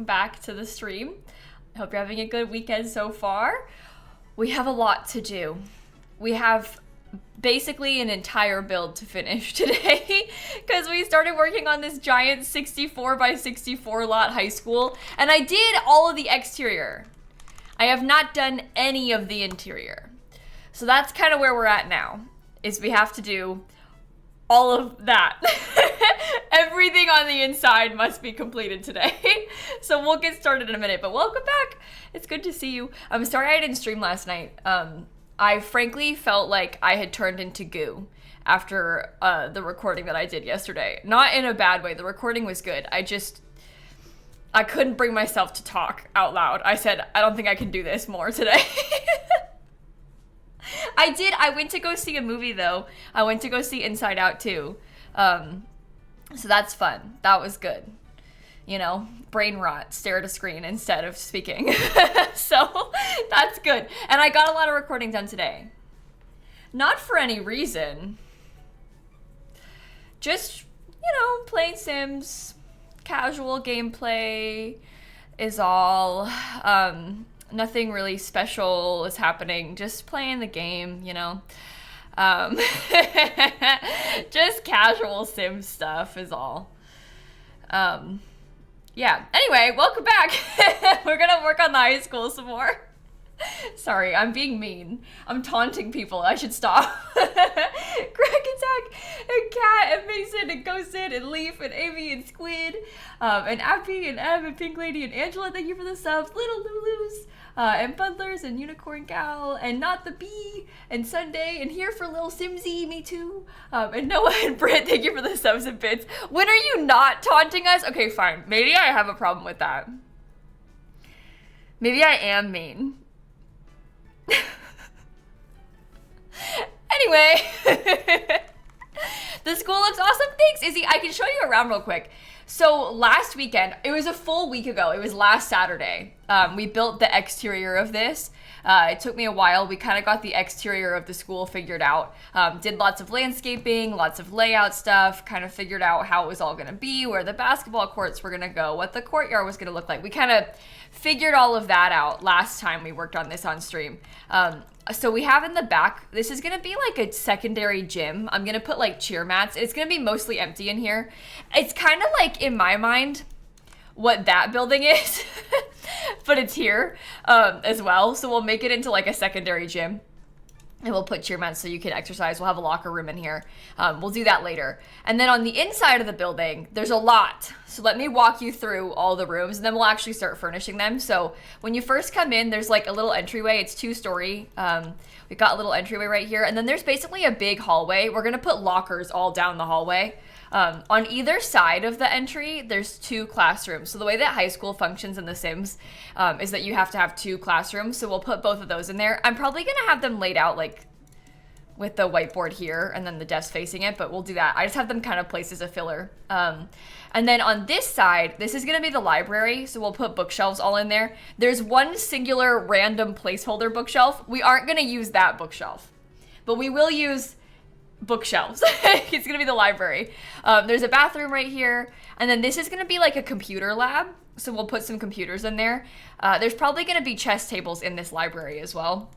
back to the stream. I hope you're having a good weekend so far. We have a lot to do. We have basically an entire build to finish today because we started working on this giant 64 by 64 lot high school, and I did all of the exterior. I have not done any of the interior. So that's kind of where we're at now, is we have to do all of that. Everything on the inside must be completed today. So we'll get started in a minute, but welcome back. It's good to see you. I'm sorry I didn't stream last night. I frankly felt like I had turned into goo after the recording that I did yesterday. Not in a bad way. The recording was good. I couldn't bring myself to talk out loud. I said, I don't think I can do this more today. I went to go see a movie though. I went to go see Inside Out 2. So that's fun. That was good. You know, brain rot, stare at a screen instead of speaking. So that's good. And I got a lot of recording done today. Not for any reason. Just, playing Sims. Casual gameplay is all. Nothing really special is happening. Just playing the game, just casual Sim stuff is all. Yeah. Anyway, welcome back. We're gonna work on the high school some more. Sorry, I'm being mean. I'm taunting people. I should stop. Crack Attack, and Cat, and Mason, and Ghosted, and Leaf, and Amy, and Squid, and Appy, and Em, and Pink Lady, and Angela, thank you for the subs. Little Lulus, and Bundlers, and Unicorn Gal, and Not the Bee, and Sunday, and here for lilsimsie, me too. And Noah and Britt, thank you for the subs and bits. When are you not taunting us? Okay, fine. Maybe I have a problem with that. Maybe I am mean. Anyway, the school looks awesome. Thanks, Izzy. I can show you around real quick. So last weekend, it was a full week ago. It was last Saturday. We built the exterior of this. It took me a while. We kind of got the exterior of the school figured out. Did lots of landscaping, lots of layout stuff, kind of figured out how it was all going to be, where the basketball courts were going to go, what the courtyard was going to look like. We kind of figured all of that out last time we worked on this on stream. So we have in the back, this is going to be like a secondary gym. I'm going to put like cheer mats. It's going to be mostly empty in here. It's kind of like, in my mind, what that building is, but it's here as well. So we'll make it into like a secondary gym. And we'll put cheer mats so you can exercise. We'll have a locker room in here. We'll do that later. And then on the inside of the building, there's a lot. So let me walk you through all the rooms, and then we'll actually start furnishing them. So when you first come in, there's like a little entryway. It's 2-story. We've got a little entryway right here. And then there's basically a big hallway. We're going to put lockers all down the hallway. On either side of the entry, there's 2 classrooms. So the way that high school functions in The Sims is that you have to have 2 classrooms. So we'll put both of those in there. I'm probably going to have them laid out like with the whiteboard here and then the desk facing it, but we'll do that. I just have them kind of placed as a filler. And then on this side, this is going to be the library. So we'll put bookshelves all in there. There's one singular random placeholder bookshelf. We aren't going to use that bookshelf, but we will use bookshelves. It's gonna be the library. There's a bathroom right here, and then this is gonna be like a computer lab, so we'll put some computers in there. There's probably gonna be chess tables in this library as well.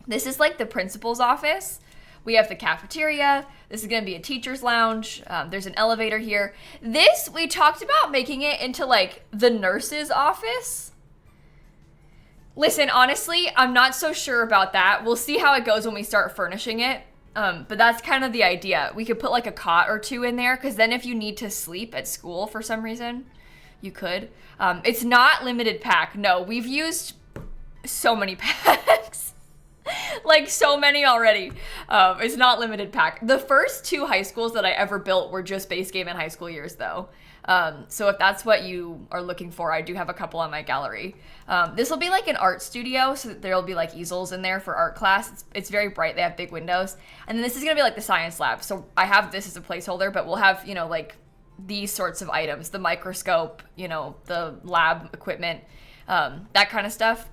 This is like the principal's office. We have the cafeteria. This is gonna be a teacher's lounge. There's an elevator here. This, we talked about making it into like the nurse's office. Listen, honestly, I'm not so sure about that. We'll see how it goes when we start furnishing it. But that's kind of the idea. We could put like a cot or 2 in there, because then if you need to sleep at school for some reason, you could. It's not limited pack. No, we've used so many packs. Like so many already. It's not limited pack. The first 2 high schools that I ever built were just base game and high school years though. So if that's what you are looking for, I do have a couple on my gallery. This will be like an art studio, so there'll be like easels in there for art class. It's very bright. They have big windows. And then this is going to be like the science lab. So I have this as a placeholder, but we'll have, like these sorts of items, the microscope, the lab equipment, that kind of stuff.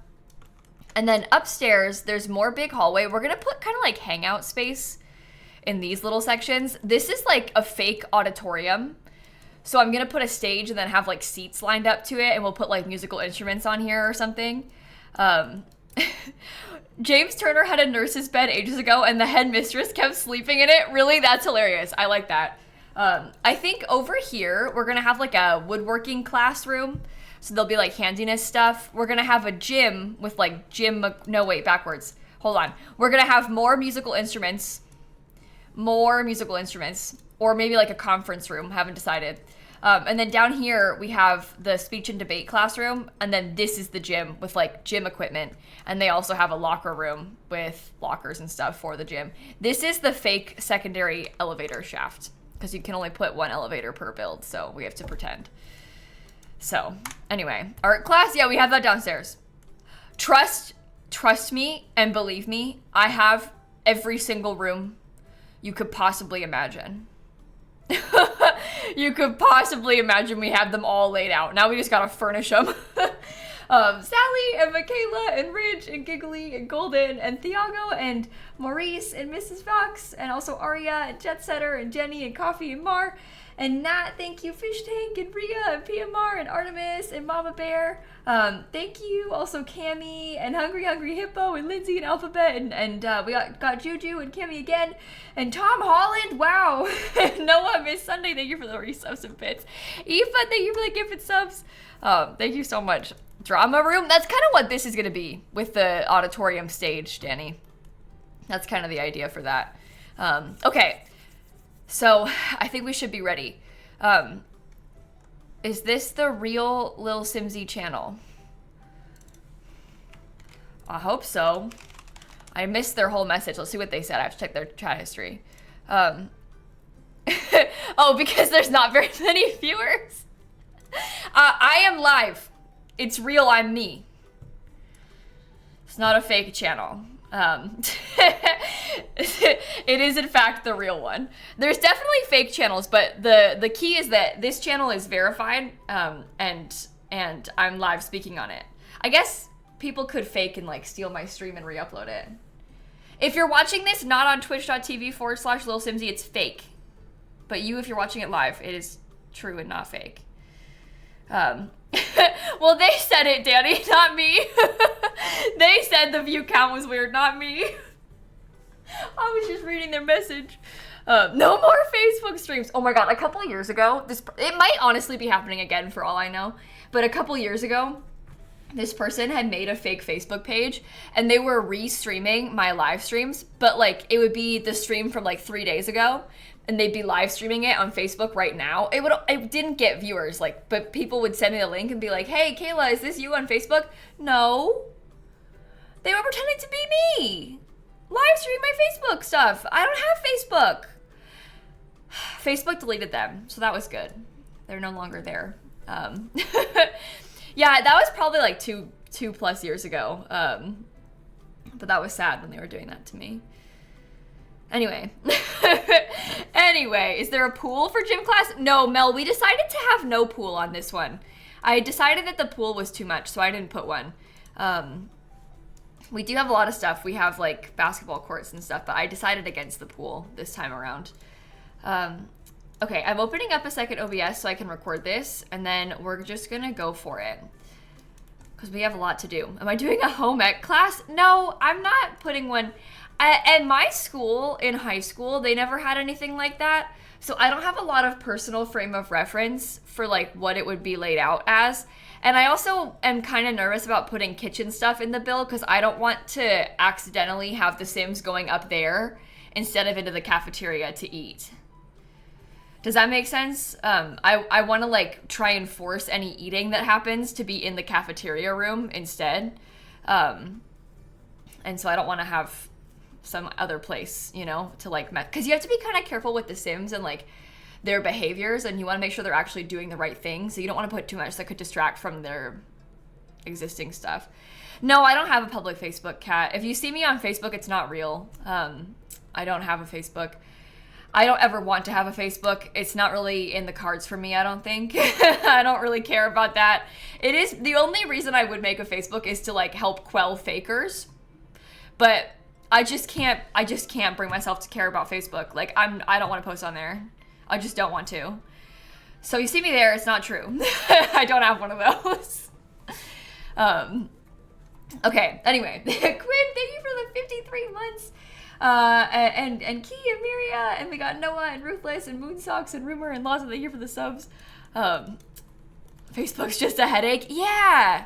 And then upstairs, there's more big hallway. We're going to put kind of like hangout space in these little sections. This is like a fake auditorium. So I'm gonna put a stage and then have like seats lined up to it, and we'll put like musical instruments on here or something. James Turner had a nurse's bed ages ago and the headmistress kept sleeping in it. Really? That's hilarious. I like that. I think over here, we're gonna have like a woodworking classroom. So there'll be like handiness stuff. We're gonna have a gym with like no, wait, backwards. Hold on. We're gonna have more musical instruments, or maybe like a conference room. Haven't decided. And then down here, we have the speech and debate classroom. And then this is the gym with like gym equipment. And they also have a locker room with lockers and stuff for the gym. This is the fake secondary elevator shaft because you can only put one elevator per build. So we have to pretend. So anyway, art class. Yeah, we have that downstairs. Trust me and believe me. I have every single room you could possibly imagine. You could possibly imagine we have them all laid out. Now we just gotta furnish them. Sally and Michaela and Ridge and Giggly and Golden and Thiago and Maurice and Mrs. Fox and also Aria and Jet Setter and Jenny and Coffee and Mar and Nat, thank you, Fish Tank and Ria and PMR and Artemis and Mama Bear. Thank you, also Cammy and Hungry Hippo and Lindsay and Alphabet and we got Juju and Cammy again and Tom Holland. Wow. Noah Miss Sunday, thank you for the resubs and bits. Aoife, thank you for the gifted subs. Thank you so much. Drama room. That's kind of what this is going to be with the auditorium stage, Danny. That's kind of the idea for that. Okay. So I think we should be ready. Is this the real lilsimsie channel? I hope so. I missed their whole message. Let's see what they said. I have to check their chat history. Oh, because there's not very many viewers. I am live. It's real. I'm me. It's not a fake channel. It is in fact the real one. There's definitely fake channels, but the key is that this channel is verified, and I'm live speaking on it. I guess people could fake and like steal my stream and re-upload it. If you're watching this not on twitch.tv/lilsimsie, it's fake. But if you're watching it live, it is true and not fake. Well, they said it, Danny, not me. They said the view count was weird, not me. I was just reading their message. No more Facebook streams. Oh my god, a couple of years ago, it might honestly be happening again for all I know, but a couple years ago, this person had made a fake Facebook page and they were re-streaming my live streams, but like it would be the stream from like 3 days ago and they'd be live streaming it on Facebook right now. It didn't get viewers, like, but people would send me the link and be like, hey, Kayla, is this you on Facebook? No. They were pretending to be me. Live stream my Facebook stuff. I don't have Facebook. Facebook deleted them, so that was good. They're no longer there. Yeah, that was probably like two plus years ago. But that was sad when they were doing that to me. Anyway. Anyway, is there a pool for gym class? No, Mel, we decided to have no pool on this one. I decided that the pool was too much, so I didn't put one. We do have a lot of stuff. We have like basketball courts and stuff, but I decided against the pool this time around. Okay, I'm opening up a second OBS so I can record this, and then we're just gonna go for it. Because we have a lot to do. Am I doing a home ec class? No, I'm not putting one. At my school, in high school, they never had anything like that. So I don't have a lot of personal frame of reference for like what it would be laid out as. And I also am kind of nervous about putting kitchen stuff in the bill because I don't want to accidentally have the Sims going up there instead of into the cafeteria to eat. Does that make sense? I want to like try and force any eating that happens to be in the cafeteria room instead. And so I don't want to have some other place, you know, to like, because you have to be kind of careful with the Sims and like their behaviors, and you want to make sure they're actually doing the right thing. So you don't want to put too much that could distract from their existing stuff. No, I don't have a public Facebook, Cat. If you see me on Facebook, it's not real. I don't have a Facebook. I don't ever want to have a Facebook. It's not really in the cards for me, I don't think. I don't really care about that. It is, the only reason I would make a Facebook is to like help quell fakers. But I just can't bring myself to care about Facebook. Like I don't want to post on there. I just don't want to. So you see me there, it's not true. I don't have one of those. Okay, anyway. Quinn, thank you for the 53 months. And Key and Miria, and we got Noah and Ruthless and Moonsocks and Rumor and Laws of the Year for the subs. Facebook's just a headache. Yeah,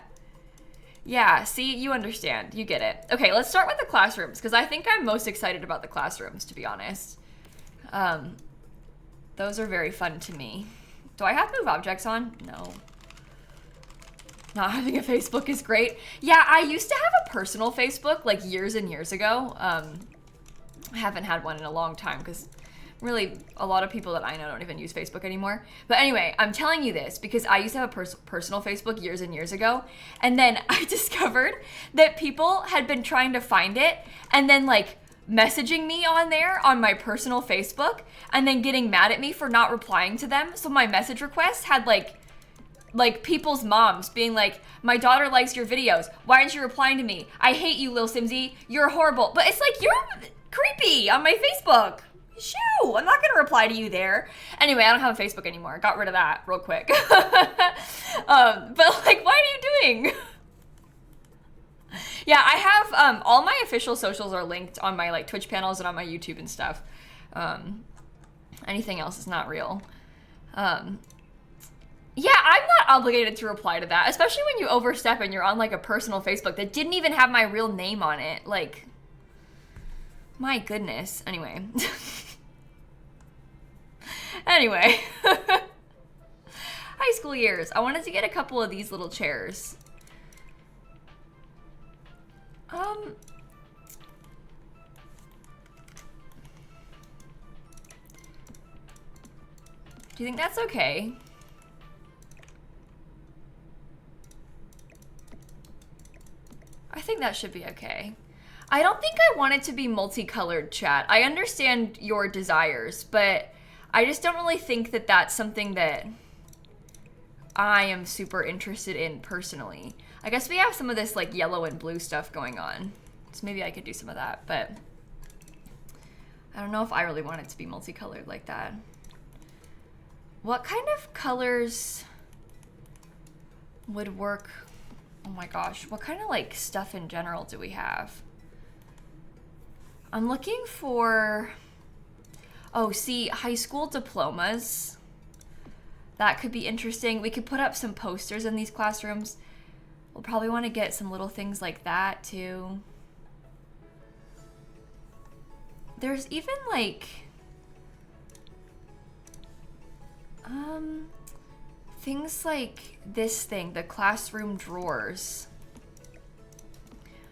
see, you understand. You get it. Okay, let's start with the classrooms, because I think I'm most excited about the classrooms, to be honest. Those are very fun to me. Do I have move objects on? No. Not having a Facebook is great. Yeah, I used to have a personal Facebook, like years and years ago. I haven't had one in a long time, because really a lot of people that I know don't even use Facebook anymore. But anyway, I'm telling you this because I used to have a personal Facebook years and years ago. And then I discovered that people had been trying to find it and then like messaging me on there on my personal Facebook and then getting mad at me for not replying to them. So my message requests had like people's moms being like, my daughter likes your videos. Why aren't you replying to me? I hate you, lilsimsie. You're horrible. But it's like, you're creepy on my Facebook. Shoo, I'm not gonna reply to you there. Anyway, I don't have a Facebook anymore. Got rid of that real quick. But like, what are you doing? Yeah, I have all my official socials are linked on my like Twitch panels and on my YouTube and stuff. Anything else is not real. Yeah, I'm not obligated to reply to that, especially when you overstep and you're on like a personal Facebook that didn't even have my real name on it. Like, my goodness. Anyway. Anyway. High school years. I wanted to get a couple of these little chairs. Do you think that's okay? I think that should be okay. I don't think I want it to be multicolored, chat. I understand your desires, but I just don't really think that that's something that I am super interested in personally. I guess we have some of this like yellow and blue stuff going on, so maybe I could do some of that, but I don't know if I really want it to be multicolored like that. What kind of colors would work? Oh my gosh, what kind of like stuff in general do we have? I'm looking for, oh, see, high school diplomas. That could be interesting. We could put up some posters in these classrooms. We'll probably want to get some little things like that too. There's even like, things like this thing, the classroom drawers.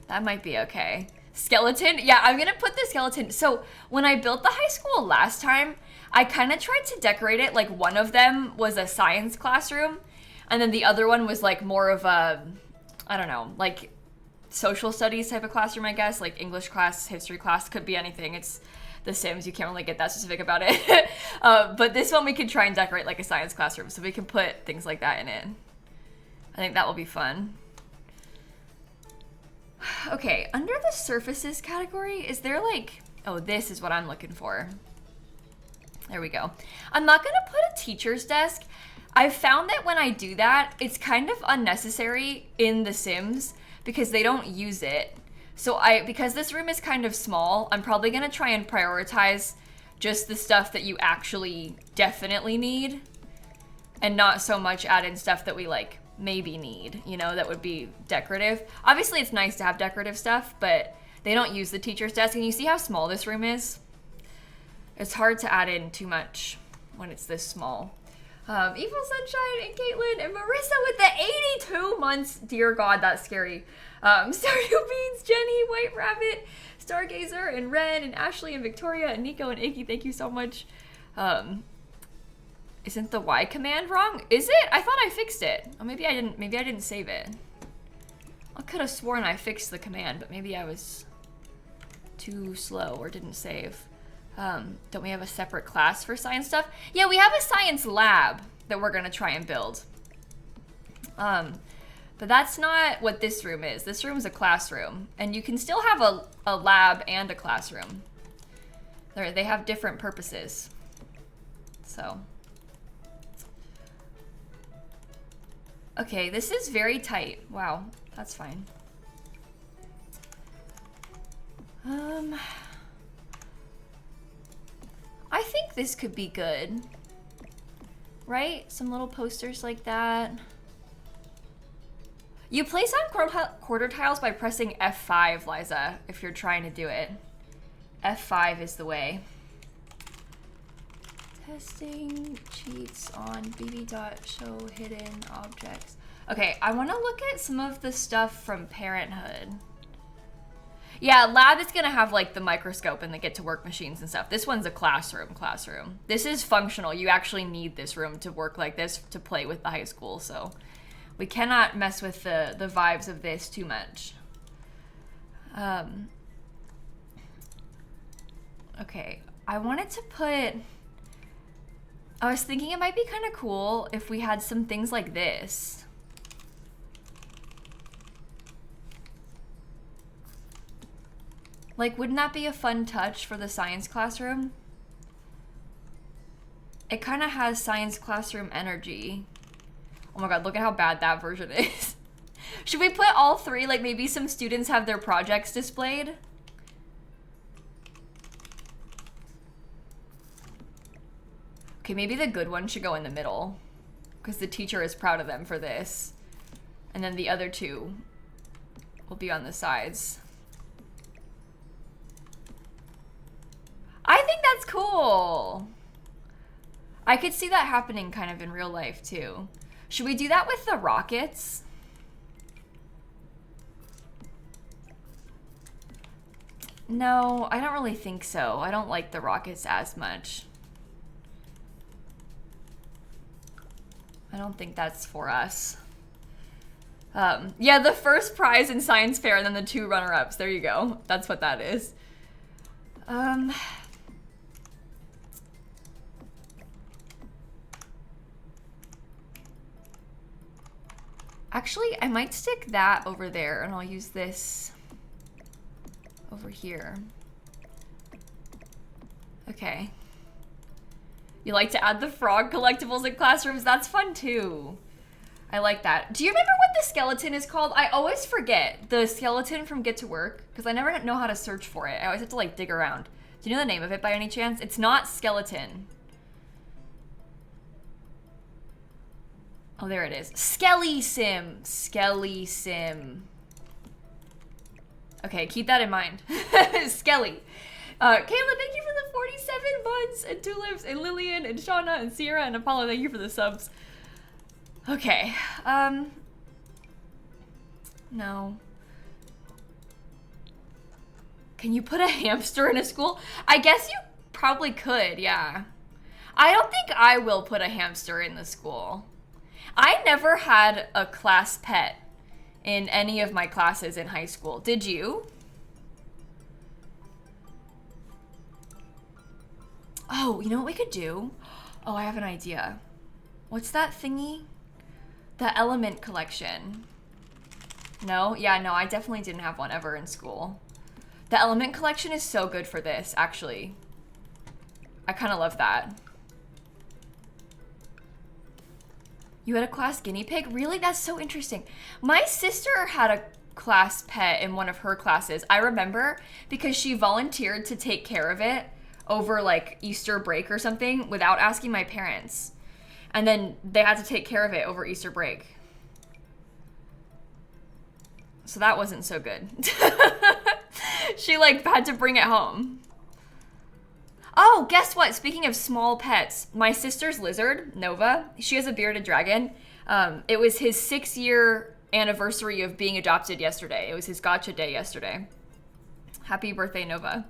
That might be okay. Skeleton? Yeah, I'm gonna put the skeleton. So when I built the high school last time, I kind of tried to decorate it. Like one of them was a science classroom, and then the other one was like more of a, I don't know, like social studies type of classroom, I guess. Like English class, history class, could be anything. It's The Sims, you can't really get that specific about it. But this one we could try and decorate like a science classroom, so we can put things like that in it. I think that will be fun. Okay, under the surfaces category, is there like, oh, this is what I'm looking for. There we go. I'm not gonna put a teacher's desk. I've found that when I do that, it's kind of unnecessary in The Sims because they don't use it. So because this room is kind of small, I'm probably gonna try and prioritize just the stuff that you actually definitely need and not so much add in stuff that we like maybe need, you know, that would be decorative. Obviously it's nice to have decorative stuff, but they don't use the teacher's desk, and you see how small this room is? It's hard to add in too much when it's this small. Evil Sunshine and Caitlin and Marissa with the 82 months. Dear God, that's scary. Stardew Beans, Jenny, White Rabbit, Stargazer, and Ren, and Ashley, and Victoria, and Nico, and Iggy, thank you so much. Isn't the Y command wrong? Is it? I thought I fixed it. Oh, maybe I didn't save it. I could have sworn I fixed the command, but maybe I was too slow or didn't save. Don't we have a separate class for science stuff? Yeah, we have a science lab that we're gonna try and build. But that's not what this room is. This room is a classroom, and you can still have a lab and a classroom. They have different purposes. So, Okay, this is very tight. Wow, that's fine. I think this could be good. Right? Some little posters like that. You place on quarter tiles by pressing F5, Liza, if you're trying to do it. F5 is the way. Testing cheats on bb.show hidden objects. Okay, I want to look at some of the stuff from Parenthood. Yeah, lab is gonna have like the microscope and the get to work machines and stuff. This one's a classroom. This is functional. You actually need this room to work like this to play with the high school, so we cannot mess with the vibes of this too much. Okay, I wanted to put, I was thinking it might be kind of cool if we had some things like this. Like, wouldn't that be a fun touch for the science classroom? It kind of has science classroom energy. Oh my god, look at how bad that version is. Should we put all three? Like, maybe some students have their projects displayed? Okay, maybe the good one should go in the middle, because the teacher is proud of them for this. And then the other two will be on the sides. I think that's cool. I could see that happening kind of in real life too. Should we do that with the rockets? No, I don't really think so. I don't like the rockets as much. I don't think that's for us. Yeah, the first prize in science fair and then the 2 runner-ups. There you go. That's what that is. Actually, I might stick that over there and I'll use this over here. Okay. You like to add the frog collectibles in classrooms? That's fun too. I like that. Do you remember what the skeleton is called? I always forget the skeleton from Get to Work because I never know how to search for it. I always have to like dig around. Do you know the name of it by any chance? It's not skeleton. Oh, there it is. Skelly Sim. Skelly Sim. Okay, keep that in mind. Skelly. Kayla, thank you for the 47 buds and tulips, and Lillian and Shauna and Sierra and Apollo, thank you for the subs. Okay, no. Can you put a hamster in a school? I guess you probably could, yeah. I don't think I will put a hamster in the school. I never had a class pet in any of my classes in high school. Did you? Oh, you know what we could do? Oh, I have an idea. What's that thingy? The element collection. No? Yeah, no, I definitely didn't have one ever in school. The element collection is so good for this, actually. I kind of love that. You had a class guinea pig? Really? That's so interesting. My sister had a class pet in one of her classes. I remember because she volunteered to take care of it over like Easter break or something without asking my parents. And then they had to take care of it over Easter break. So that wasn't so good. She like had to bring it home. Oh, guess what? Speaking of small pets, my sister's lizard, Nova, she has a bearded dragon. It was his 6-year anniversary of being adopted yesterday. It was his gotcha day yesterday. Happy birthday, Nova.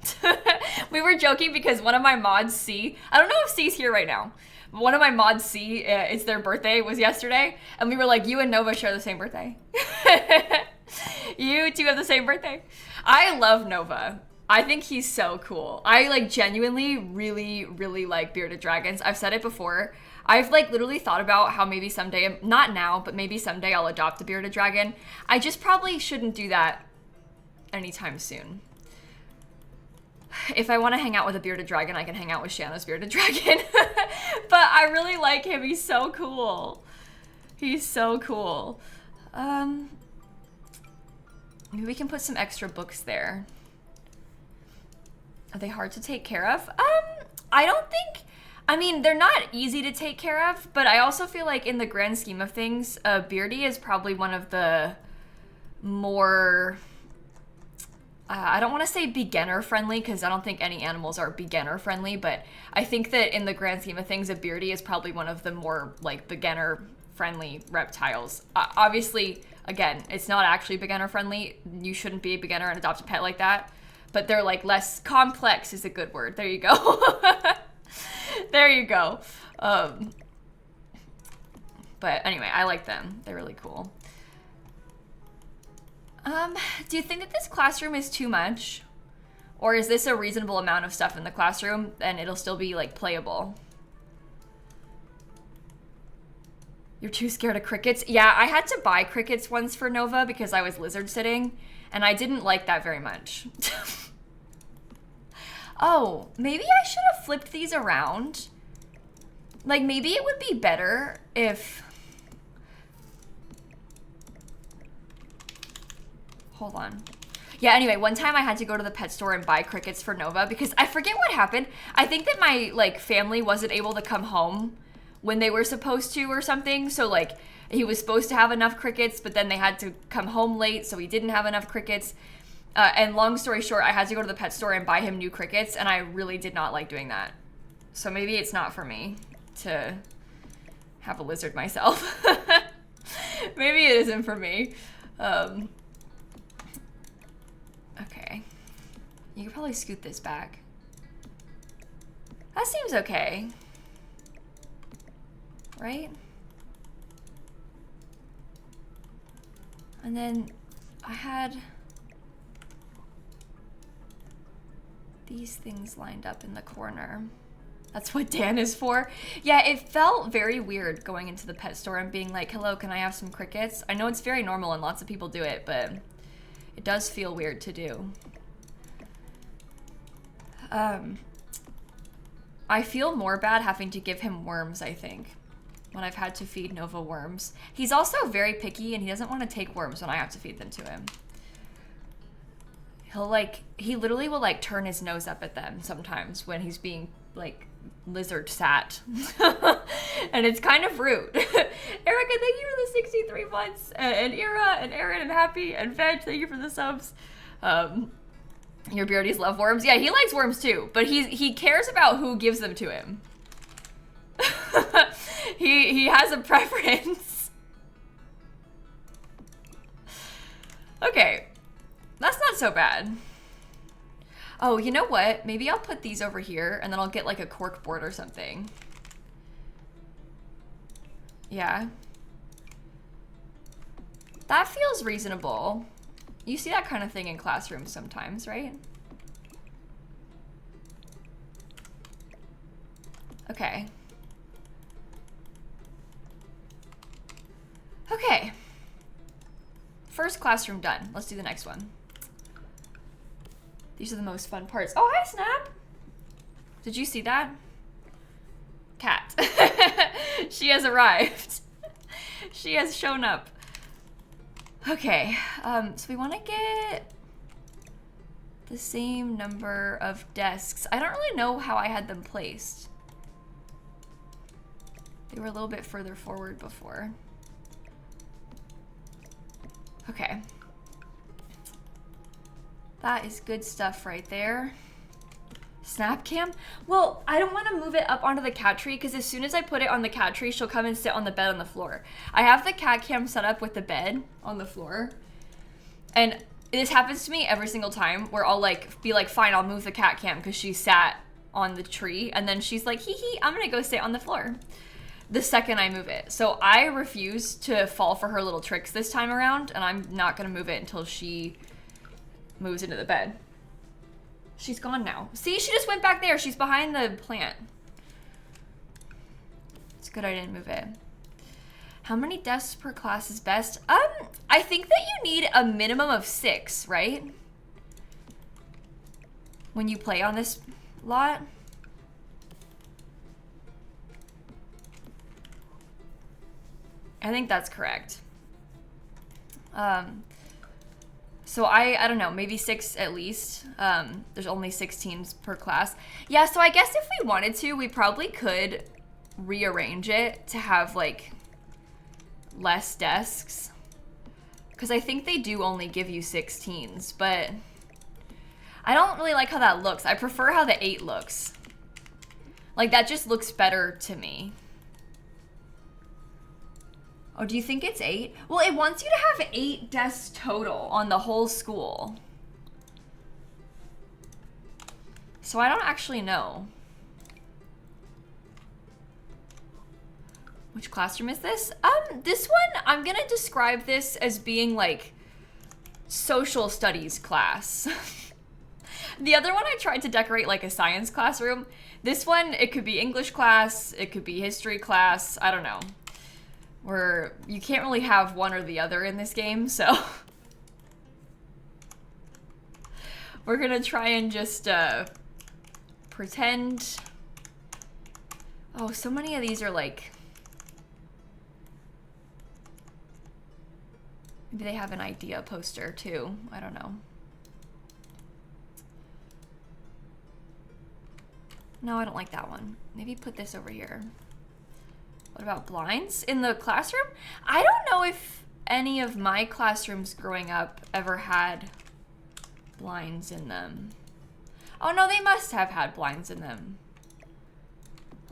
We were joking because one of my mods, C, I don't know if C's here right now, but one of my mods, C, it's their birthday, was yesterday. And we were like, you and Nova share the same birthday. You two have the same birthday. I love Nova. I think he's so cool. I like genuinely really, really like bearded dragons. I've said it before. I've like literally thought about how maybe someday, not now, but maybe someday I'll adopt a bearded dragon. I just probably shouldn't do that anytime soon. If I want to hang out with a bearded dragon, I can hang out with Shanna's bearded dragon. But I really like him. He's so cool. He's so cool. Maybe we can put some extra books there. Are they hard to take care of? I don't think, I mean, they're not easy to take care of, but I also feel like in the grand scheme of things, Beardy is probably one of the more, I don't want to say beginner friendly, because I don't think any animals are beginner friendly, but I think that in the grand scheme of things, a Beardy is probably one of the more like beginner friendly reptiles. Obviously, again, it's not actually beginner friendly. You shouldn't be a beginner and adopt a pet like that, but they're like less complex is a good word. There you go. There you go. But anyway, I like them. They're really cool. Do you think that this classroom is too much? Or is this a reasonable amount of stuff in the classroom and it'll still be like playable? You're too scared of crickets? Yeah, I had to buy crickets once for Nova because I was lizard sitting and I didn't like that very much. Oh, maybe I should have flipped these around. Like maybe it would be better if... Hold on. Yeah, anyway, one time I had to go to the pet store and buy crickets for Nova because I forget what happened. I think that my like family wasn't able to come home when they were supposed to or something. So like he was supposed to have enough crickets, but then they had to come home late, so he didn't have enough crickets. And long story short, I had to go to the pet store and buy him new crickets, and I really did not like doing that. So maybe it's not for me to have a lizard myself. Maybe it isn't for me. Okay. You could probably scoot this back. That seems okay. Right? And then I had these things lined up in the corner. That's what Dan is for. Yeah, it felt very weird going into the pet store and being like, hello, can I have some crickets? I know it's very normal and lots of people do it, but it does feel weird to do. I feel more bad having to give him worms, I think, when I've had to feed Nova worms. He's also very picky and he doesn't want to take worms when I have to feed them to him. He literally will like turn his nose up at them sometimes when he's being like lizard sat. And it's kind of rude. Erica, thank you for the 63 months. And Ira and Aaron and Happy and Veg, thank you for the subs. Your Beardies love worms. Yeah, he likes worms too, but he cares about who gives them to him. He has a preference. Okay. That's not so bad. Oh, you know what? Maybe I'll put these over here and then I'll get like a cork board or something. Yeah. That feels reasonable. You see that kind of thing in classrooms sometimes, right? Okay. Okay. First classroom done. Let's do the next one. These are the most fun parts. Oh, hi, Snap. Did you see that? Cat. She has arrived. She has shown up. Okay, so we want to get the same number of desks. I don't really know how I had them placed. They were a little bit further forward before. Okay. That is good stuff right there. Snap cam? Well, I don't want to move it up onto the cat tree because as soon as I put it on the cat tree, she'll come and sit on the bed on the floor. I have the cat cam set up with the bed on the floor. And this happens to me every single time where I'll like be like, fine, I'll move the cat cam because she sat on the tree. And then she's like, hee hee, I'm going to go sit on the floor the second I move it. So I refuse to fall for her little tricks this time around. And I'm not going to move it until she moves into the bed. She's gone now. See, she just went back there. She's behind the plant. It's good I didn't move it. How many desks per class is best? I think that you need a minimum of 6, right? When you play on this lot. I think that's correct. So I don't know, maybe 6 at least. There's only 16 per class. Yeah, so I guess if we wanted to, we probably could rearrange it to have like less desks. Because I think they do only give you 16s, but I don't really like how that looks. I prefer how the 8 looks. Like, that just looks better to me. Oh, do you think it's 8? Well, it wants you to have 8 desks total on the whole school. So I don't actually know. Which classroom is this? This one, I'm gonna describe this as being like social studies class. The other one I tried to decorate like a science classroom. This one, it could be English class, it could be history class, I don't know. Where you can't really have one or the other in this game, so we're gonna try and just pretend. Oh, so many of these are like, maybe they have an idea poster too, I don't know. No, I don't like that one. Maybe put this over here. What about blinds in the classroom? I don't know if any of my classrooms growing up ever had blinds in them. Oh no, they must have had blinds in them.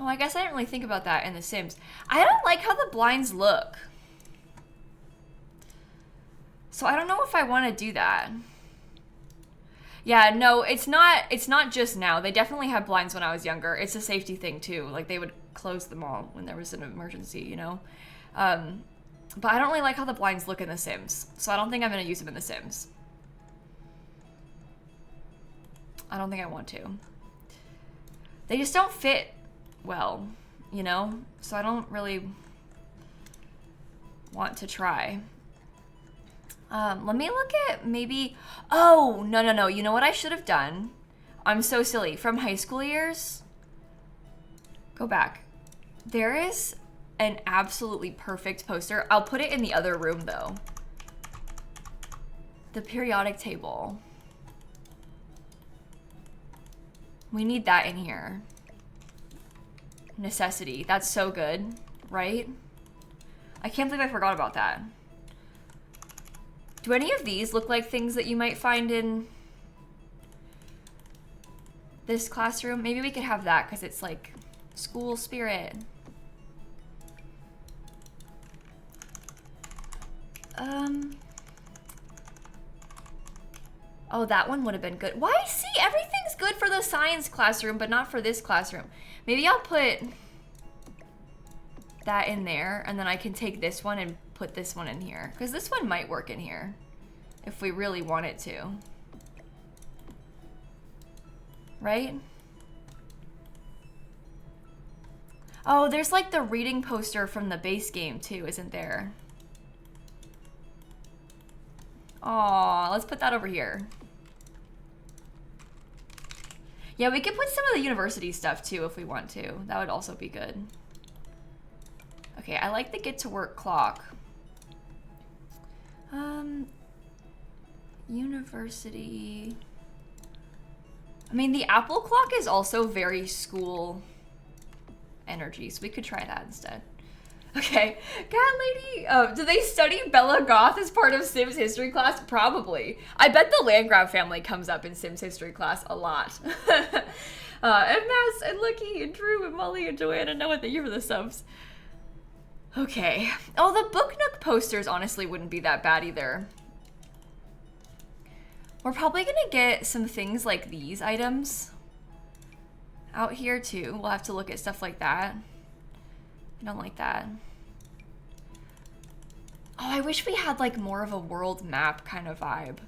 Oh, I guess I didn't really think about that in The Sims. I don't like how the blinds look. So I don't know if I want to do that. Yeah, no, it's not just now. They definitely had blinds when I was younger. It's a safety thing too. Like they would close them all when there was an emergency, you know? But I don't really like how the blinds look in The Sims. So I don't think I'm going to use them in The Sims. I don't think I want to. They just don't fit well, you know? So I don't really want to try. Let me look at maybe, oh, no. You know what I should have done? I'm so silly. From high school years, go back. There is an absolutely perfect poster. I'll put it in the other room though. The periodic table. We need that in here. Necessity. That's so good, right? I can't believe I forgot about that. Do any of these look like things that you might find in this classroom? Maybe we could have that because it's like school spirit. Oh, that one would have been good. Why? See, everything's good for the science classroom, but not for this classroom. Maybe I'll put that in there, and then I can take this one and put this one in here. Because this one might work in here if we really want it to. Right? Oh, there's like the reading poster from the base game too, isn't there? Aw, let's put that over here. Yeah, we could put some of the university stuff too if we want to. That would also be good. Okay, I like the get to work clock. University. I mean, the Apple clock is also very school energy, so we could try that instead. Okay, Cat Lady, do they study Bella Goth as part of Sims history class? Probably. I bet the Landgrab family comes up in Sims history class a lot. And Mass and Lucky and Drew and Molly and Joanna know what they hear for the subs. Okay. Oh, the Book Nook posters honestly wouldn't be that bad either. We're probably gonna get some things like these items out here too. We'll have to look at stuff like that. I don't like that. Oh, I wish we had like more of a world map kind of vibe.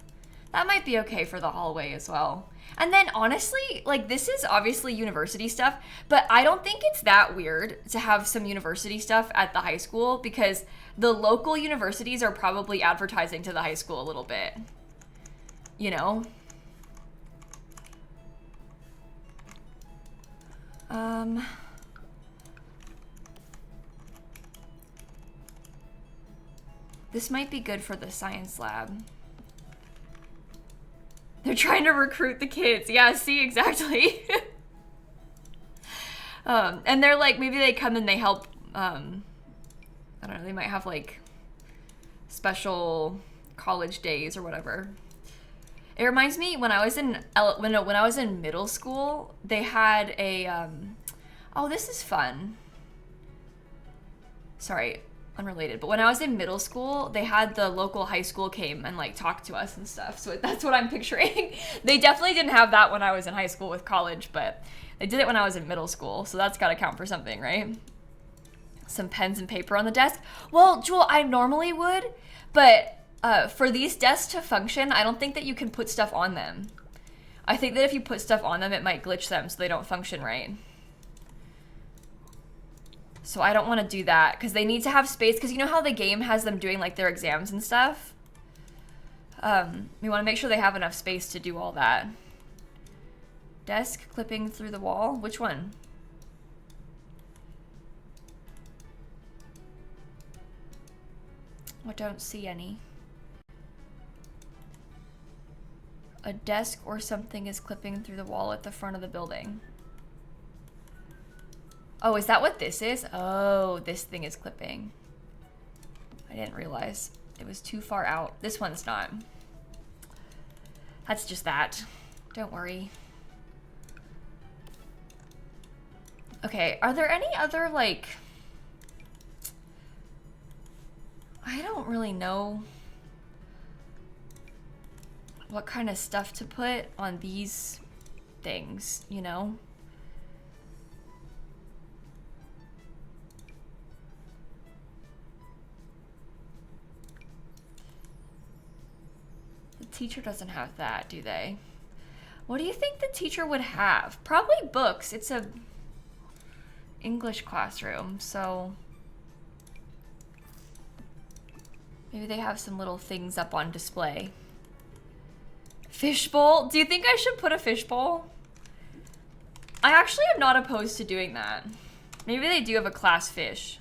That might be okay for the hallway as well. And then honestly, like this is obviously university stuff, but I don't think it's that weird to have some university stuff at the high school because the local universities are probably advertising to the high school a little bit. You know? This might be good for the science lab. They're trying to recruit the kids. Yeah, see, exactly. And they're like, maybe they come and they help, I don't know, they might have like special college days or whatever. It reminds me when I was in middle school, they had a, oh, this is fun. Sorry, unrelated. But when I was in middle school, they had the local high school came and like talked to us and stuff. So that's what I'm picturing. They definitely didn't have that when I was in high school with college, but they did it when I was in middle school. So that's got to count for something, right? Some pens and paper on the desk. Well, Jewel, I normally would, but for these desks to function, I don't think that you can put stuff on them. I think that if you put stuff on them, it might glitch them so they don't function right. So I don't want to do that because they need to have space, because you know how the game has them doing like their exams and stuff? We want to make sure they have enough space to do all that. Desk clipping through the wall. Which one? I don't see any. A desk or something is clipping through the wall at the front of the building. Oh, is that what this is? Oh, this thing is clipping. I didn't realize. It was too far out. This one's not. That's just that. Don't worry. Okay, are there any other, like... I don't really know what kind of stuff to put on these things, you know? The teacher doesn't have that, do they? What do you think the teacher would have? Probably books. It's a English classroom, so maybe they have some little things up on display. Fishbowl? Do you think I should put a fishbowl? I actually am not opposed to doing that. Maybe they do have a class fish.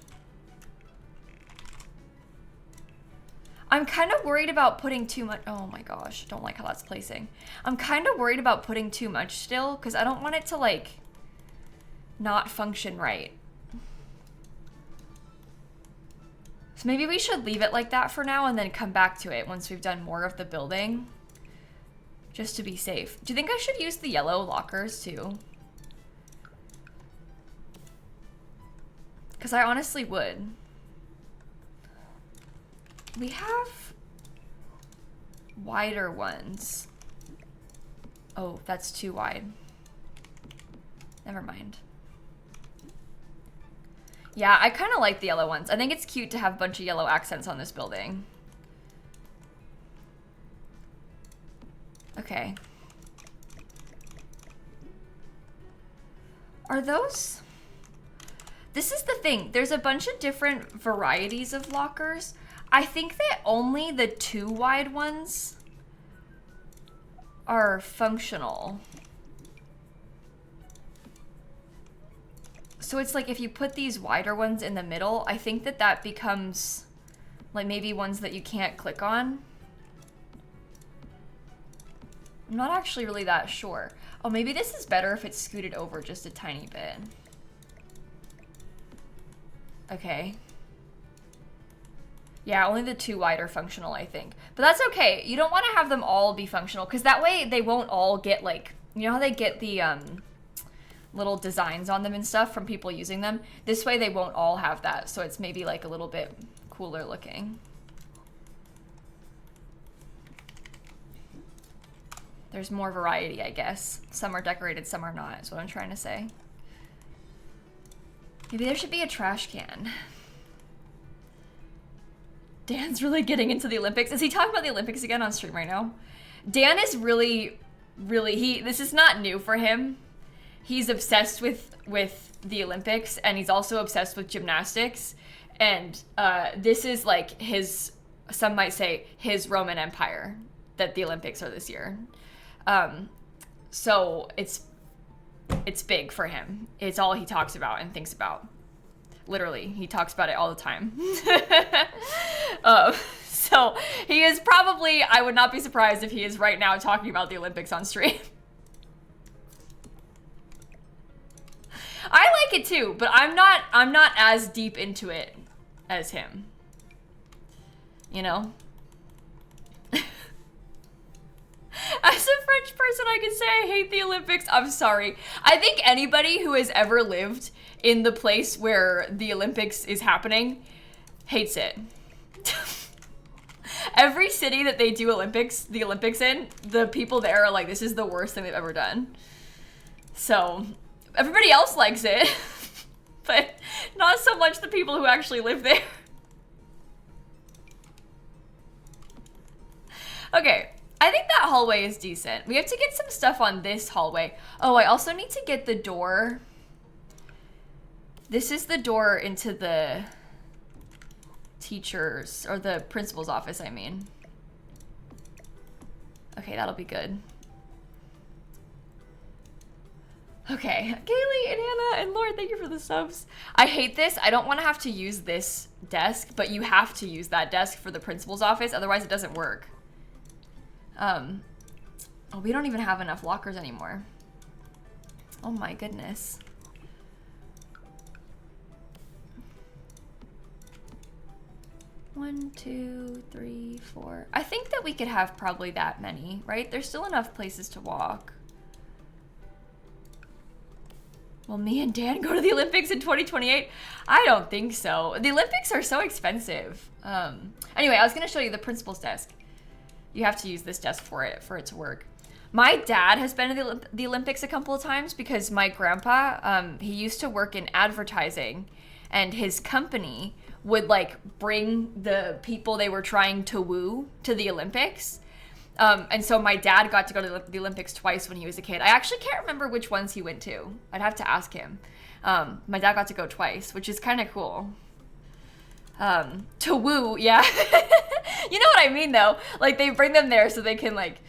I'm kind of worried about putting too much. Oh my gosh, don't like how that's placing. I'm kind of worried about putting too much still because I don't want it to like not function right. So maybe we should leave it like that for now and then come back to it once we've done more of the building. Just to be safe. Do you think I should use the yellow lockers too? Because I honestly would. We have wider ones. Oh, that's too wide. Never mind. Yeah, I kind of like the yellow ones. I think it's cute to have a bunch of yellow accents on this building. Okay. Are those... This is the thing. There's a bunch of different varieties of lockers. I think that only the 2 wide ones are functional. So it's like if you put these wider ones in the middle, I think that that becomes like maybe ones that you can't click on. I'm not actually really that sure. Oh, maybe this is better if it's scooted over just a tiny bit. Okay. Yeah, only the 2 wide are functional, I think. But that's okay. You don't want to have them all be functional because that way they won't all get like, you know how they get the little designs on them and stuff from people using them? This way they won't all have that. So it's maybe like a little bit cooler looking. There's more variety, I guess. Some are decorated, some are not, is what I'm trying to say. Maybe there should be a trash can. Dan's really getting into the Olympics. Is he talking about the Olympics again on stream right now? Dan is really, this is not new for him. He's obsessed with the Olympics, and he's also obsessed with gymnastics. And this is like his, some might say, his Roman Empire, that the Olympics are this year. So it's big for him. It's all he talks about and thinks about. Literally, he talks about it all the time. So he is probably, I would not be surprised if he is right now talking about the Olympics on stream. I like it too, but I'm not as deep into it as him. You know? As a French person, I can say I hate the Olympics. I'm sorry. I think anybody who has ever lived in the place where the Olympics is happening hates it. Every city that they do the Olympics in, the people there are like, this is the worst thing they've ever done. So everybody else likes it, but not so much the people who actually live there. Okay, I think that hallway is decent. We have to get some stuff on this hallway. Oh, I also need to get the door. This is the door into the teacher's, or the principal's office, I mean. Okay, that'll be good. Okay, Kaylee and Hannah and Lauren, thank you for the subs. I hate this. I don't want to have to use this desk, but you have to use that desk for the principal's office, otherwise it doesn't work. Oh, we don't even have enough lockers anymore. Oh my goodness. One, two, three, four. I think that we could have probably that many, right? There's still enough places to walk. Will me and Dan go to the Olympics in 2028? I don't think so. The Olympics are so expensive. Anyway, I was gonna show you the principal's desk. You have to use this desk for it to work. My dad has been to the Olympics a couple of times because my grandpa, he used to work in advertising, and his company would like bring the people they were trying to woo to the Olympics. And so my dad got to go to the Olympics twice when he was a kid. I actually can't remember which ones he went to. I'd have to ask him. My dad got to go twice, which is kind of cool. To woo, yeah. You know what I mean though? Like they bring them there so they can like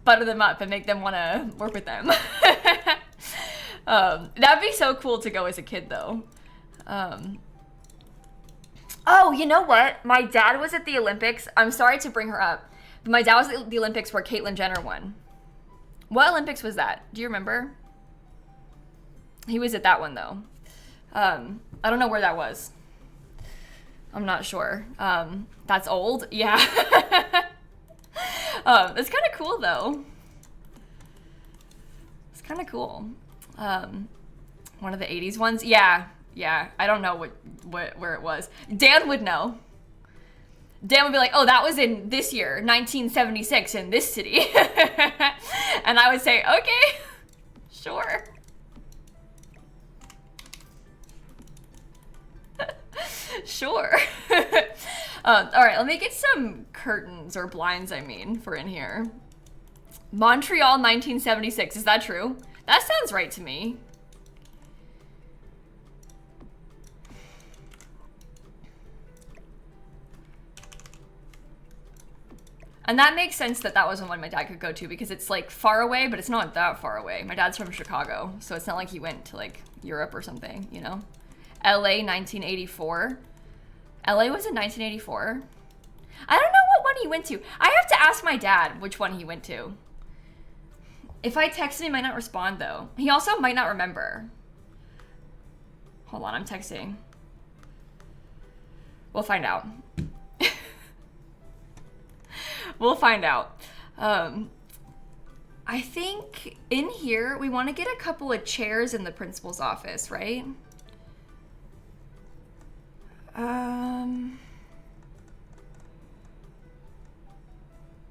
butter them up and make them want to work with them. That'd be so cool to go as a kid though. Oh, you know what? My dad was at the Olympics. I'm sorry to bring her up, but my dad was at the Olympics where Caitlyn Jenner won. What Olympics was that? Do you remember? He was at that one though. I don't know where that was. I'm not sure. That's old. Yeah. It's kind of cool though. It's kind of cool. One of the 80s ones. Yeah. I don't know where it was. Dan would know. Dan would be like, oh, that was in this year, 1976 in this city. And I would say, okay, sure. Sure. All right, let me get some curtains or blinds, I mean, for in here. Montreal, 1976. Is that true? That sounds right to me. And that makes sense that was one my dad could go to because it's like far away, but it's not that far away. My dad's from Chicago, so it's not like he went to like Europe or something, you know? LA, 1984. LA was in 1984. I don't know what one he went to. I have to ask my dad which one he went to. If I text him, he might not respond though. He also might not remember. Hold on, I'm texting. We'll find out. We'll find out. I think in here, we want to get a couple of chairs in the principal's office, right?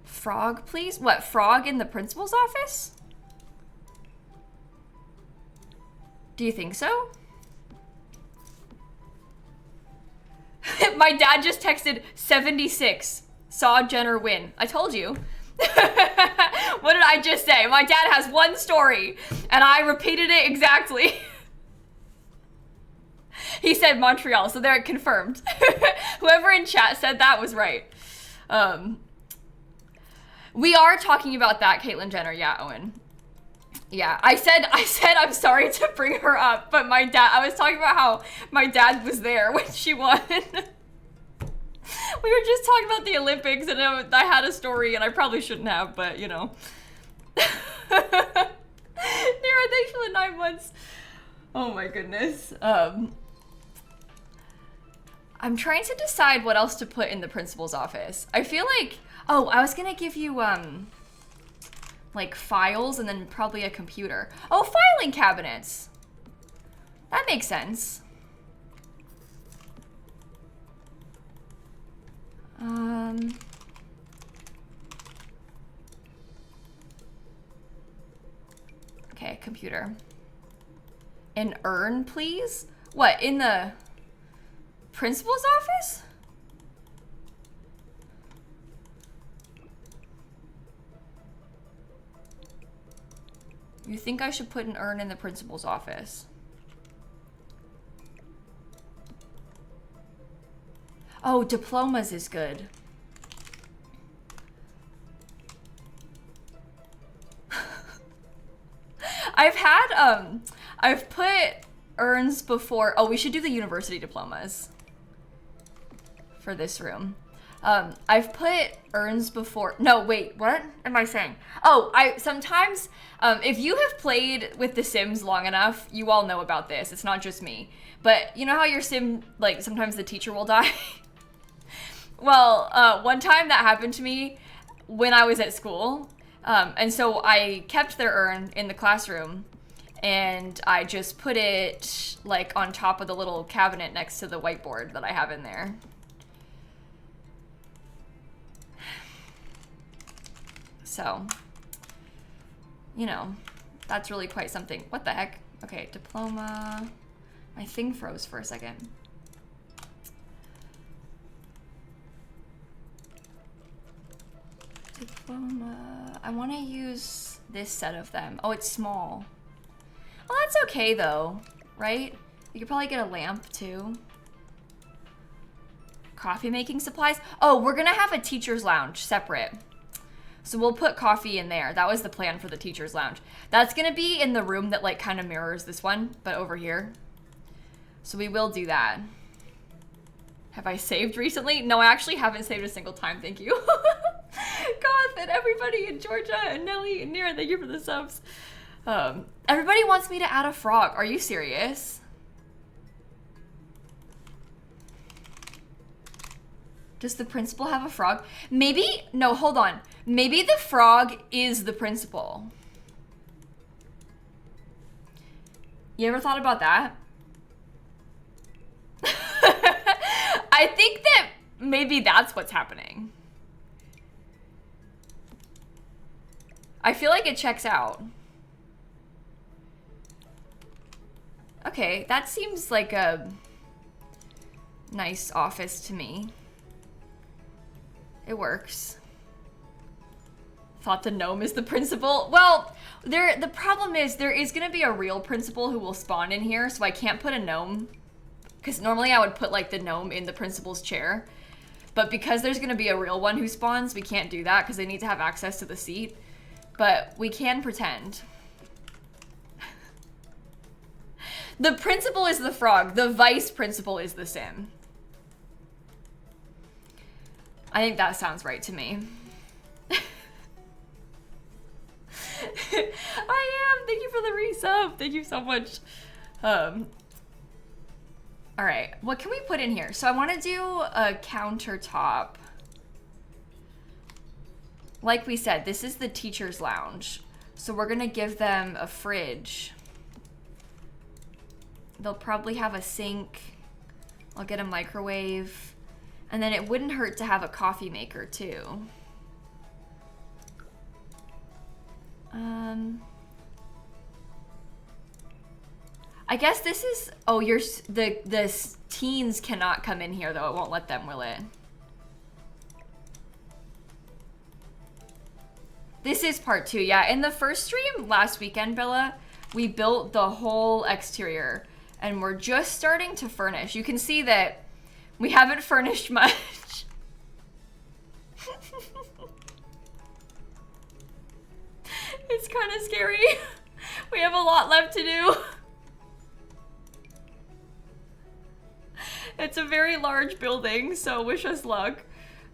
Frog, please? What, frog in the principal's office? Do you think so? My dad just texted 76. Saw Jenner win. I told you. What did I just say? My dad has one story, and I repeated it exactly. He said Montreal, so they're confirmed. Whoever in chat said that was right. We are talking about that, Caitlyn Jenner. Yeah, Owen. Yeah, I said I'm sorry to bring her up, but I was talking about how my dad was there when she won. We were just talking about the Olympics, and I had a story, and I probably shouldn't have, but you know. Nira, thanks for the 9 months. Oh my goodness. I'm trying to decide what else to put in the principal's office. I feel like, oh, I was gonna give you like files and then probably a computer. Oh, filing cabinets. That makes sense. Okay, computer. An urn, please? What, in the principal's office? You think I should put an urn in the principal's office? Oh, diplomas is good. I've put urns before. Oh, we should do the university diplomas for this room. I've put urns before. No, wait, what am I saying? Oh, sometimes, if you have played with The Sims long enough, you all know about this. It's not just me. But you know how your sim, like, sometimes the teacher will die? Well, one time that happened to me when I was at school. And so I kept their urn in the classroom, and I just put it, like, on top of the little cabinet next to the whiteboard that I have in there. So, you know, that's really quite something. What the heck? Okay, diploma. My thing froze for a second. Diploma. I want to use this set of them. Oh, it's small. Well, that's okay though, right? You could probably get a lamp too. Coffee making supplies. Oh, we're gonna have a teacher's lounge separate. So we'll put coffee in there. That was the plan for the teacher's lounge. That's gonna be in the room that like kind of mirrors this one, but over here. So we will do that. Have I saved recently? No, I actually haven't saved a single time, thank you. Goth and everybody in Georgia and Nelly and Nira, thank you for the subs. Everybody wants me to add a frog. Are you serious? Does the principal have a frog? Maybe, no, hold on. Maybe the frog is the principal. You ever thought about that? I think that maybe that's what's happening. I feel like it checks out. Okay, that seems like a nice office to me. It works. Thought the gnome is the principal. Well, the problem is there is gonna be a real principal who will spawn in here, so I can't put a gnome. Because normally I would put like the gnome in the principal's chair. But because there's gonna be a real one who spawns, we can't do that because they need to have access to the seat. But we can pretend. The principal is the frog. The vice principal is the sim. I think that sounds right to me. I am. Thank you for the resub. Thank you so much. All right. What can we put in here? So I want to do a countertop. Like we said, this is the teacher's lounge. So we're going to give them a fridge. They'll probably have a sink. I'll get a microwave. And then it wouldn't hurt to have a coffee maker too. I guess this is, oh, the teens cannot come in here though. It won't let them, will it? This is part 2, yeah. In the first stream last weekend, Bella, we built the whole exterior and we're just starting to furnish. You can see that we haven't furnished much. It's kind of scary. We have a lot left to do. It's a very large building, so wish us luck.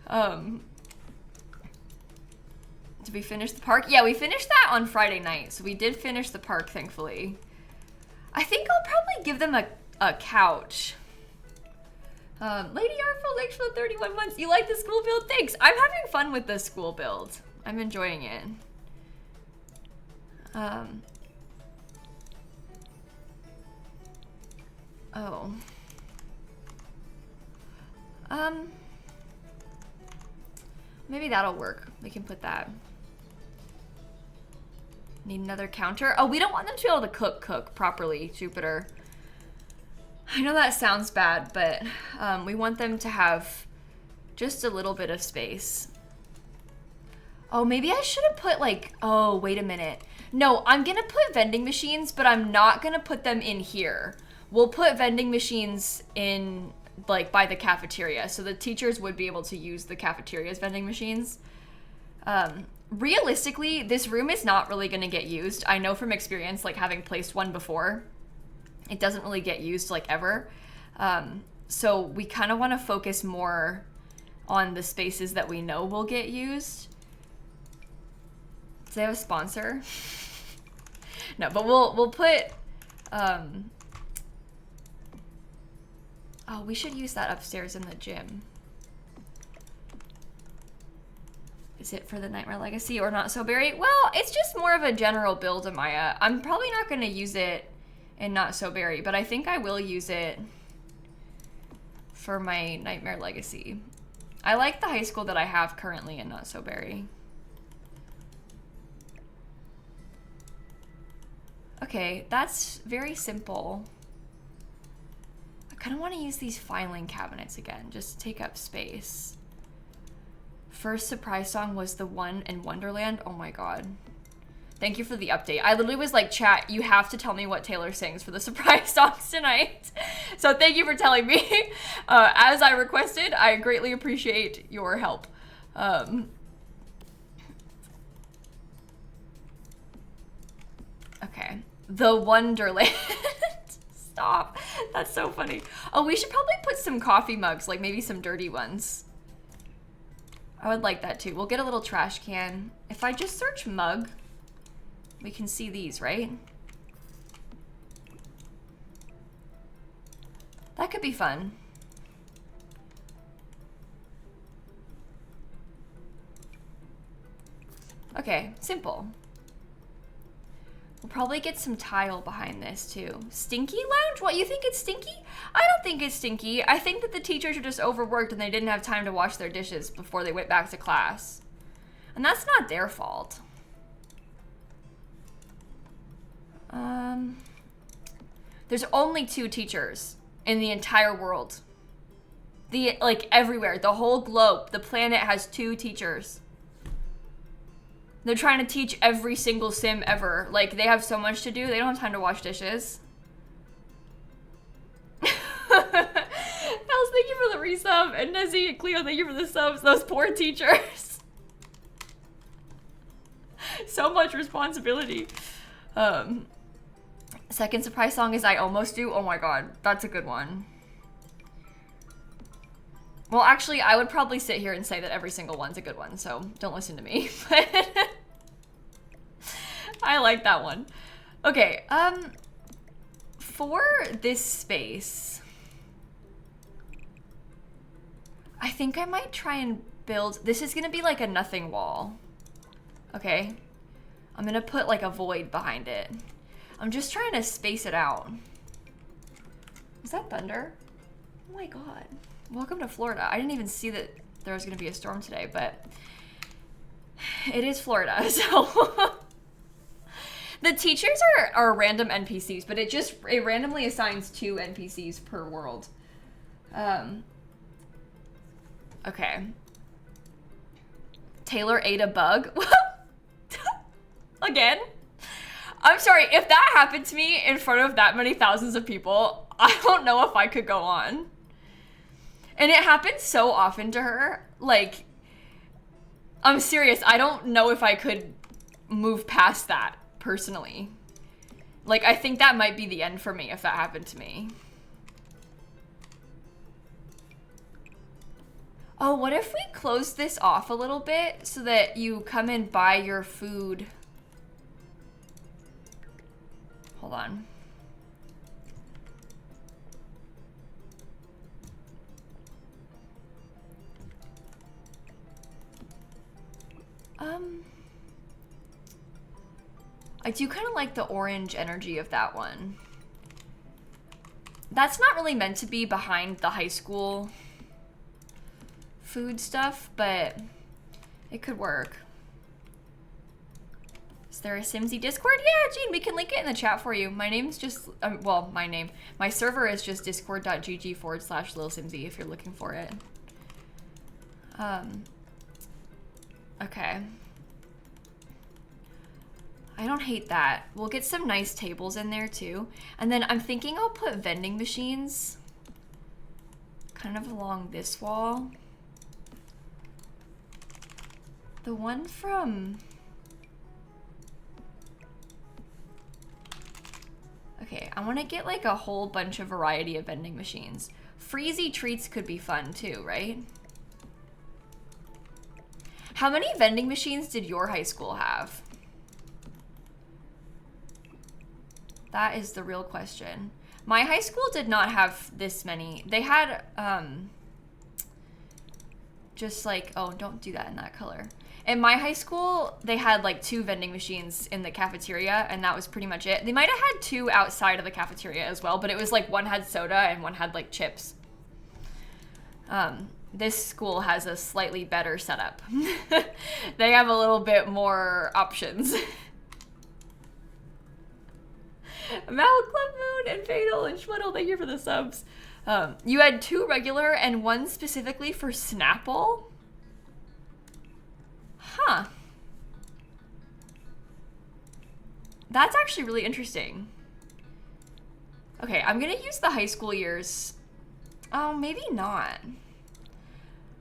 Did we finish the park? Yeah, we finished that on Friday night, so we did finish the park, thankfully. I think I'll probably give them a couch. Lady Artful, thanks for the 31 months. You like the school build? Thanks. I'm having fun with the school build. I'm enjoying it. Oh. Maybe that'll work. We can put that. Need another counter. Oh, we don't want them to be able to cook properly, Jupiter. I know that sounds bad, but we want them to have just a little bit of space. Oh, maybe I should have put like, oh, wait a minute. No, I'm gonna put vending machines, but I'm not gonna put them in here. We'll put vending machines in like by the cafeteria, so the teachers would be able to use the cafeteria's vending machines. Realistically, this room is not really gonna get used. I know from experience, like having placed one before, it doesn't really get used like ever. So we kind of want to focus more on the spaces that we know will get used. Do they have a sponsor? No, but we'll put, oh, we should use that upstairs in the gym. Is it for the Nightmare Legacy or Not So Berry? Well, it's just more of a general build, Amaya. I'm probably not going to use it in Not So Berry, but I think I will use it for my Nightmare Legacy. I like the high school that I have currently in Not So Berry. Okay, that's very simple. I kind of want to use these filing cabinets again, just to take up space. First surprise song was the one in Wonderland. Oh my god. Thank you for the update. I literally was like, chat, you have to tell me what Taylor sings for the surprise songs tonight. So thank you for telling me. As I requested, I greatly appreciate your help. Okay. The Wonderland. Stop. That's so funny. Oh, we should probably put some coffee mugs, like maybe some dirty ones. I would like that too. We'll get a little trash can. If I just search mug, we can see these, right? That could be fun. Okay, simple. We'll probably get some tile behind this too. Stinky lounge? What, you think it's stinky? I don't think it's stinky. I think that the teachers are just overworked and they didn't have time to wash their dishes before they went back to class. And that's not their fault. There's only 2 teachers in the entire world. Like everywhere, the whole globe, the planet has 2 teachers. They're trying to teach every single sim ever. Like, they have so much to do, they don't have time to wash dishes. Els, thank you for the resub. And Nezzy and Cleo, thank you for the subs. Those poor teachers. So much responsibility. Second surprise song is I Almost Do. Oh my god, that's a good one. Well, actually, I would probably sit here and say that every single one's a good one, so don't listen to me. I like that one. Okay, for this space, I think I might try and build, this is gonna be like a nothing wall. Okay, I'm gonna put like a void behind it. I'm just trying to space it out. Is that thunder? Oh my god. Welcome to Florida. I didn't even see that there was gonna be a storm today, but it is Florida, so. The teachers are random NPCs, but it randomly assigns 2 NPCs per world. Okay. Taylor ate a bug. Again? I'm sorry, if that happened to me in front of that many thousands of people, I don't know if I could go on. And it happens so often to her. Like, I'm serious, I don't know if I could move past that, personally. Like, I think that might be the end for me if that happened to me. Oh, what if we close this off a little bit so that you come and buy your food? Hold on. I do kind of like the orange energy of that one. That's not really meant to be behind the high school food stuff, but it could work. Is there a Simsie Discord? Yeah, Gene, we can link it in the chat for you. My name's just, well, my server is just discord.gg/lilsimsie if you're looking for it. Okay. I don't hate that. We'll get some nice tables in there too. And then I'm thinking I'll put vending machines kind of along this wall. The one from... Okay, I want to get like a whole bunch of variety of vending machines. Freezy treats could be fun too, right? How many vending machines did your high school have? That is the real question. My high school did not have this many. They had, just like, oh, don't do that in that color. In my high school, they had like 2 vending machines in the cafeteria, and that was pretty much it. They might have had 2 outside of the cafeteria as well, but it was like one had soda and one had like chips. This school has a slightly better setup. They have a little bit more options. Mal, Club Moon, and Fatal, and Schmuddle, thank you for the subs. You had 2 regular and 1 specifically for Snapple? Huh. That's actually really interesting. Okay, I'm gonna use the high school years. Oh, maybe not.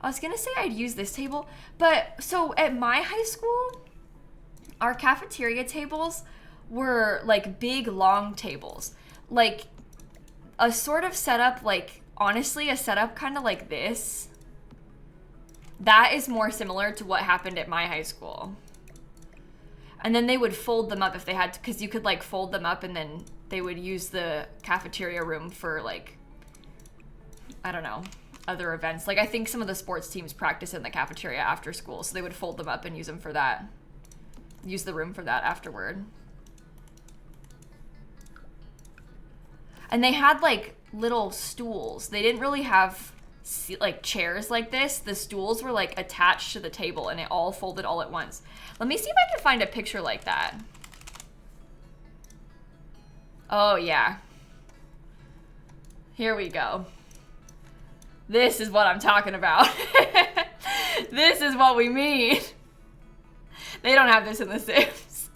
I was gonna say I'd use this table, but so at my high school, our cafeteria tables were like big long tables, like a sort of setup, like honestly a setup kind of like this. That is more similar to what happened at my high school. And then they would fold them up if they had to, because you could like fold them up and then they would use the cafeteria room for like, I don't know, other events. Like I think some of the sports teams practice in the cafeteria after school, so they would fold them up and use them for that. Use the room for that afterward. And they had like little stools. They didn't really have like chairs like this. The stools were like attached to the table and it all folded all at once. Let me see if I can find a picture like that. Oh yeah. Here we go. This is what I'm talking about. This is what we mean. They don't have this in the Sims.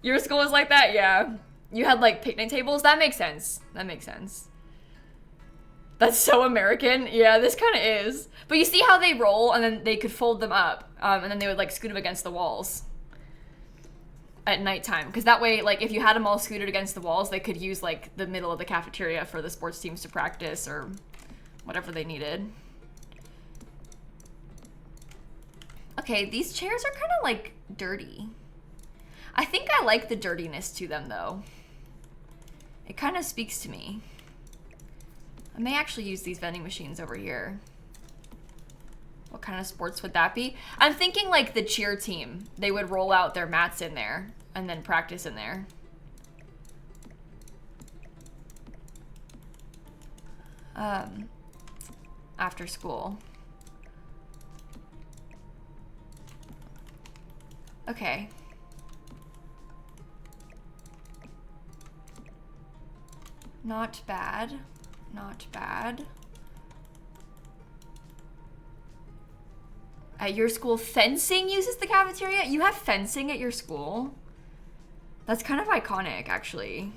Your school is like that? Yeah. You had like picnic tables? That makes sense. That makes sense. That's so American. Yeah, this kind of is. But you see how they roll and then they could fold them up and then they would like scoot them against the walls at nighttime. Because that way, like if you had them all scooted against the walls, they could use like the middle of the cafeteria for the sports teams to practice or whatever they needed. Okay, these chairs are kind of like dirty. I think I like the dirtiness to them though. It kind of speaks to me. I may actually use these vending machines over here. What kind of sports would that be? I'm thinking like the cheer team. They would roll out their mats in there and then practice in there. After school. Okay. Not bad. Not bad. At your school, fencing uses the cafeteria? You have fencing at your school? That's kind of iconic, actually.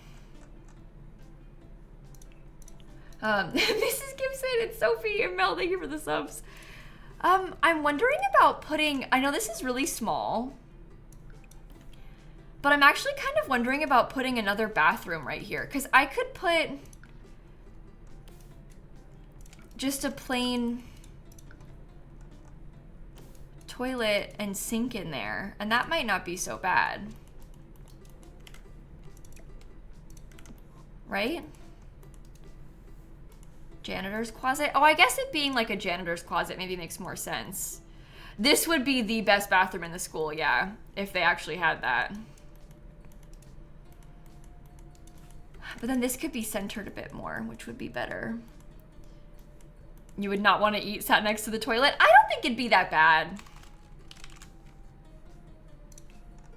Mrs. Gibson and Sophie and Mel, thank you for the subs. I'm wondering about putting, I know this is really small, But I'm actually kind of wondering about putting another bathroom right here, because I could put just a plain toilet and sink in there, and that might not be so bad. Right? Janitor's closet. Oh, I guess it being like a janitor's closet maybe makes more sense. This would be the best bathroom in the school, yeah, if they actually had that. But then this could be centered a bit more, which would be better. You would not want to eat sat next to the toilet? I don't think it'd be that bad.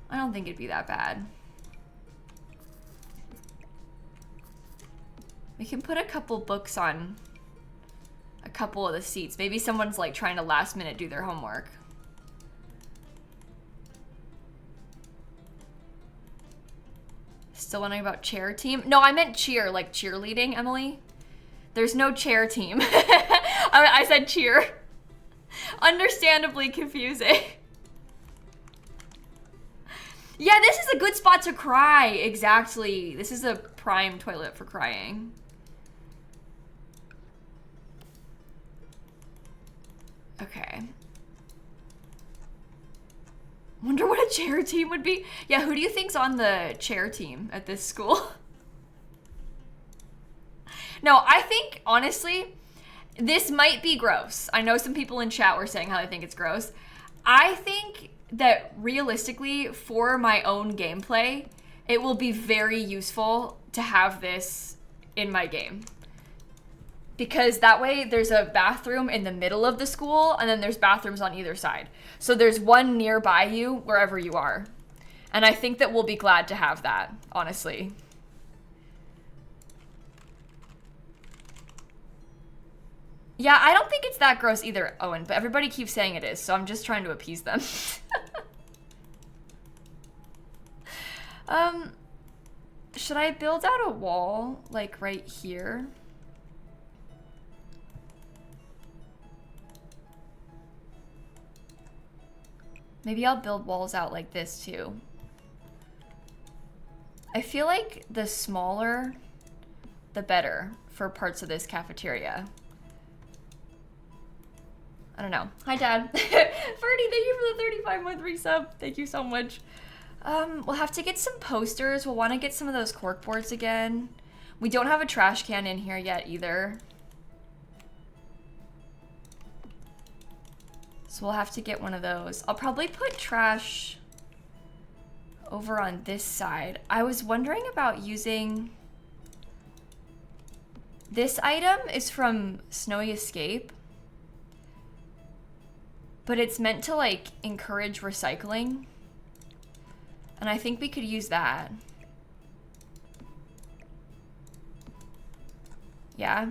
I don't think it'd be that bad. We can put a couple books on a couple of the seats. Maybe someone's like trying to last minute do their homework. Still wondering about chair team? No, I meant cheer, like cheerleading, Emily. There's no chair team. I said cheer. Understandably confusing. Yeah, this is a good spot to cry. Exactly. This is a prime toilet for crying. Okay. Wonder what a chair team would be. Yeah, who do you think's on the chair team at this school? No, I think, honestly, this might be gross. I know some people in chat were saying how they think it's gross. I think that realistically, for my own gameplay, it will be very useful to have this in my game. Because that way there's a bathroom in the middle of the school and then there's bathrooms on either side. So there's one nearby you wherever you are. And I think that we'll be glad to have that, honestly. Yeah, I don't think it's that gross either, Owen, but everybody keeps saying it is, so I'm just trying to appease them. Should I build out a wall, like right here? Maybe I'll build walls out like this too. I feel like the smaller, the better for parts of this cafeteria. I don't know. Hi, Dad. Ferdy, thank you for the 35-month resub. Thank you so much. We'll have to get some posters. We'll want to get some of those cork boards again. We don't have a trash can in here yet either. So we'll have to get one of those. I'll probably put trash over on this side. I was wondering about using... This item is from Snowy Escape. But it's meant to, like, encourage recycling. And I think we could use that. Yeah.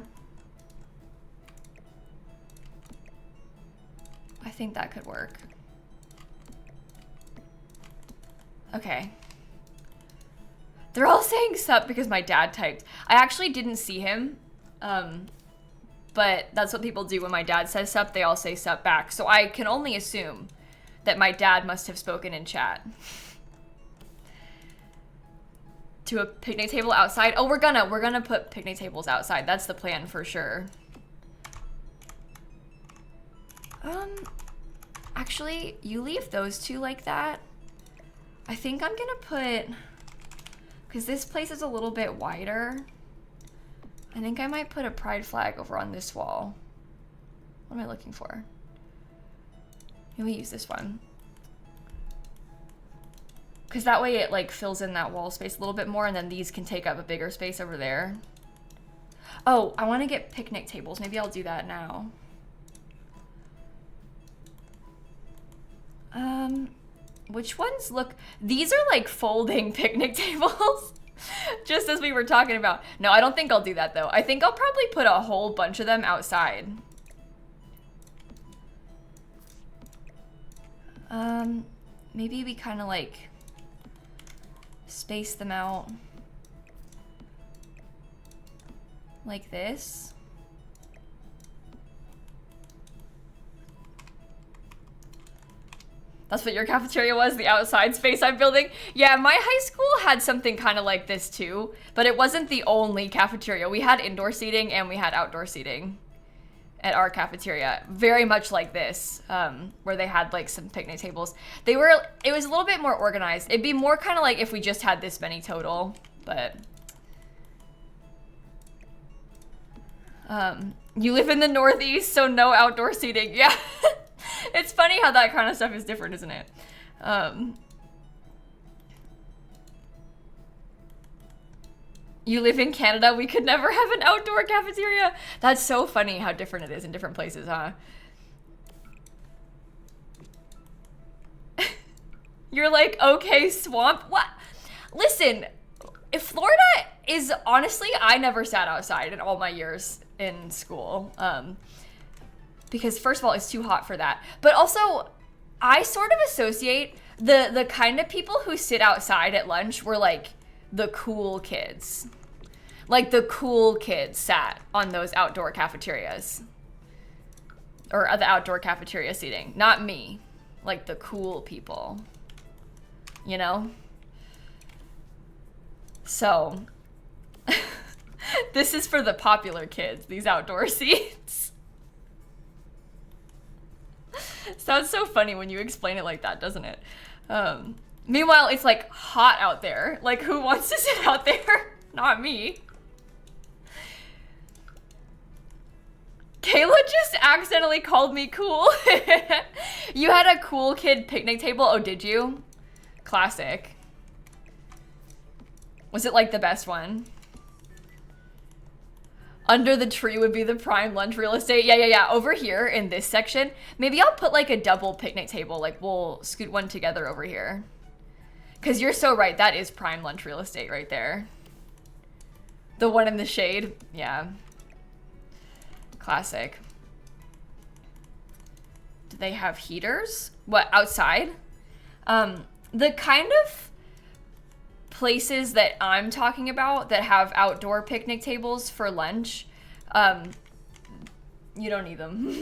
I think that could work. Okay. They're all saying sup because my dad typed. I actually didn't see him. But that's what people do when my dad says sup, they all say sup back. So I can only assume that my dad must have spoken in chat. To a picnic table outside. Oh, we're gonna put picnic tables outside. That's the plan for sure. Actually, you leave those two like that. I think I'm gonna put, because this place is a little bit wider, I think I might put a pride flag over on this wall. What am I looking for? Let me use this one. Because that way it like fills in that wall space a little bit more, and then these can take up a bigger space over there. Oh, I want to get picnic tables. Maybe I'll do that now. Which ones look... These are like folding picnic tables. Just as we were talking about. No, I don't think I'll do that though. I think I'll probably put a whole bunch of them outside. Maybe we kind of like space them out like this. That's what your cafeteria was, the outside space I'm building? Yeah, my high school had something kind of like this too, but it wasn't the only cafeteria. We had indoor seating and we had outdoor seating at our cafeteria, very much like this, where they had like some picnic tables. It was a little bit more organized. It'd be more kind of like if we just had this many total, but you live in the Northeast, so no outdoor seating. Yeah. It's funny how that kind of stuff is different, isn't it? You live in Canada, we could never have an outdoor cafeteria. That's so funny how different it is in different places, huh? You're like, okay, swamp. What? Listen, if Florida is, honestly, I never sat outside in all my years in school. Because first of all, it's too hot for that. But also, I sort of associate the kind of people who sit outside at lunch were like the cool kids. Like the cool kids sat on those outdoor cafeterias. Or the outdoor cafeteria seating. Not me. Like the cool people. You know? So, this is for the popular kids, these outdoor seats. Sounds so funny when you explain it like that, doesn't it? Meanwhile, it's like hot out there. Like, who wants to sit out there? Not me. Kayla just accidentally called me cool. You had a cool kid picnic table? Oh, did you? Classic. Was it like the best one? Under the tree would be the prime lunch real estate. Yeah. Over here in this section, maybe I'll put like a double picnic table. Like we'll scoot one together over here. Cause you're so right. That is prime lunch real estate right there. The one in the shade. Yeah. Classic. Do they have heaters? What, outside? The kind of places that I'm talking about that have outdoor picnic tables for lunch, you don't need them.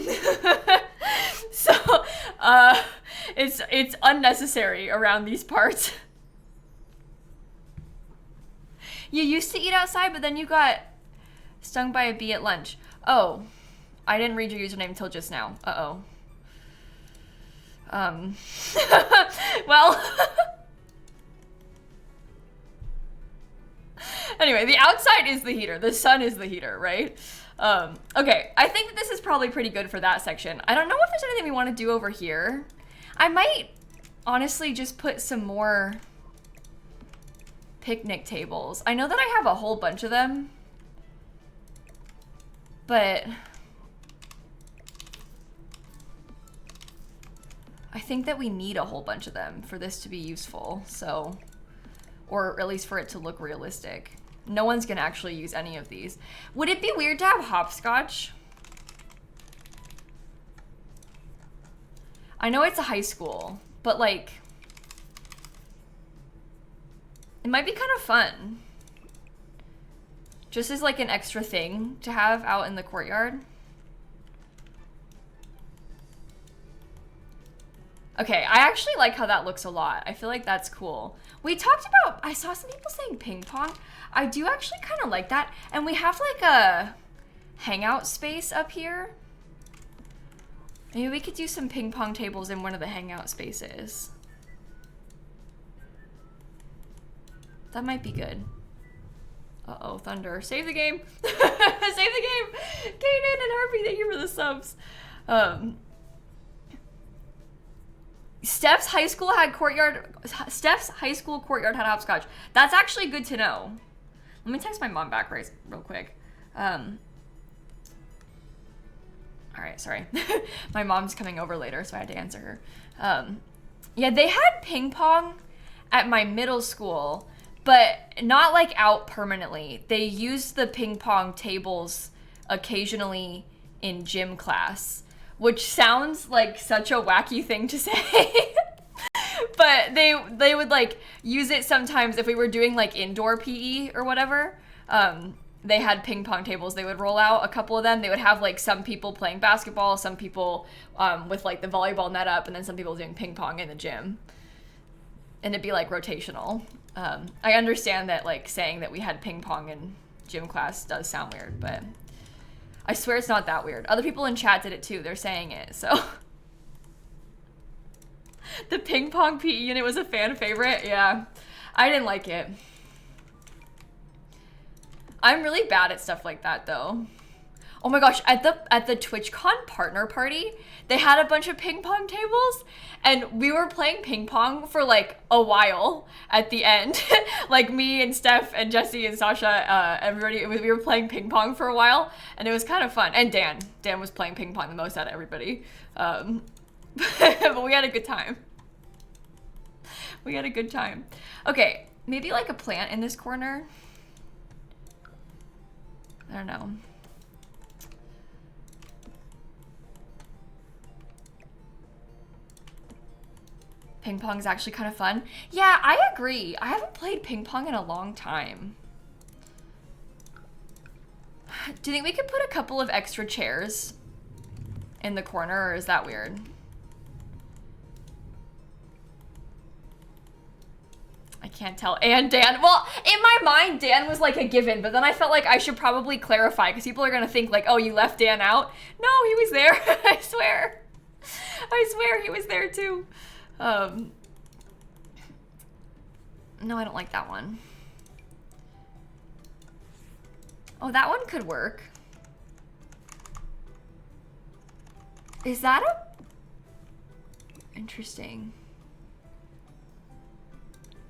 So, it's unnecessary around these parts. You used to eat outside, but then you got stung by a bee at lunch. Oh, I didn't read your username until just now. Uh-oh. Well... Anyway, the outside is the heater. The sun is the heater, right? Okay, I think that this is probably pretty good for that section. I don't know if there's anything we want to do over here. I might honestly just put some more picnic tables. I know that I have a whole bunch of them, but I think that we need a whole bunch of them for this to be useful, so, or at least for it to look realistic. No one's gonna actually use any of these. Would it be weird to have hopscotch? I know it's a high school, but like, it might be kind of fun. Just as like an extra thing to have out in the courtyard. Okay, I actually like how that looks a lot. I feel like that's cool. We talked about, I saw some people saying ping pong. I do actually kind of like that. And we have like a hangout space up here. Maybe we could do some ping pong tables in one of the hangout spaces. That might be good. Uh-oh, thunder. Save the game. Save the game. Kaden and Harvey, thank you for the subs. Steph's high school courtyard had hopscotch. That's actually good to know. Let me text my mom back real quick. All right, sorry. My mom's coming over later, so I had to answer her. Yeah, they had ping pong at my middle school, but not like out permanently. They used the ping pong tables occasionally in gym class, which sounds like such a wacky thing to say. But they would like use it sometimes if we were doing like indoor PE or whatever. they had ping pong tables they would roll out, a couple of them. They would have like some people playing basketball, some people with like the volleyball net up, and then some people doing ping pong in the gym. And it'd be like rotational. I understand that like saying that we had ping pong in gym class does sound weird, but I swear it's not that weird. Other people in chat did it too. They're saying it, so. The ping pong PE unit was a fan favorite. Yeah, I didn't like it. I'm really bad at stuff like that though. Oh my gosh, at the TwitchCon partner party, they had a bunch of ping pong tables and we were playing ping pong for like a while at the end. Like me and Steph and Jesse and Sasha, everybody, we were playing ping pong for a while and it was kind of fun. And Dan was playing ping pong the most out of everybody. But we had a good time. We had a good time. Okay, maybe like a plant in this corner. I don't know. Ping pong is actually kind of fun. Yeah, I agree. I haven't played ping pong in a long time. Do you think we could put a couple of extra chairs in the corner, or is that weird? I can't tell. And Dan, well, in my mind, Dan was like a given, but then I felt like I should probably clarify because people are going to think like, oh, you left Dan out. No, he was there. I swear. I swear he was there too. No, I don't like that one. Oh, that one could work. Is that a... Interesting.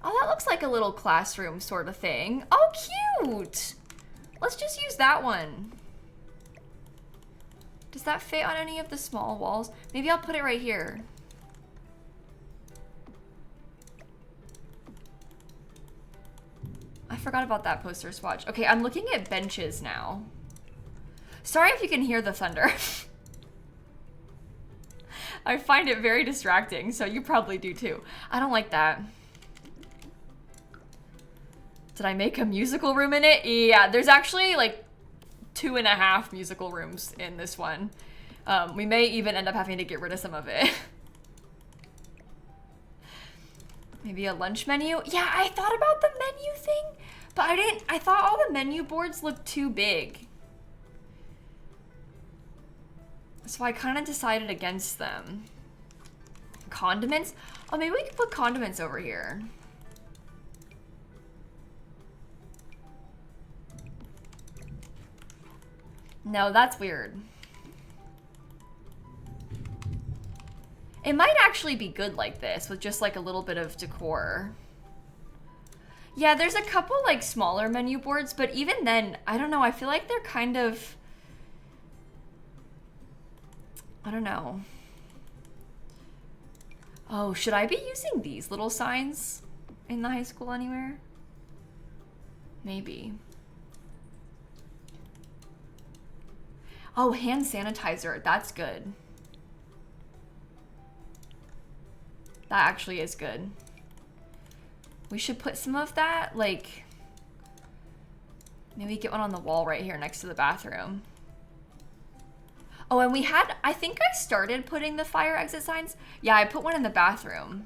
Oh, that looks like a little classroom sort of thing. Oh, cute! Let's just use that one. Does that fit on any of the small walls? Maybe I'll put it right here. I forgot about that poster swatch. Okay, I'm looking at benches now. Sorry if you can hear the thunder. I find it very distracting, so you probably do too. I don't like that. Did I make a musical room in it? Yeah, there's actually like 2.5 musical rooms in this one. We may even end up having to get rid of some of it. Maybe a lunch menu? Yeah, I thought about the menu thing, but I thought all the menu boards looked too big. So I kind of decided against them. Condiments? Oh, maybe we could put condiments over here. No, that's weird. It might actually be good like this with just like a little bit of decor. Yeah, there's a couple like smaller menu boards, but even then, I don't know. I feel like they're kind of, I don't know. Oh, should I be using these little signs in the high school anywhere? Maybe. Oh, hand sanitizer. That's good. That actually is good. We should put some of that, like, maybe get one on the wall right here next to the bathroom. Oh, and we had, I think I started putting the fire exit signs. Yeah, I put one in the bathroom.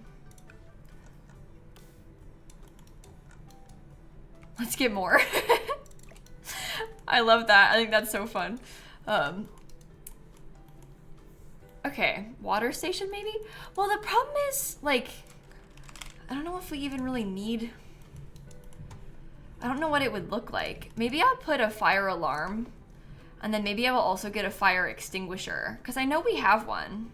Let's get more. I love that. I think that's so fun. Okay, water station maybe? Well, the problem is, like, I don't know if we even really need, I don't know what it would look like. Maybe I'll put a fire alarm, and then maybe I will also get a fire extinguisher, because I know we have one.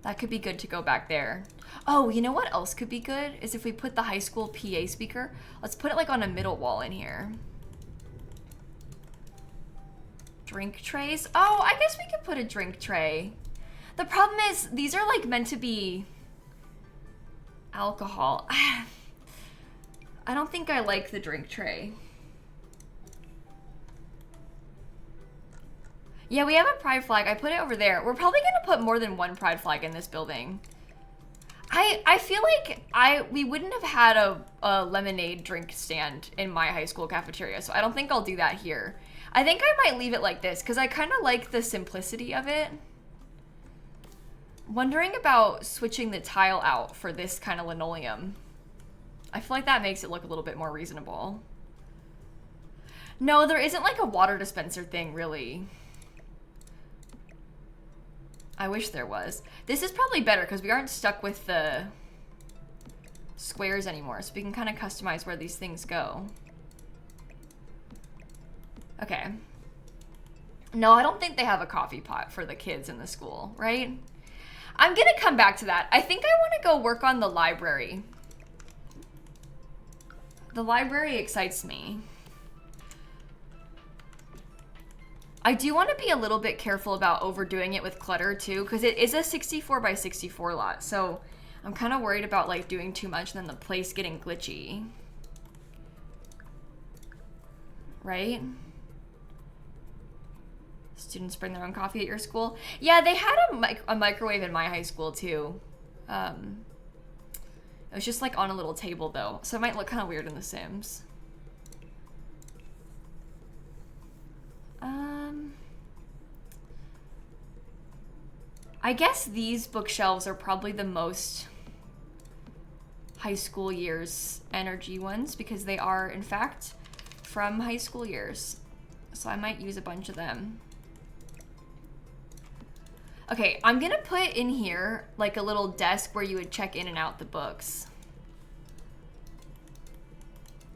That could be good to go back there. Oh, you know what else could be good? Is if we put the high school PA speaker. Let's put it like on a middle wall in here. Drink trays. Oh, I guess we could put a drink tray. The problem is these are like meant to be alcohol. I don't think I like the drink tray. Yeah, we have a pride flag. I put it over there. We're probably gonna put more than one pride flag in this building. I feel like we wouldn't have had a lemonade drink stand in my high school cafeteria, so I don't think I'll do that here. I think I might leave it like this because I kind of like the simplicity of it. Wondering about switching the tile out for this kind of linoleum. I feel like that makes it look a little bit more reasonable. No, there isn't like a water dispenser thing, really. I wish there was. This is probably better because we aren't stuck with the squares anymore, so we can kind of customize where these things go. Okay. No, I don't think they have a coffee pot for the kids in the school, right? I'm gonna come back to that. I think I want to go work on the library. The library excites me. I do want to be a little bit careful about overdoing it with clutter too, because it is a 64 by 64 lot. So I'm kind of worried about like doing too much and then the place getting glitchy. Right? Students bring their own coffee at your school? Yeah, they had a microwave in my high school too. It was just like on a little table though, so it might look kind of weird in The Sims. I guess these bookshelves are probably the most high school years energy ones because they are, in fact, from high school years. So I might use a bunch of them. Okay, I'm gonna put in here like a little desk where you would check in and out the books.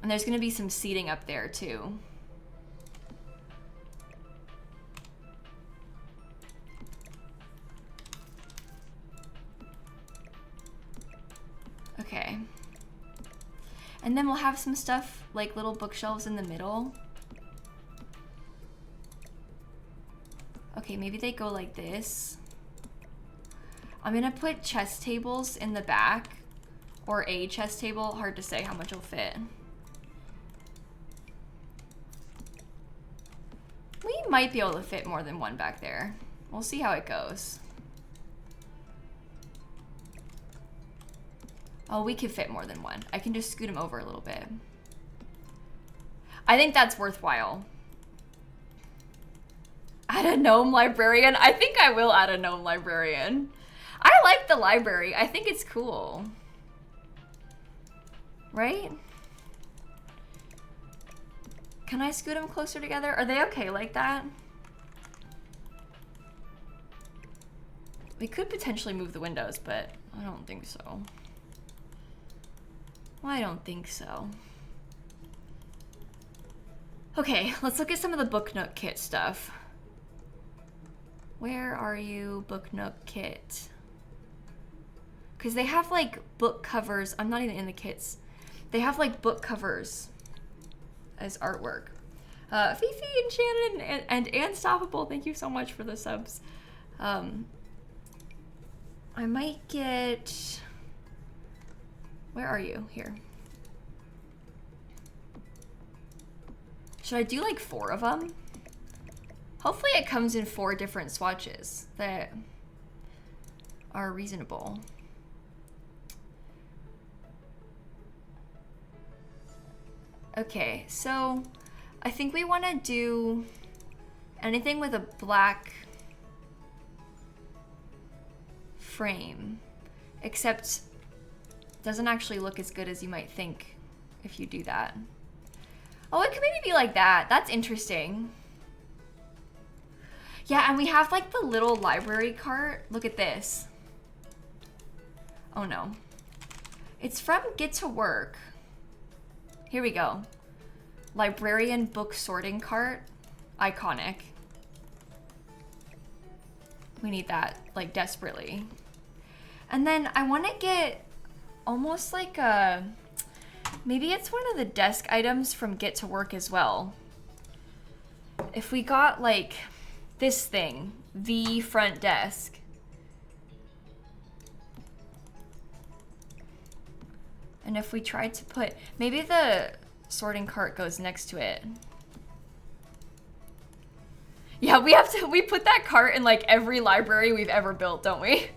And there's gonna be some seating up there too. Okay. And then we'll have some stuff like little bookshelves in the middle. Okay, maybe they go like this. I'm gonna put chess tables in the back, or a chess table. Hard to say how much will fit. We might be able to fit more than one back there. We'll see how it goes. Oh, we could fit more than one. I can just scoot them over a little bit. I think that's worthwhile. Add a gnome librarian? I think I will add a gnome librarian. I like the library. I think it's cool. Right? Can I scoot them closer together? Are they okay like that? We could potentially move the windows, but I don't think so. I don't think so. Okay, let's look at some of the Book Nook kit stuff. Where are you, Book Nook kit? Because they have like book covers. I'm not even in the kits. They have like book covers as artwork. Fifi and Shannon and Unstoppable, thank you so much for the subs. I might get... Where are you? Here. Should I do like 4 of them? Hopefully it comes in 4 different swatches that are reasonable. Okay, so I think we want to do anything with a black frame, except doesn't actually look as good as you might think if you do that. Oh, it could maybe be like that. That's interesting. Yeah, and we have like the little library cart. Look at this. Oh no. It's from Get to Work. Here we go. Librarian book sorting cart. Iconic. We need that like desperately. And then I want to get almost like a, maybe it's one of the desk items from Get to Work as well. If we got like this thing, the front desk. And if we tried to put, maybe the sorting cart goes next to it. Yeah, we put that cart in like every library we've ever built, don't we?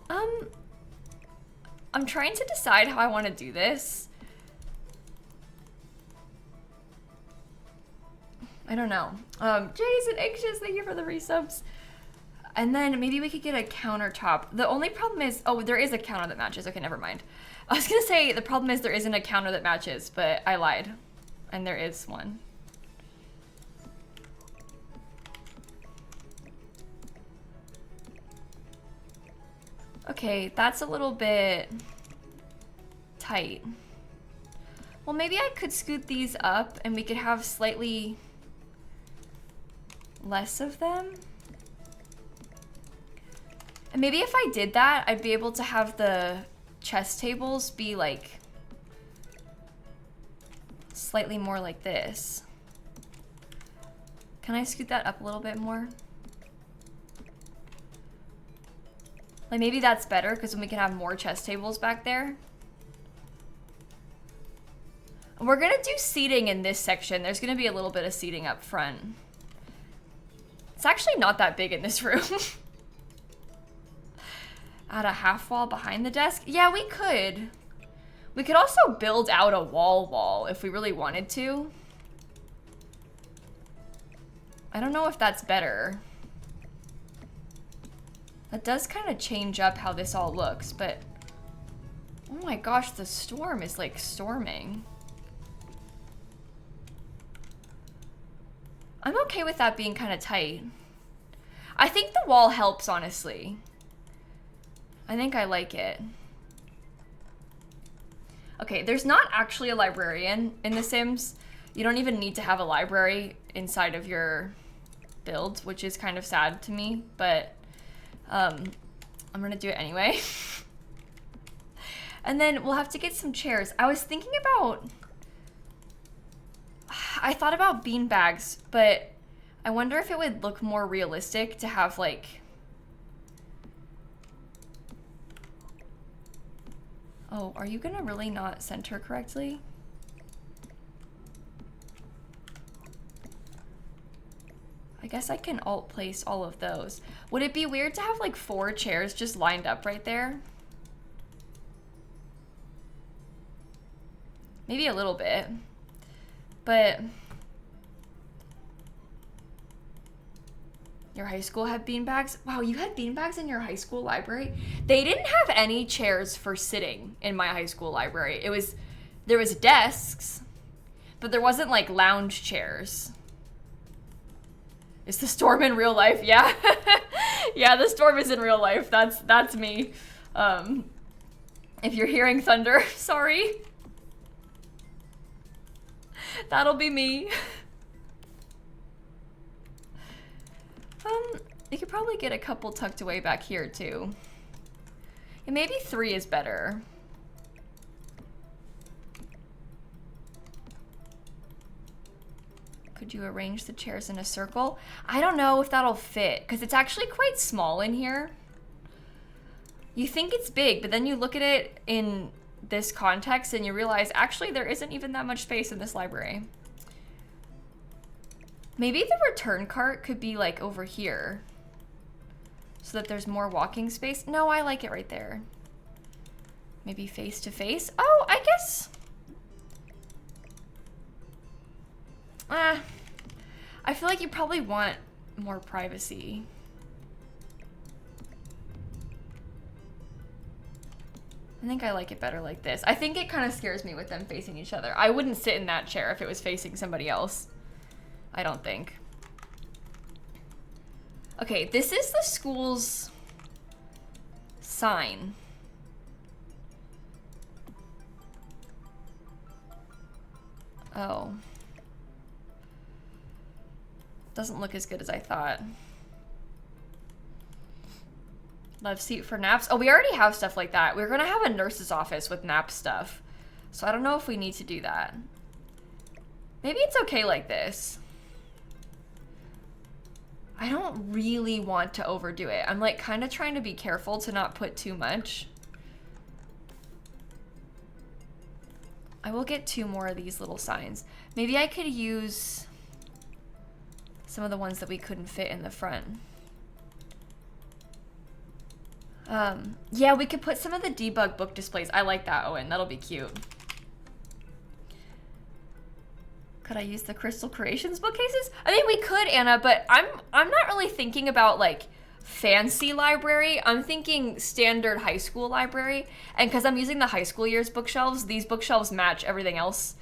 I'm trying to decide how I want to do this. I don't know. Jason Anxious, thank you for the resubs. And then maybe we could get a countertop. The only problem is, oh, there is a counter that matches. Okay, never mind. I was gonna say the problem is there isn't a counter that matches, but I lied. And there is one. Okay, that's a little bit tight. Well, maybe I could scoot these up and we could have slightly less of them. And maybe if I did that, I'd be able to have the chess tables be like slightly more like this. Can I scoot that up a little bit more? Like maybe that's better because then we can have more chess tables back there. We're gonna do seating in this section. There's gonna be a little bit of seating up front. It's actually not that big in this room. Add a half wall behind the desk? Yeah, we could. We could also build out a wall if we really wanted to. I don't know if that's better. That does kind of change up how this all looks, but oh my gosh, the storm is like storming. I'm okay with that being kind of tight. I think the wall helps, honestly. I think I like it. Okay, there's not actually a librarian in The Sims. You don't even need to have a library inside of your build, which is kind of sad to me, but I'm gonna do it anyway. And then we'll have to get some chairs. I was thinking about, I thought about bean bags, but I wonder if it would look more realistic to have like, oh, are you gonna really not center correctly? I guess I can alt place all of those. Would it be weird to have like 4 chairs just lined up right there? Maybe a little bit, but your high school had beanbags? Wow, you had beanbags in your high school library? They didn't have any chairs for sitting in my high school library. There was desks, but there wasn't like lounge chairs. Is the storm in real life? Yeah. Yeah, the storm is in real life. That's me. If you're hearing thunder, sorry. That'll be me. You could probably get a couple tucked away back here too. And maybe 3 is better. Could you arrange the chairs in a circle? I don't know if that'll fit because it's actually quite small in here. You think it's big, but then you look at it in this context and you realize actually there isn't even that much space in this library. Maybe the return cart could be like over here so that there's more walking space. No, I like it right there. Maybe face to face. Oh, I guess. I feel like you probably want more privacy. I think I like it better like this. I think it kind of scares me with them facing each other. I wouldn't sit in that chair if it was facing somebody else. I don't think. Okay, this is the school's sign. Oh. Doesn't look as good as I thought. Love seat for naps. Oh, we already have stuff like that. We're gonna have a nurse's office with nap stuff. So I don't know if we need to do that. Maybe it's okay like this. I don't really want to overdo it. I'm like kind of trying to be careful to not put too much. I will get 2 more of these little signs. Maybe I could use some of the ones that we couldn't fit in the front. Yeah, we could put some of the debug book displays. I like that, Owen. That'll be cute. Could I use the Crystal Creations bookcases? I mean, we could, Anna, but I'm not really thinking about like fancy library. I'm thinking standard high school library. And because I'm using the high school year's bookshelves, these bookshelves match everything else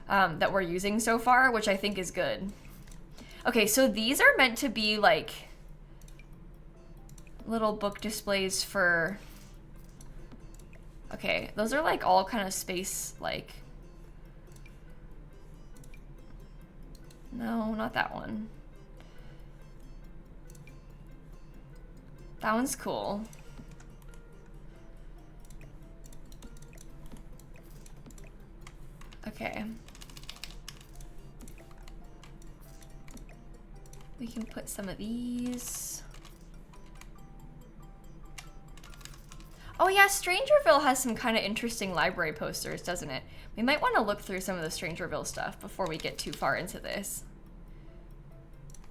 that we're using so far, which I think is good. Okay, so these are meant to be like little book displays for... Okay, those are like all kind of space like... No, not that one. That one's cool. Okay. We can put some of these. Oh yeah, Strangerville has some kind of interesting library posters, doesn't it? We might want to look through some of the Strangerville stuff before we get too far into this.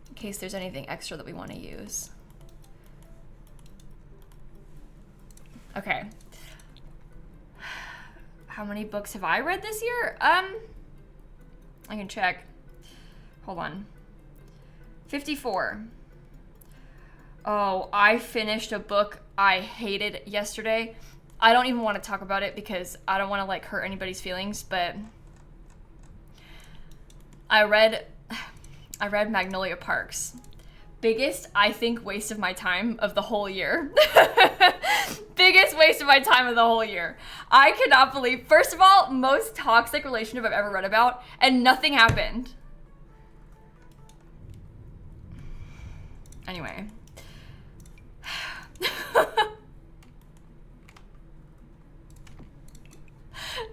In case there's anything extra that we want to use. Okay. How many books have I read this year? I can check. Hold on. 54. Oh, I finished a book I hated yesterday. I don't even want to talk about it because I don't want to like hurt anybody's feelings, but I read Magnolia Parks. Biggest, I think, waste of my time of the whole year. Biggest waste of my time of the whole year. I cannot believe, first of all, most toxic relationship I've ever read about, and nothing happened. Anyway.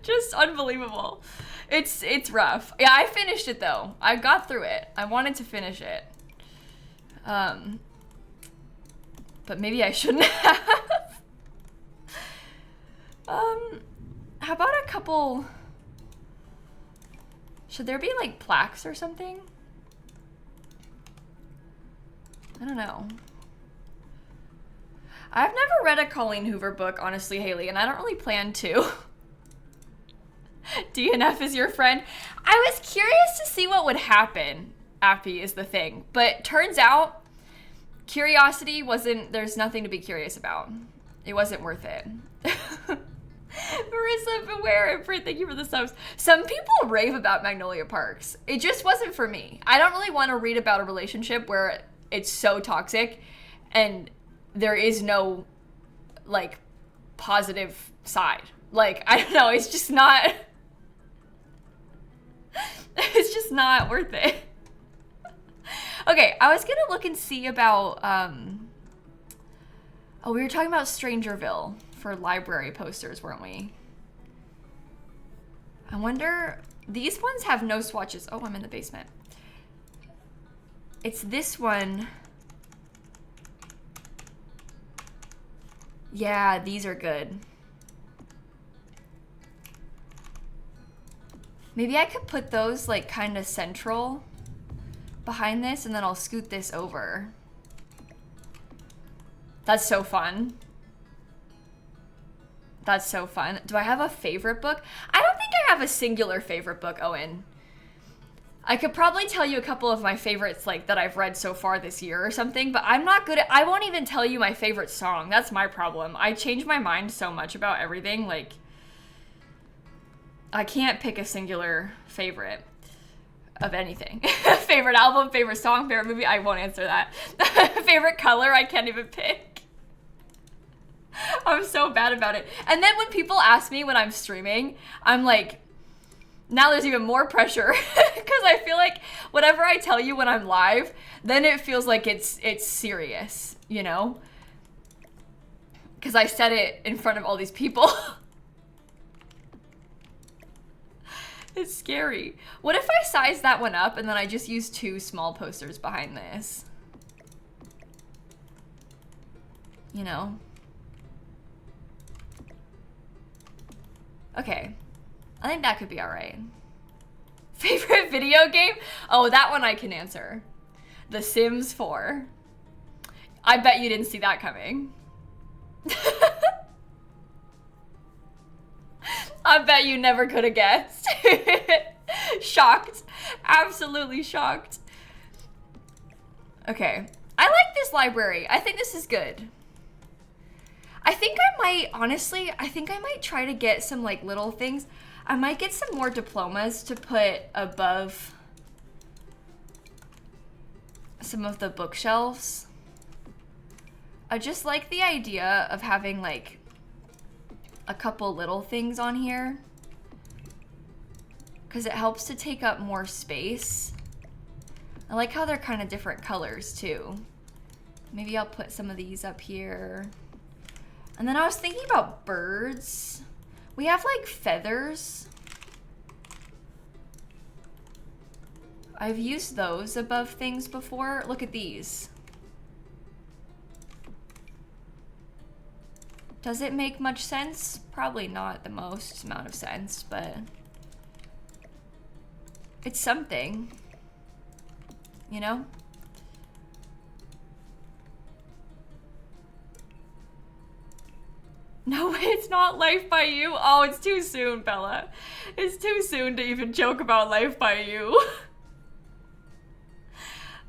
Just unbelievable. It's rough. Yeah, I finished it though. I got through it. I wanted to finish it. But maybe I shouldn't have. How about a couple... Should there be like plaques or something? I don't know. I've never read a Colleen Hoover book, honestly, Haley, and I don't really plan to. DNF is your friend. I was curious to see what would happen. Appy is the thing. But turns out, curiosity wasn't, there's nothing to be curious about. It wasn't worth it. Marissa, beware, Imprint, thank you for the subs. Some people rave about Magnolia Parks. It just wasn't for me. I don't really want to read about a relationship where it's so toxic and there is no, like, positive side. Like, I don't know, it's just not... It's just not worth it. Okay, I was gonna look and see about, oh, we were talking about Strangerville for library posters, weren't we? I wonder, these ones have no swatches. Oh, I'm in the basement. It's this one. Yeah, these are good. Maybe I could put those like kind of central behind this and then I'll scoot this over. That's so fun. That's so fun. Do I have a favorite book? I don't think I have a singular favorite book, Owen. I could probably tell you a couple of my favorites like that I've read so far this year or something, but I'm not good at, I won't even tell you my favorite song. That's my problem. I change my mind so much about everything. Like, I can't pick a singular favorite of anything. Favorite album, favorite song, favorite movie, I won't answer that. Favorite color, I can't even pick. I'm so bad about it. And then when people ask me when I'm streaming, I'm like, now there's even more pressure because I feel like whatever I tell you when I'm live, then it feels like it's serious, you know? Because I said it in front of all these people. It's scary. What if I size that one up and then I just use 2 small posters behind this? You know? Okay. I think that could be all right. Favorite video game? Oh, that one I can answer. The Sims 4. I bet you didn't see that coming. I bet you never could have guessed. Shocked. Absolutely shocked. Okay. I like this library. I think this is good. I think I might, honestly, I think I might try to get some like little things. I might get some more diplomas to put above some of the bookshelves. I just like the idea of having like a couple little things on here because it helps to take up more space. I like how they're kind of different colors too. Maybe I'll put some of these up here. And then I was thinking about birds. We have like feathers. I've used those above things before. Look at these. Does it make much sense? Probably not the most amount of sense, but it's something, you know? No, it's not Life by You. Oh, it's too soon, Bella. It's too soon to even joke about Life by You.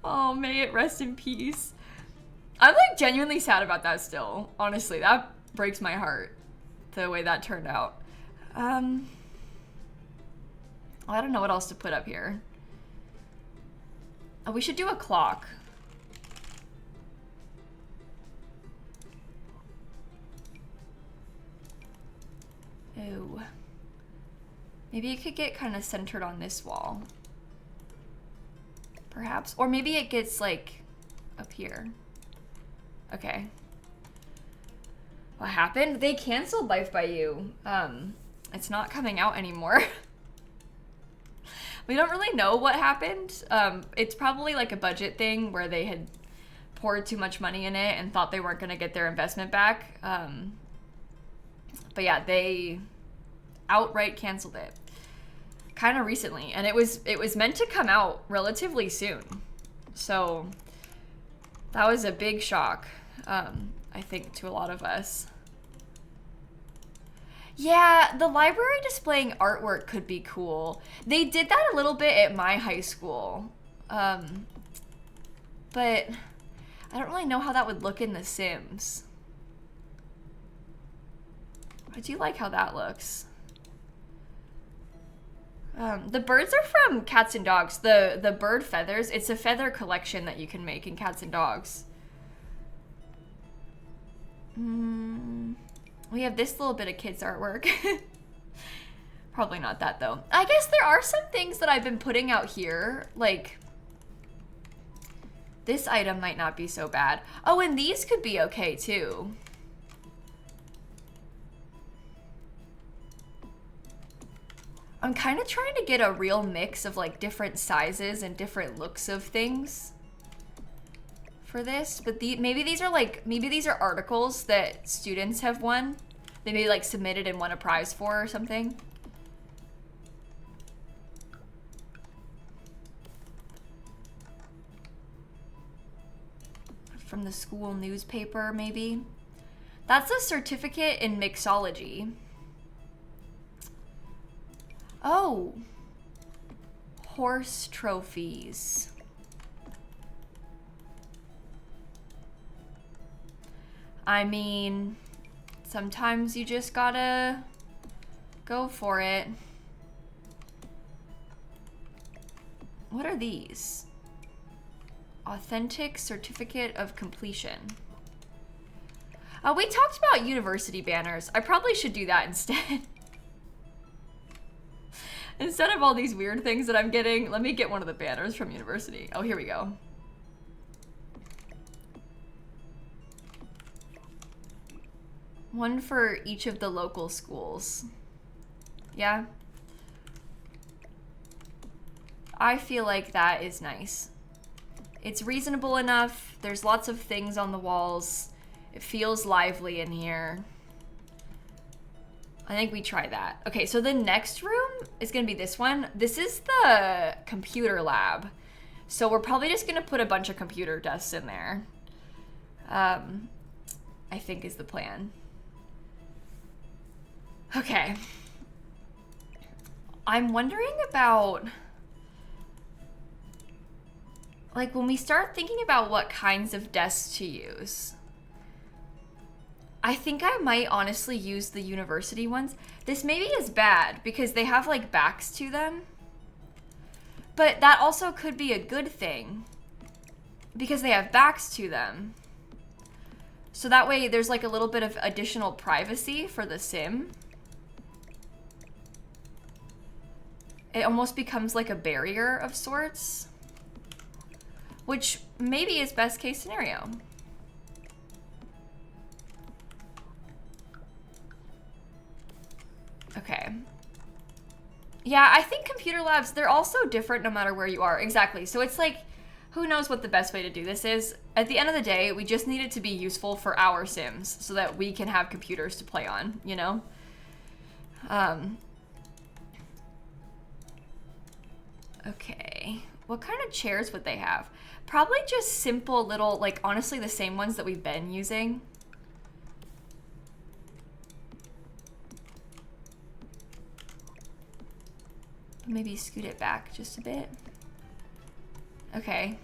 Oh, may it rest in peace. I'm like genuinely sad about that still. Honestly, that breaks my heart, the way that turned out. I don't know what else to put up here. Oh, we should do a clock. Ooh. Maybe it could get kind of centered on this wall. Perhaps. Or maybe it gets like up here. Okay. What happened? They canceled Life by You. It's not coming out anymore. We don't really know what happened. It's probably like a budget thing where they had poured too much money in it and thought they weren't going to get their investment back. But yeah, they outright canceled it kind of recently, and it was meant to come out relatively soon. So that was a big shock, I think, to a lot of us. Yeah, the library displaying artwork could be cool. They did that a little bit at my high school. But I don't really know how that would look in The Sims. I do like how that looks. The birds are from Cats and Dogs. The bird feathers, it's a feather collection that you can make in Cats and Dogs. We have this little bit of kids artwork. Probably not that though. I guess there are some things that I've been putting out here, like this item might not be so bad. Oh, and these could be okay too. I'm kind of trying to get a real mix of like different sizes and different looks of things for this, but maybe these are articles that students have won. They maybe like submitted and won a prize for or something. From the school newspaper, maybe. That's a certificate in mixology. Oh, horse trophies. I mean, sometimes you just gotta go for it. What are these? Authentic certificate of completion. We talked about university banners. I probably should do that instead. Instead of all these weird things that I'm getting, let me get one of the banners from university. Oh, here we go. One for each of the local schools. Yeah. I feel like that is nice. It's reasonable enough. There's lots of things on the walls. It feels lively in here. I think we try that. Okay, so the next room is gonna be this one. This is the computer lab. So we're probably just gonna put a bunch of computer desks in there. I think is the plan. Okay. I'm wondering about, like, when we start thinking about what kinds of desks to use, I think I might honestly use the university ones. This maybe is bad because they have like backs to them, but that also could be a good thing because they have backs to them. So that way there's like a little bit of additional privacy for the sim. It almost becomes like a barrier of sorts, which maybe is best case scenario. Okay. Yeah, I think computer labs, they're also different no matter where you are. Exactly. So it's like, who knows what the best way to do this is? At the end of the day, we just need it to be useful for our sims so that we can have computers to play on, you know? Okay. What kind of chairs would they have? Probably just simple little, like, honestly, the same ones that we've been using. Maybe scoot it back just a bit. Okay.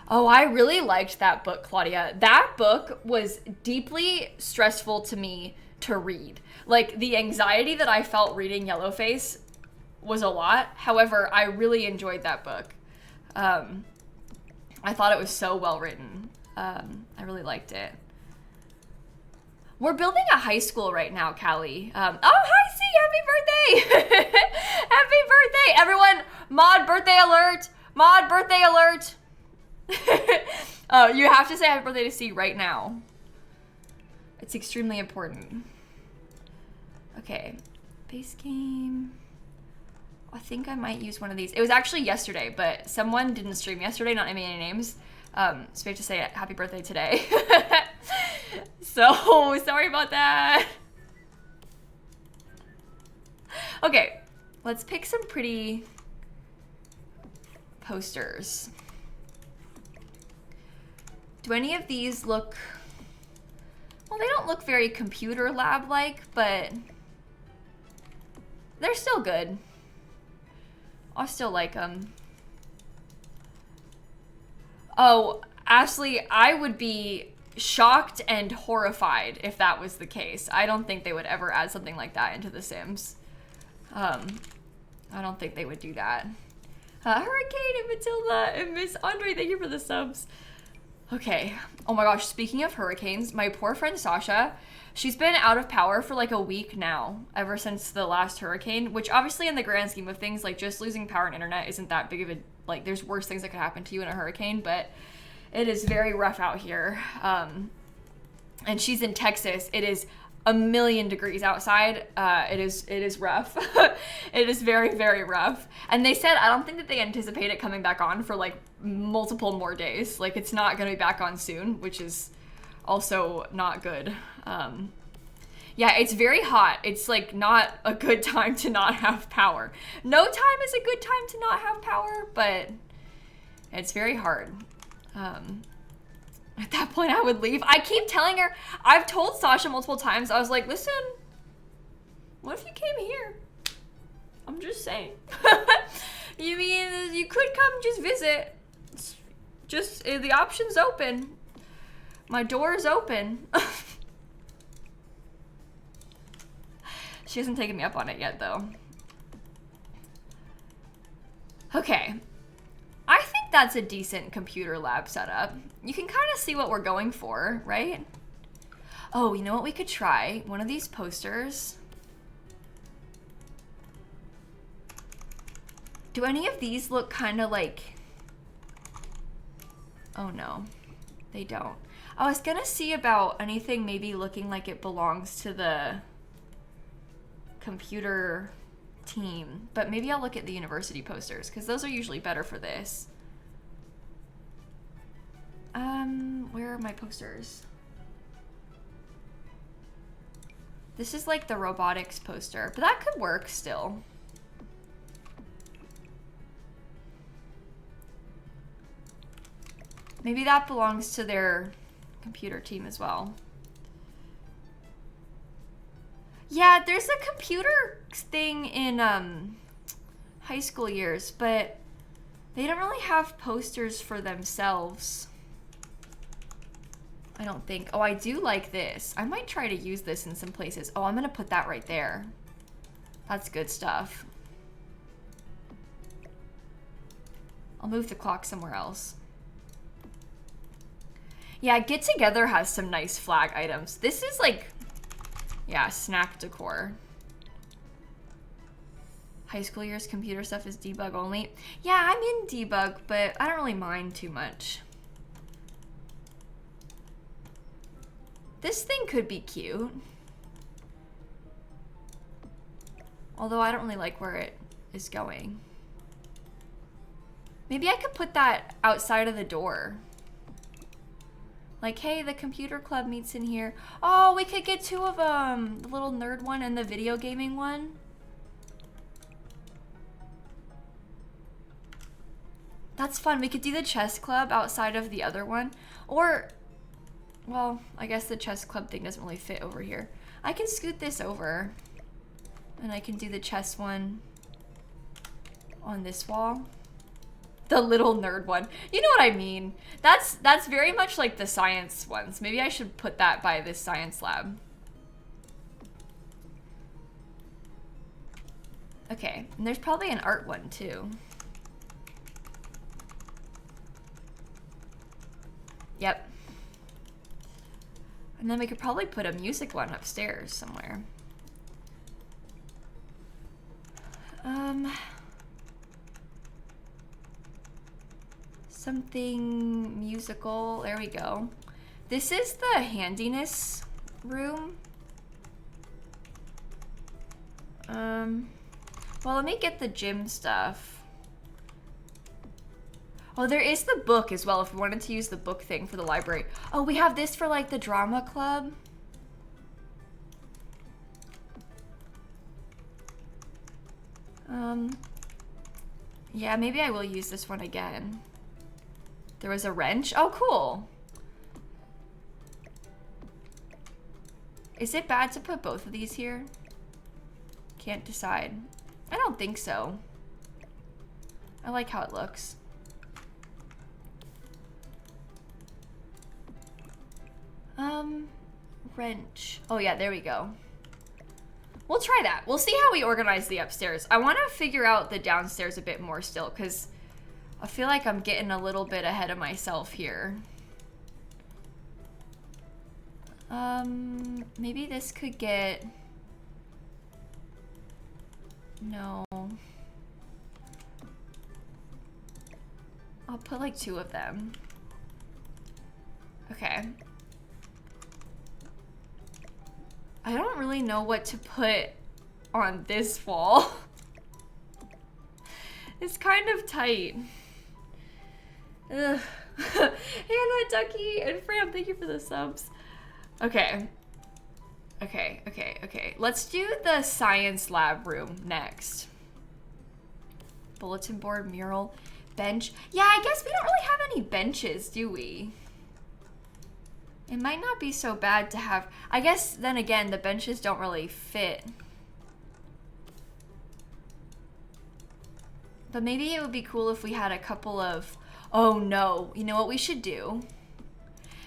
Oh, I really liked that book, Claudia. That book was deeply stressful to me to read. Like, the anxiety that I felt reading Yellowface was a lot. However, I really enjoyed that book. I thought it was so well written. I really liked it. We're building a high school right now, Callie. Oh, hi, C! Happy birthday! Happy birthday! Everyone, mod birthday alert! Mod birthday alert! Oh, you have to say happy birthday to C right now. It's extremely important. Okay, base game. I think I might use one of these. It was actually yesterday, but someone didn't stream yesterday, not naming any names. So we have to say happy birthday today. So sorry about that. Okay, let's pick some pretty posters. Do any of these look, well, they don't look very computer lab-like, but they're still good. I still like them. Oh, Ashley, I would be shocked and horrified if that was the case. I don't think they would ever add something like that into The Sims. I don't think they would do that. Hurricane and Matilda and Miss Andre, thank you for the subs. Okay. Oh my gosh, speaking of hurricanes, my poor friend Sasha, she's been out of power for like a week now, ever since the last hurricane, which obviously in the grand scheme of things, like just losing power and internet isn't that big of a, like there's worse things that could happen to you in a hurricane, but it is very rough out here. And she's in Texas. It is 1,000,000 degrees outside. It is rough. It is very, very rough. And they said, I don't think that they anticipate it coming back on for like multiple more days. Like it's not going to be back on soon, which is also not good. Yeah, it's very hot. It's like not a good time to not have power. No time is a good time to not have power, but it's very hard. At that point, I would leave. I keep telling her, I've told Sasha multiple times, I was like, listen, what if you came here? I'm just saying. You mean, you could come just visit. It's just, the option's open. My door is open. She hasn't taken me up on it yet, though. Okay. I think that's a decent computer lab setup. You can kind of see what we're going for, right? Oh, you know what we could try? One of these posters. Do any of these look kind of like... Oh no, they don't. I was gonna see about anything maybe looking like it belongs to the computer team, but maybe I'll look at the university posters because those are usually better for this. Where are my posters? This is like the robotics poster, but that could work still. Maybe that belongs to their computer team as well. Yeah, there's a computer thing in high school years, but they don't really have posters for themselves. I don't think. Oh, I do like this. I might try to use this in some places. Oh, I'm gonna put that right there. That's good stuff. I'll move the clock somewhere else. Yeah, Get Together has some nice flag items. This is like, yeah, snack decor. High school years computer stuff is debug only. Yeah, I'm in debug, but I don't really mind too much. This thing could be cute. Although I don't really like where it is going. Maybe I could put that outside of the door. Like, hey, the computer club meets in here. Oh, we could get two of them. The little nerd one and the video gaming one. That's fun. We could do the chess club outside of the other one. Or, well, I guess the chess club thing doesn't really fit over here. I can scoot this over. And I can do the chess one on this wall. The little nerd one. You know what I mean. That's very much like the science ones. Maybe I should put that by this science lab. Okay, and there's probably an art one too. Yep. And then we could probably put a music one upstairs somewhere. Something musical. There we go. This is the handiness room. Well, let me get the gym stuff. Oh, there is the book as well if we wanted to use the book thing for the library. Oh, we have this for like the drama club. Yeah, maybe I will use this one again. There was a wrench. Oh, cool. Is it bad to put both of these here? Can't decide. I don't think so. I like how it looks. Wrench. Oh yeah, there we go. We'll try that. We'll see how we organize the upstairs. I want to figure out the downstairs a bit more still, because I feel like I'm getting a little bit ahead of myself here. Maybe this could get... No. I'll put like two of them. Okay. I don't really know what to put on this wall. It's kind of tight. Ugh. Hannah, Ducky, and Fram, thank you for the subs. Okay. Okay. Let's do the science lab room next. Bulletin board, mural, bench. Yeah, I guess we don't really have any benches, do we? It might not be so bad to have. I guess then again, the benches don't really fit. But maybe it would be cool if we had a couple of... Oh no, you know what we should do?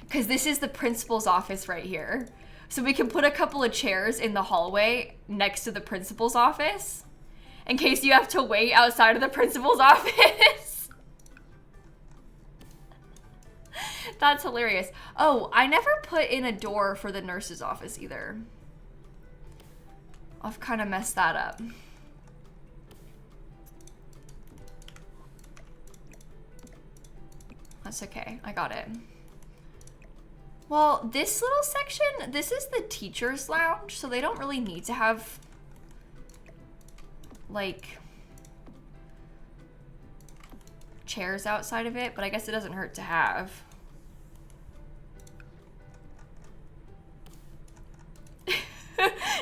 Because this is the principal's office right here. So we can put a couple of chairs in the hallway next to the principal's office. In case you have to wait outside of the principal's office. That's hilarious. Oh, I never put in a door for the nurse's office either. I've kind of messed that up. That's okay, I got it. Well, this little section, this is the teacher's lounge, so they don't really need to have, like, chairs outside of it, but I guess it doesn't hurt to have.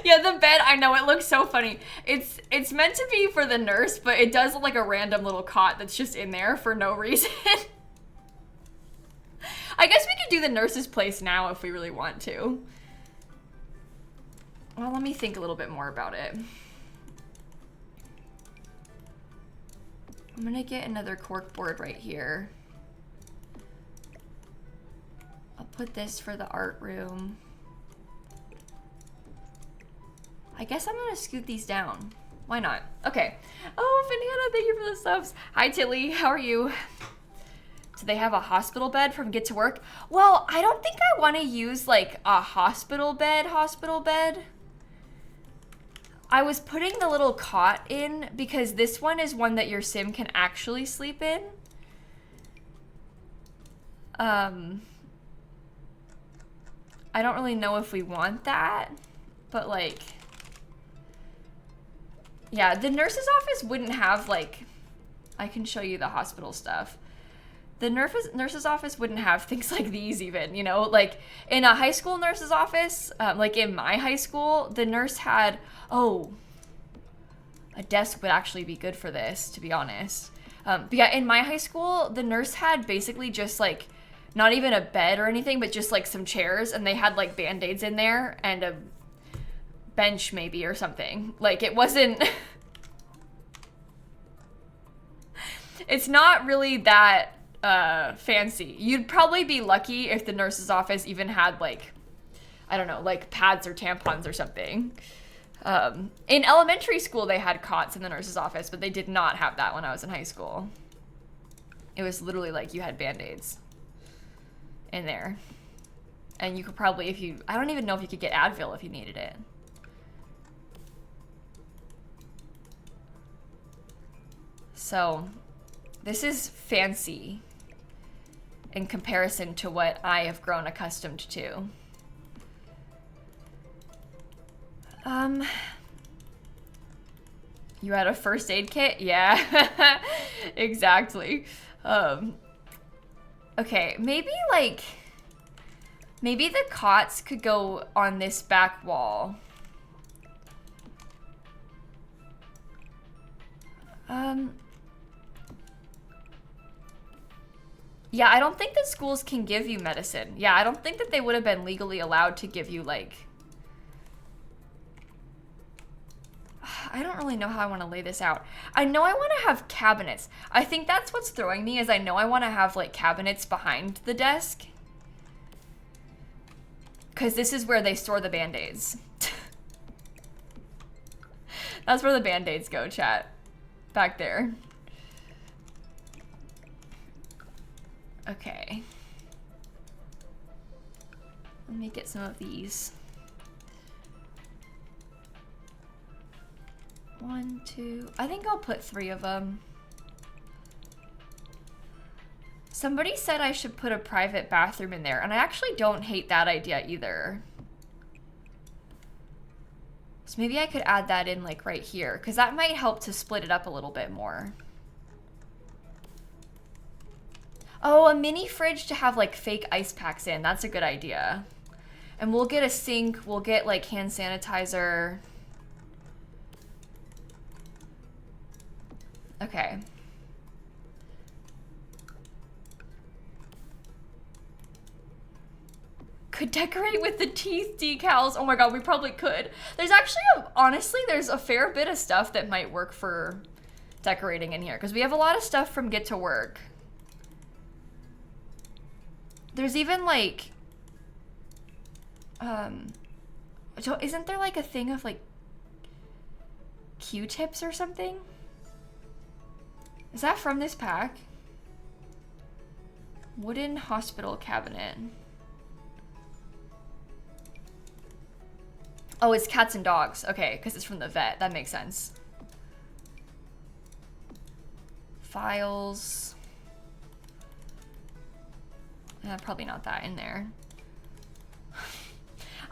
Yeah, the bed, I know, it looks so funny. It's meant to be for the nurse, but it does look like a random little cot that's just in there for no reason. I guess we could do the nurse's place now if we really want to. Well, let me think a little bit more about it. I'm gonna get another cork board right here. I'll put this for the art room. I guess I'm gonna scoot these down. Why not? Okay. Oh, Banana, thank you for the subs. Hi, Tilly. How are you? Do they have a hospital bed from Get to Work? Well, I don't think I want to use like a hospital bed. I was putting the little cot in because this one is one that your sim can actually sleep in. I don't really know if we want that, but like, yeah, the nurse's office wouldn't have like, I can show you the hospital stuff. The nurse's office wouldn't have things like these even, you know, like in a high school nurse's office, like in my high school, the nurse had, oh, a desk would actually be good for this, to be honest. But yeah, in my high school, the nurse had basically just like, not even a bed or anything, but just like some chairs, and they had like Band-Aids in there and a bench maybe or something. Like it wasn't, it's not really that fancy. You'd probably be lucky if the nurse's office even had like, I don't know, like pads or tampons or something. In elementary school, they had cots in the nurse's office, but they did not have that when I was in high school. It was literally like you had Band-Aids in there. And you could probably, if you, I don't even know if you could get Advil if you needed it. So, this is fancy in comparison to what I have grown accustomed to. You had a first aid kit? Yeah, exactly. Okay, maybe like, maybe the cots could go on this back wall. Yeah, I don't think that schools can give you medicine. Yeah, I don't think that they would have been legally allowed to give you like, I don't really know how I want to lay this out. I know I want to have cabinets. I think that's what's throwing me, is I know I want to have like cabinets behind the desk. Because this is where they store the Band-Aids. That's where the Band-Aids go, chat. Back there. Okay. Let me get some of these. 1, 2, I think I'll put 3 of them. Somebody said I should put a private bathroom in there, and I actually don't hate that idea either. So maybe I could add that in like right here, because that might help to split it up a little bit more. Oh, a mini fridge to have like fake ice packs in. That's a good idea. And we'll get a sink, we'll get like hand sanitizer. Okay. Could decorate with the teeth decals. Oh my god, we probably could. There's actually, honestly, there's a fair bit of stuff that might work for decorating in here, because we have a lot of stuff from Get to Work. There's even like, isn't there like a thing of like Q-tips or something? Is that from this pack? Wooden hospital cabinet. Oh, it's cats and dogs. Okay, because it's from the vet. That makes sense. Files. Probably not that in there.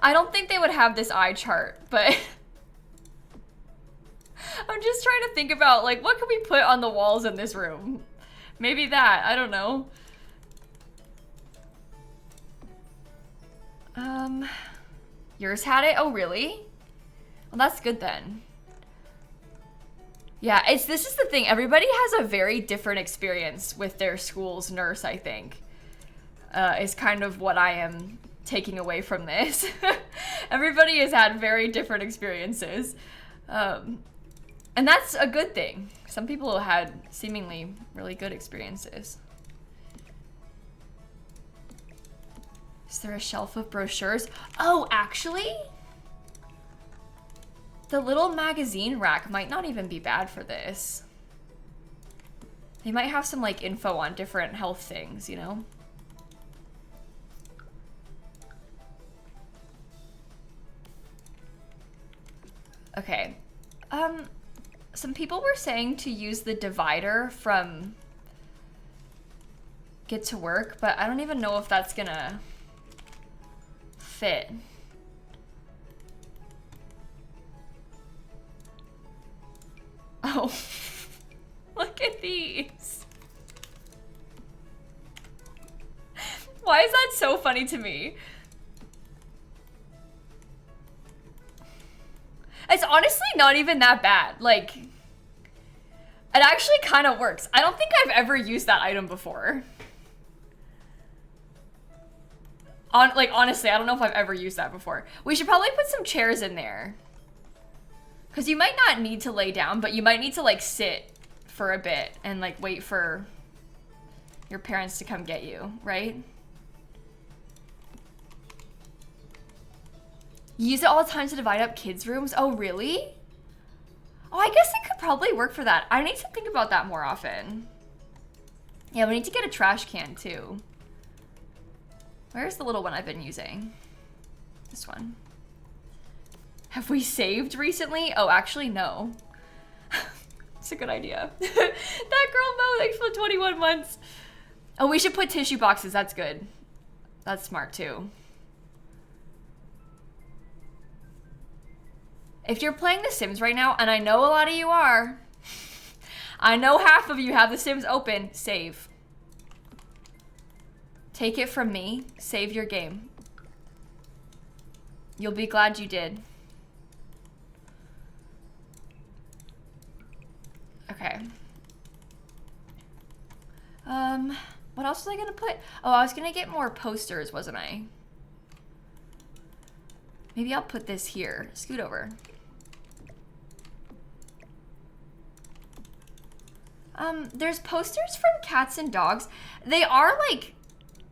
I don't think they would have this eye chart, but I'm just trying to think about like, what can we put on the walls in this room? Maybe that, I don't know. Yours had it? Oh, really? Well, that's good then. Yeah, this is the thing. Everybody has a very different experience with their school's nurse, I think. is kind of what I am taking away from this. Everybody has had very different experiences. And that's a good thing. Some people had seemingly really good experiences. Is there a shelf of brochures? Oh, actually, the little magazine rack might not even be bad for this. They might have some like info on different health things, you know? Okay. Some people were saying to use the divider from Get to Work, but I don't even know if that's gonna fit. Oh, look at these. Why is that so funny to me? It's honestly not even that bad. Like, it actually kind of works. I don't think I've ever used that item before. Honestly, I don't know if I've ever used that before. We should probably put some chairs in there. Because you might not need to lay down, but you might need to, like, sit for a bit and, like, wait for your parents to come get you, right? You use it all the time to divide up kids' rooms? Oh, really? Oh, I guess it could probably work for that. I need to think about that more often. Yeah, we need to get a trash can, too. Where's the little one I've been using? This one. Have we saved recently? Oh, actually, no. It's a good idea. That girl Mo, thanks for the 21 months. Oh, we should put tissue boxes. That's good. That's smart, too. If you're playing The Sims right now, and I know a lot of you are, I know half of you have The Sims open, save. Take it from me, save your game. You'll be glad you did. Okay. What else was I gonna put? Oh, I was gonna get more posters, wasn't I? Maybe I'll put this here. Scoot over. There's posters from cats and dogs. They are like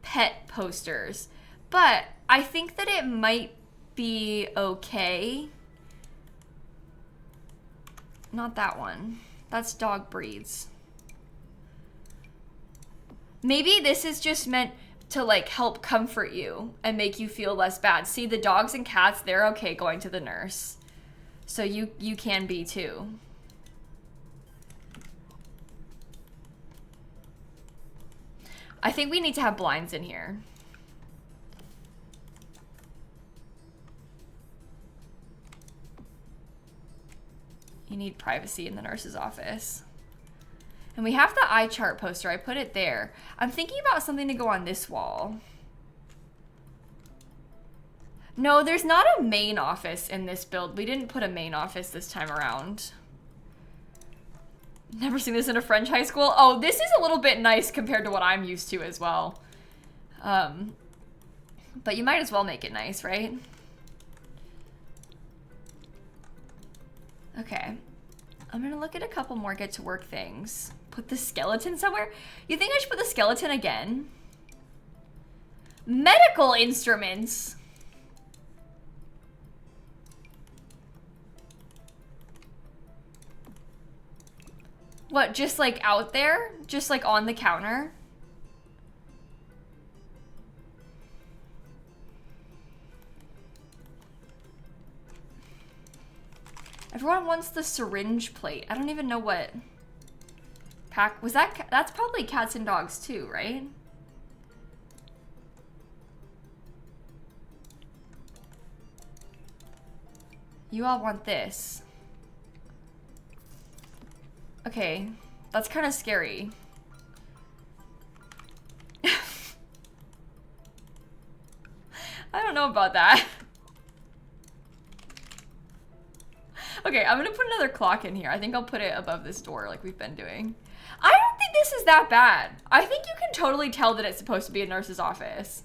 pet posters, but I think that it might be okay. Not that one. That's dog breeds. Maybe this is just meant to like help comfort you and make you feel less bad. See, the dogs and cats, they're okay going to the nurse. So you can be too. I think we need to have blinds in here. You need privacy in the nurse's office. And we have the eye chart poster. I put it there. I'm thinking about something to go on this wall. No, there's not a main office in this build. We didn't put a main office this time around. Never seen this in a French high school. Oh, this is a little bit nice compared to what I'm used to as well. But you might as well make it nice, right? Okay. I'm gonna look at a couple more get to work things. Put the skeleton somewhere? You think I should put the skeleton again? Medical instruments. What, just like out there? Just like on the counter? Everyone wants the syringe plate. I don't even know what pack was that. That's probably cats and dogs too, right? You all want this. Okay, that's kind of scary. I don't know about that. Okay, I'm gonna put another clock in here. I think I'll put it above this door like we've been doing. I don't think this is is that bad? I think you can totally tell that it's supposed to be a nurse's office.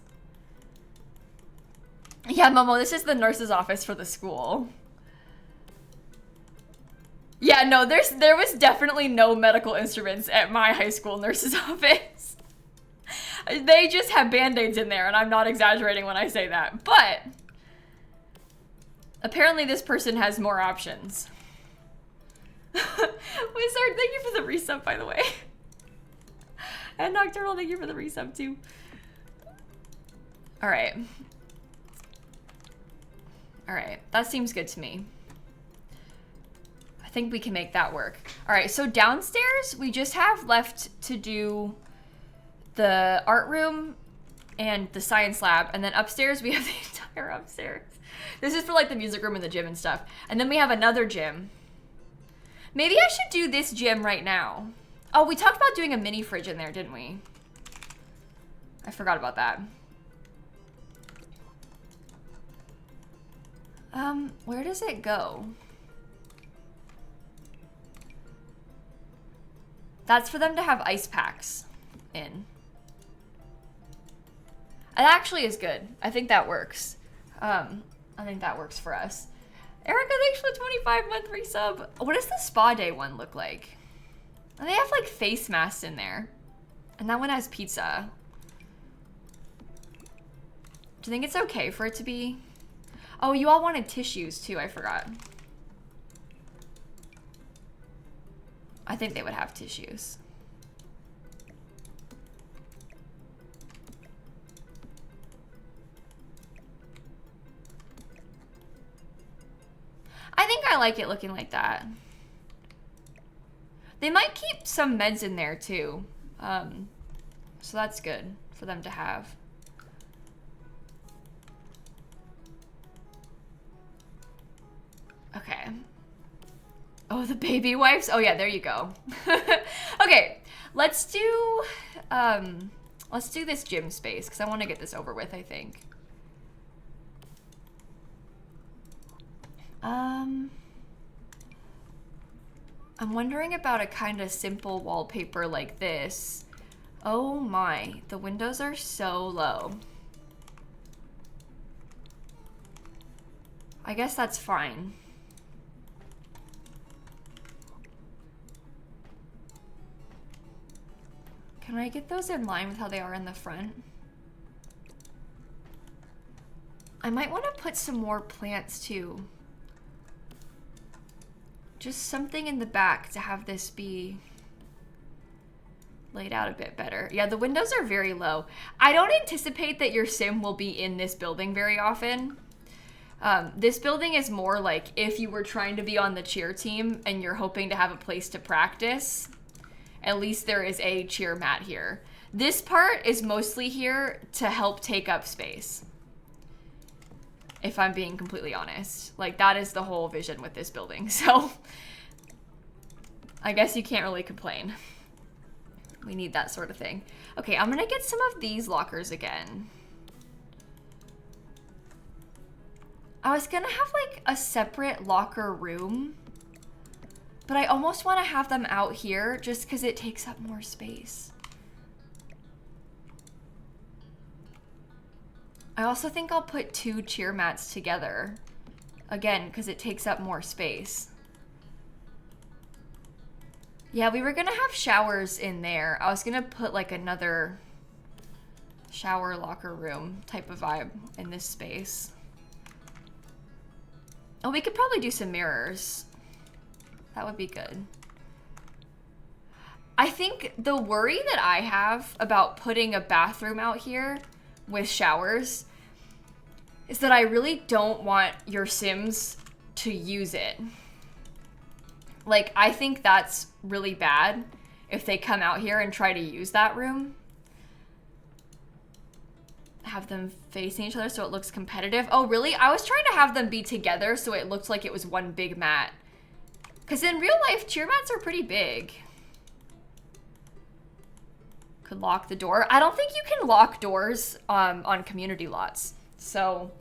Yeah, Momo, this is the nurse's office for the school. Yeah, no, there was definitely no medical instruments at my high school nurse's office. They just have Band-Aids in there, and I'm not exaggerating when I say that. But apparently this person has more options. Wizard, thank you for the resub, by the way. And Nocturnal, thank you for the resub, too. All right. All right, that seems good to me. I think we can make that work. All right, so downstairs, we just have left to do the art room and the science lab. And then upstairs, we have the entire upstairs. This is for like the music room and the gym and stuff. And then we have another gym. Maybe I should do this gym right now. Oh, we talked about doing a mini fridge in there, didn't we? I forgot about that. Where does it go? That's for them to have ice packs in. It actually is good. I think that works. I think that works for us. Erica, thanks for the 25-month resub. What does the spa day one look like? And they have like face masks in there. And that one has pizza. Do you think it's okay for it to be? Oh, you all wanted tissues too, I forgot. I think they would have tissues. I think I like it looking like that. They might keep some meds in there too. So that's good for them to have. Okay. Oh, the baby wipes? Oh yeah, there you go. Okay, let's do this gym space because I want to get this over with, I think. I'm wondering about a kind of simple wallpaper like this. Oh my, the windows are so low. I guess that's fine. Can I get those in line with how they are in the front? I might want to put some more plants too. Just something in the back to have this be laid out a bit better. Yeah, the windows are very low. I don't anticipate that your sim will be in this building very often. This building is more like if you were trying to be on the cheer team and you're hoping to have a place to practice. At least there is a cheer mat here. This part is mostly here to help take up space. If I'm being completely honest. Like, that is the whole vision with this building. So, I guess you can't really complain. We need that sort of thing. Okay, I'm gonna get some of these lockers again. I was gonna have, like, a separate locker room. But I almost want to have them out here just because it takes up more space. I also think I'll put 2 cheer mats together. Again, because it takes up more space. Yeah, we were going to have showers in there. I was going to put like another shower locker room type of vibe in this space. Oh, we could probably do some mirrors. That would be good. I think the worry that I have about putting a bathroom out here with showers is that I really don't want your Sims to use it. Like, I think that's really bad if they come out here and try to use that room. Have them facing each other so it looks competitive. Oh, really? I was trying to have them be together so it looked like it was one big mat. Because in real life, cheer mats are pretty big. Could lock the door. I don't think you can lock doors on community lots. So,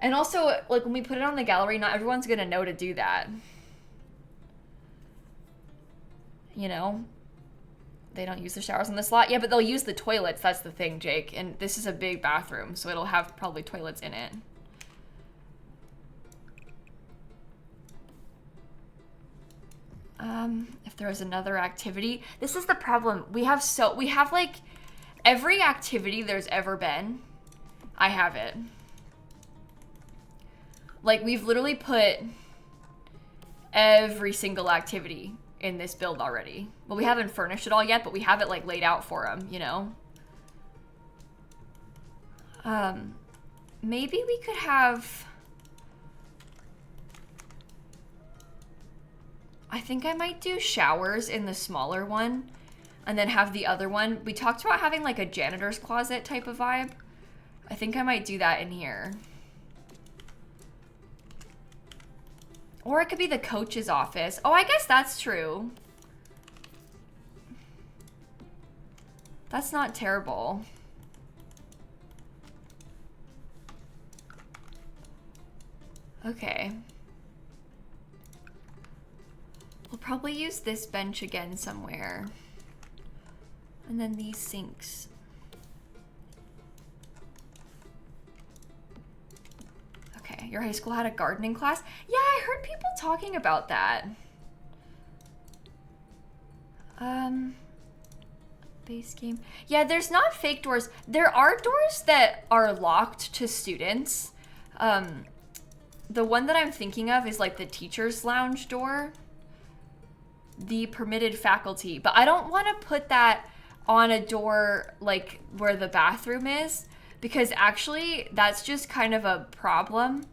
and also, like, when we put it on the gallery, not everyone's going to know to do that. You know? They don't use the showers on the slot. Yeah, but they'll use the toilets. That's the thing, Jake. And this is a big bathroom, so it'll have probably toilets in it. If there was another activity. This is the problem. We have like every activity there's ever been. I have it. Like, we've literally put every single activity in this build already. Well, we haven't furnished it all yet, but we have it like laid out for them, you know? Maybe we could have... I think I might do showers in the smaller one and then have the other one. We talked about having like a janitor's closet type of vibe. I think I might do that in here. Or it could be the coach's office. Oh, I guess that's true. That's not terrible. Okay. We'll probably use this bench again somewhere. And then these sinks. Okay, your high school had a gardening class? Yeah, I heard people talking about that. Base game. Yeah, there's not fake doors. There are doors that are locked to students. The one that I'm thinking of is like the teacher's lounge door. The permitted faculty. But I don't want to put that on a door like where the bathroom is, because actually that's just kind of a problem.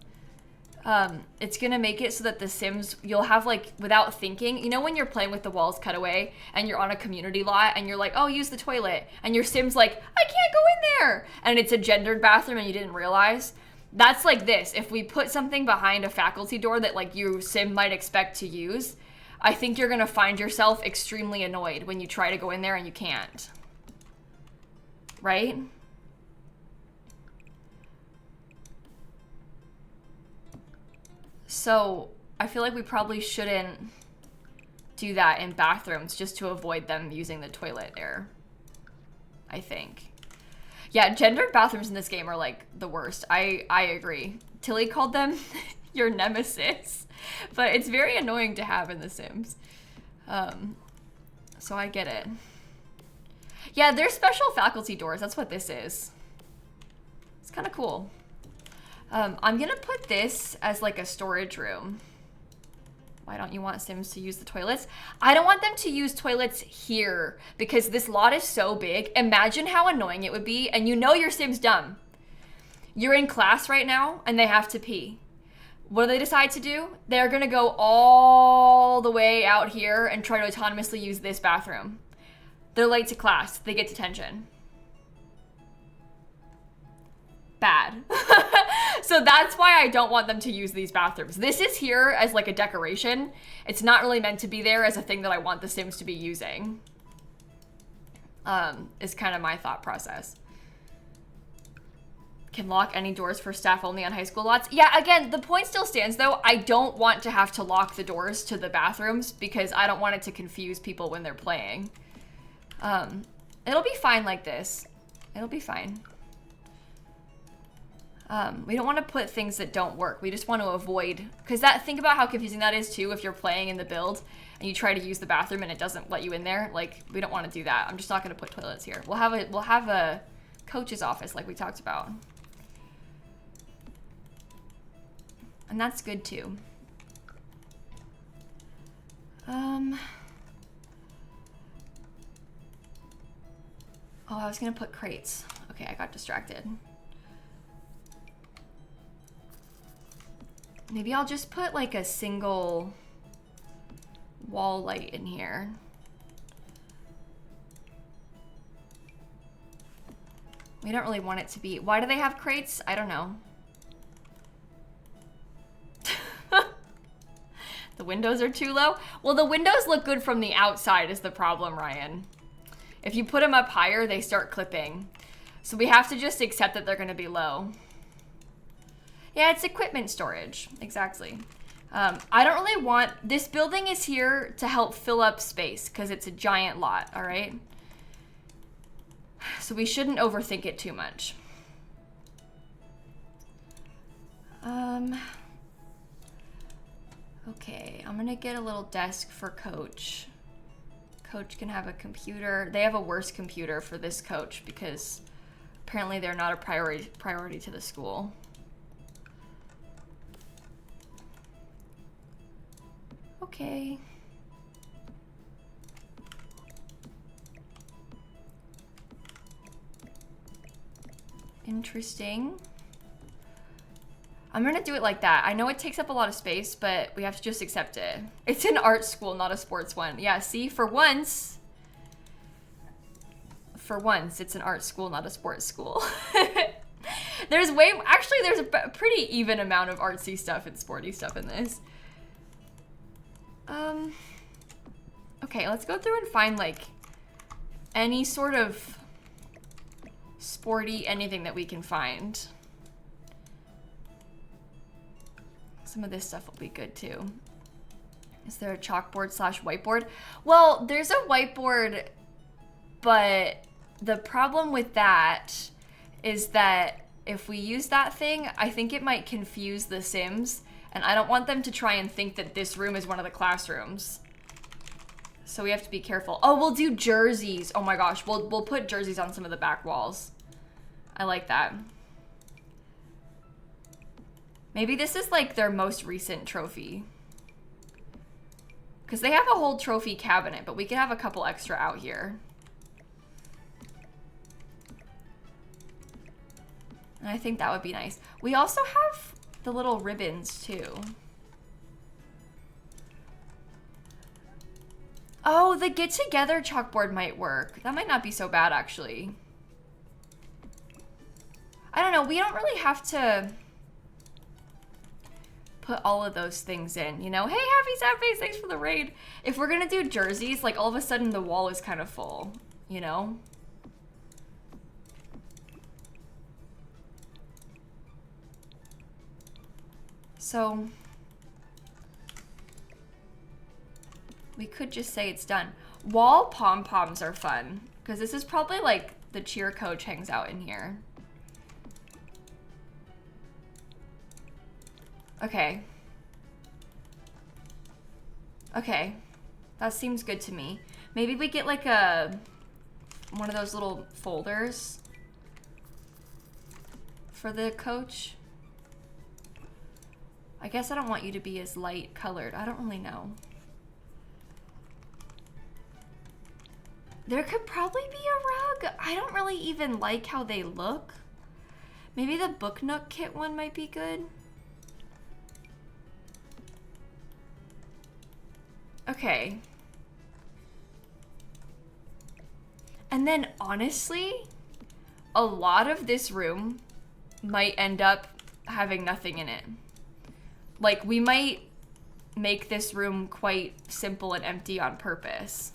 It's gonna make it so that the Sims, you'll have like, without thinking, you know when you're playing with the walls cut away and you're on a community lot and you're like, oh, use the toilet, and your Sim's like, I can't go in there, and it's a gendered bathroom and you didn't realize? That's like this. If we put something behind a faculty door that like your Sim might expect to use, I think you're gonna find yourself extremely annoyed when you try to go in there and you can't. Right? So I feel like we probably shouldn't do that in bathrooms just to avoid them using the toilet there. I think. Yeah, gendered bathrooms in this game are like the worst. I agree. Tilly called them your nemesis, but it's very annoying to have in The Sims. So I get it. Yeah, they're special faculty doors. That's what this is. It's kind of cool. I'm gonna put this as like a storage room. Why don't you want Sims to use the toilets? I don't want them to use toilets here because this lot is so big. Imagine how annoying it would be, and you know your Sim's dumb. You're in class right now and they have to pee. What do they decide to do? They're gonna go all the way out here and try to autonomously use this bathroom. They're late to class, they get detention. Bad. So that's why I don't want them to use these bathrooms. This is here as like a decoration. It's not really meant to be there as a thing that I want the Sims to be using. Is kind of my thought process. Can lock any doors for staff only on high school lots. Yeah, again, the point still stands though. I don't want to have to lock the doors to the bathrooms because I don't want it to confuse people when they're playing. It'll be fine like this. It'll be fine. We don't want to put things that don't work. We just want to avoid, because think about how confusing that is too if you're playing in the build and you try to use the bathroom and it doesn't let you in there. Like, we don't want to do that. I'm just not going to put toilets here. We'll have a coach's office like we talked about. And that's good too. Oh, I was going to put crates. Okay, I got distracted. Maybe I'll just put like a single wall light in here. We don't really want it to be. Why do they have crates? I don't know. The windows are too low? Well, the windows look good from the outside is the problem, Ryan. If you put them up higher, they start clipping. So we have to just accept that they're gonna be low. Yeah, it's equipment storage, exactly. I don't really want, this building is here to help fill up space because it's a giant lot, all right? So we shouldn't overthink it too much. Okay, I'm gonna get a little desk for Coach. Coach can have a computer. They have a worse computer for this Coach because apparently they're not a priority to the school. Okay. Interesting. I'm gonna do it like that. I know it takes up a lot of space, but we have to just accept it. It's an art school, not a sports one. Yeah, see, for once, it's an art school, not a sports school. There's a pretty even amount of artsy stuff and sporty stuff in this. Okay, let's go through and find like any sort of sporty anything that we can find. Some of this stuff will be good too. Is there a chalkboard / whiteboard? Well, there's a whiteboard, but the problem with that is that if we use that thing, I think it might confuse the Sims, and I don't want them to try and think that this room is one of the classrooms. So we have to be careful. Oh, we'll do jerseys. Oh my gosh, we'll put jerseys on some of the back walls. I like that. Maybe this is like their most recent trophy. Because they have a whole trophy cabinet, but we could have a couple extra out here. And I think that would be nice. We also have the little ribbons too. Oh, the get together chalkboard might work. That might not be so bad actually. I don't know, we don't really have to put all of those things in, you know? Hey, happy sad face, thanks for the raid. If we're gonna do jerseys, like all of a sudden the wall is kind of full, you know? So we could just say it's done. Wall pom-poms are fun because this is probably like the cheer coach hangs out in here. Okay. Okay. That seems good to me. Maybe we get like one of those little folders for the coach. I guess I don't want you to be as light colored. I don't really know. There could probably be a rug. I don't really even like how they look. Maybe the Book Nook kit one might be good. Okay. And then honestly, a lot of this room might end up having nothing in it. Like we might make this room quite simple and empty on purpose.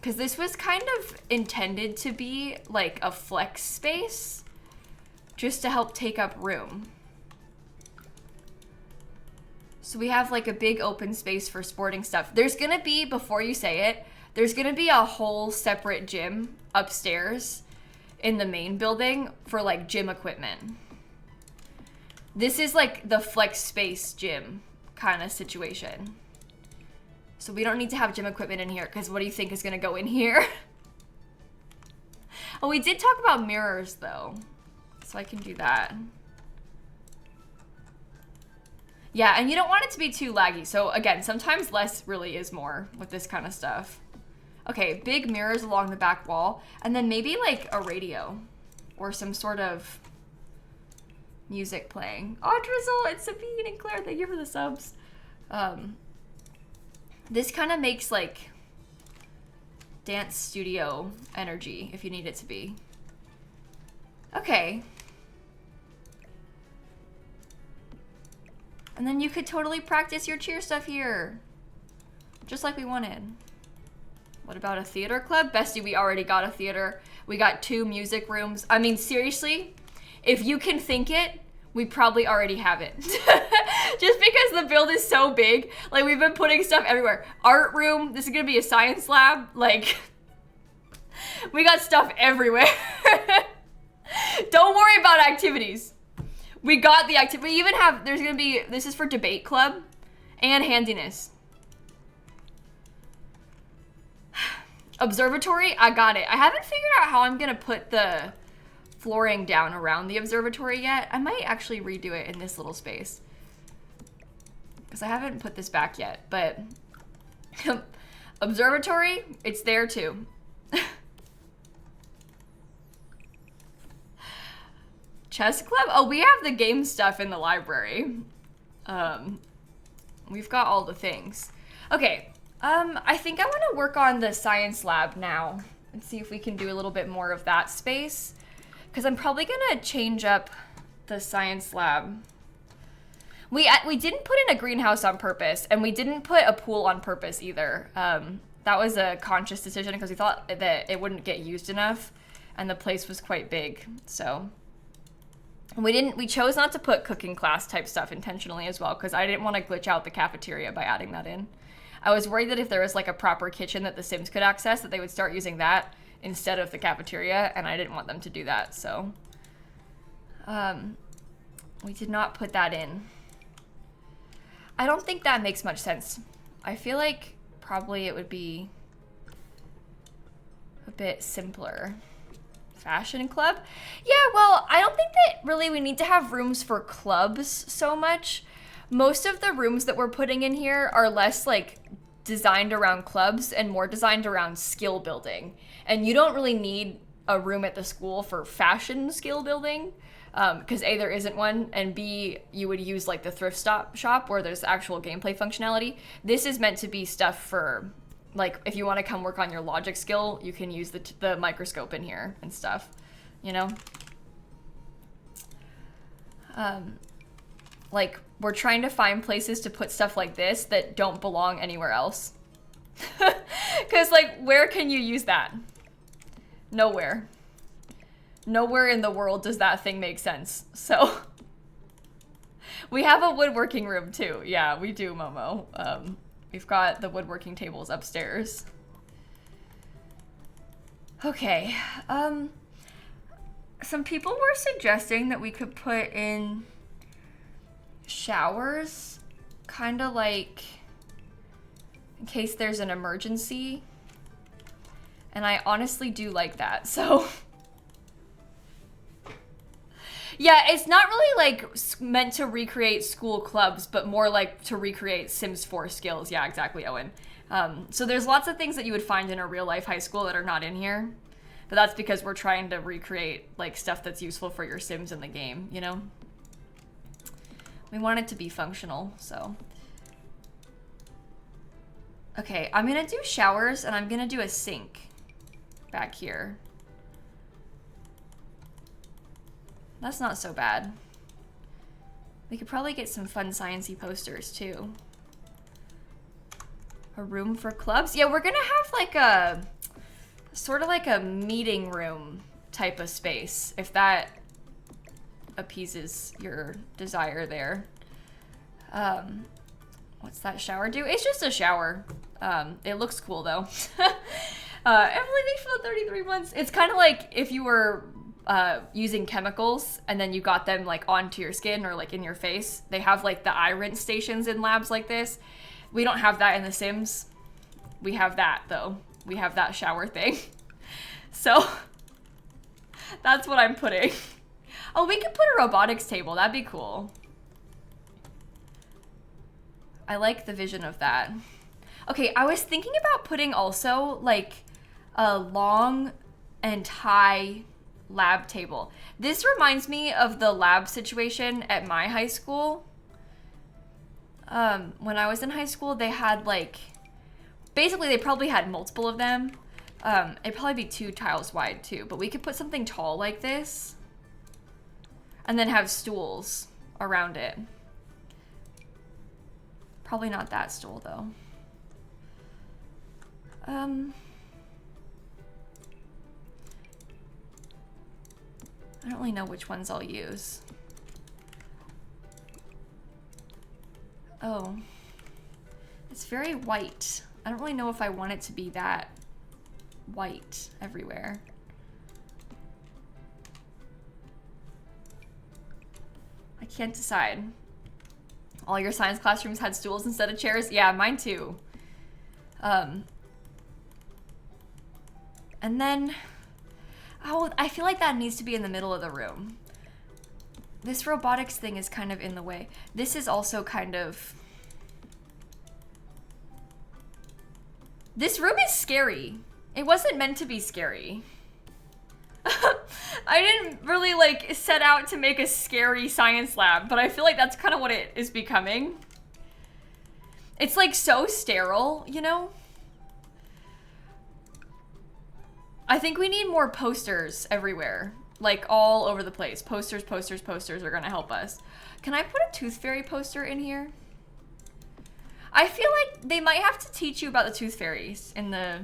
Because this was kind of intended to be like a flex space just to help take up room. So we have like a big open space for sporting stuff. There's gonna be, before you say it, there's gonna be a whole separate gym upstairs in the main building for like gym equipment. This is like the flex space gym kind of situation. So we don't need to have gym equipment in here because what do you think is gonna go in here? Oh, we did talk about mirrors though. So I can do that. Yeah, and you don't want it to be too laggy. So again, sometimes less really is more with this kind of stuff. Okay, big mirrors along the back wall. And then maybe like a radio or some sort of music playing. Oh, Drizzle, it's Sabine and Claire, thank you for the subs. This kind of makes like dance studio energy if you need it to be. Okay. And then you could totally practice your cheer stuff here. Just like we wanted. What about a theater club? Bestie, we already got a theater. We got 2 music rooms. I mean, seriously, if you can think it, We probably already have it. Just because the build is so big, like we've been putting stuff everywhere. Art room, this is gonna be a science lab. Like, we got stuff everywhere. Don't worry about activities. We got the activity. We even have, there's gonna be, this is for debate club and handiness. Observatory, I got it. I haven't figured out how I'm gonna put the flooring down around the observatory yet. I might actually redo it in this little space, because I haven't put this back yet, but observatory, it's there too. Chess club? Oh, we have the game stuff in the library. We've got all the things. Okay, I think I want to work on the science lab now and see if we can do a little bit more of that space, because I'm probably gonna change up the science lab. We didn't put in a greenhouse on purpose, and we didn't put a pool on purpose either. That was a conscious decision because we thought that it wouldn't get used enough, and the place was quite big. So we chose not to put cooking class type stuff intentionally as well, because I didn't want to glitch out the cafeteria by adding that in. I was worried that if there was like a proper kitchen that the Sims could access, that they would start using that instead of the cafeteria, and I didn't want them to do that, so we did not put that in. I don't think that makes much sense. I feel like probably it would be a bit simpler. Fashion club? Yeah, well, I don't think that really we need to have rooms for clubs so much. Most of the rooms that we're putting in here are less like designed around clubs and more designed around skill building. And you don't really need a room at the school for fashion skill building, because A, there isn't one, and B, you would use like the thrift shop where there's actual gameplay functionality. This is meant to be stuff for, like, if you want to come work on your logic skill, you can use the microscope in here and stuff, you know? Like, we're trying to find places to put stuff like this that don't belong anywhere else. Because, like, where can you use that? Nowhere. Nowhere in the world does that thing make sense. So, we have a woodworking room, too. Yeah, we do, Momo. We've got the woodworking tables upstairs. Okay. Some people were suggesting that we could put in showers, kind of like in case there's an emergency. And I honestly do like that, so. Yeah, it's not really like meant to recreate school clubs, but more like to recreate Sims 4 skills. Yeah, exactly, Owen. So there's lots of things that you would find in a real life high school that are not in here. But that's because we're trying to recreate like stuff that's useful for your Sims in the game, you know? We want it to be functional, so. Okay, I'm gonna do showers and I'm gonna do a sink back here. That's not so bad. We could probably get some fun science-y posters too. A room for clubs? Yeah, we're gonna have like a, sort of like a meeting room type of space, if that appeases your desire there. What's that shower do? It's just a shower. It looks cool though. Emily, thanks for the 33 months. It's kind of like if you were using chemicals and then you got them like onto your skin or like in your face. They have like the eye rinse stations in labs like this. We don't have that in The Sims. We have that though. We have that shower thing. So that's what I'm putting. Oh, we could put a robotics table. That'd be cool. I like the vision of that. Okay, I was thinking about putting also like a long and high lab table. This reminds me of the lab situation at my high school. When I was in high school, they had like, basically they probably had multiple of them. It'd probably be 2 tiles wide too, but we could put something tall like this and then have stools around it. Probably not that stool though. I don't really know which ones I'll use. Oh. It's very white. I don't really know if I want it to be that white everywhere. I can't decide. All your science classrooms had stools instead of chairs? Yeah, mine too. And then, oh, I feel like that needs to be in the middle of the room. This robotics thing is kind of in the way. This is also kind of... This room is scary. It wasn't meant to be scary. I didn't really like set out to make a scary science lab, but I feel like that's kind of what it is becoming. It's like so sterile, you know? I think we need more posters everywhere, like all over the place. Posters, posters, posters are gonna help us. Can I put a Tooth Fairy poster in here? I feel like they might have to teach you about the Tooth Fairies in the...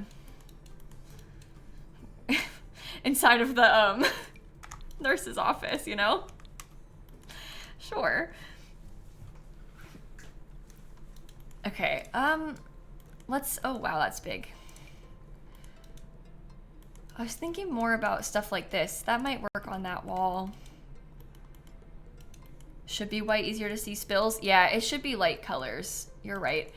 inside of the nurse's office, you know? Sure. Okay, let's, oh wow, that's big. I was thinking more about stuff like this. That might work on that wall. Should be white, easier to see spills. Yeah, it should be light colors. You're right.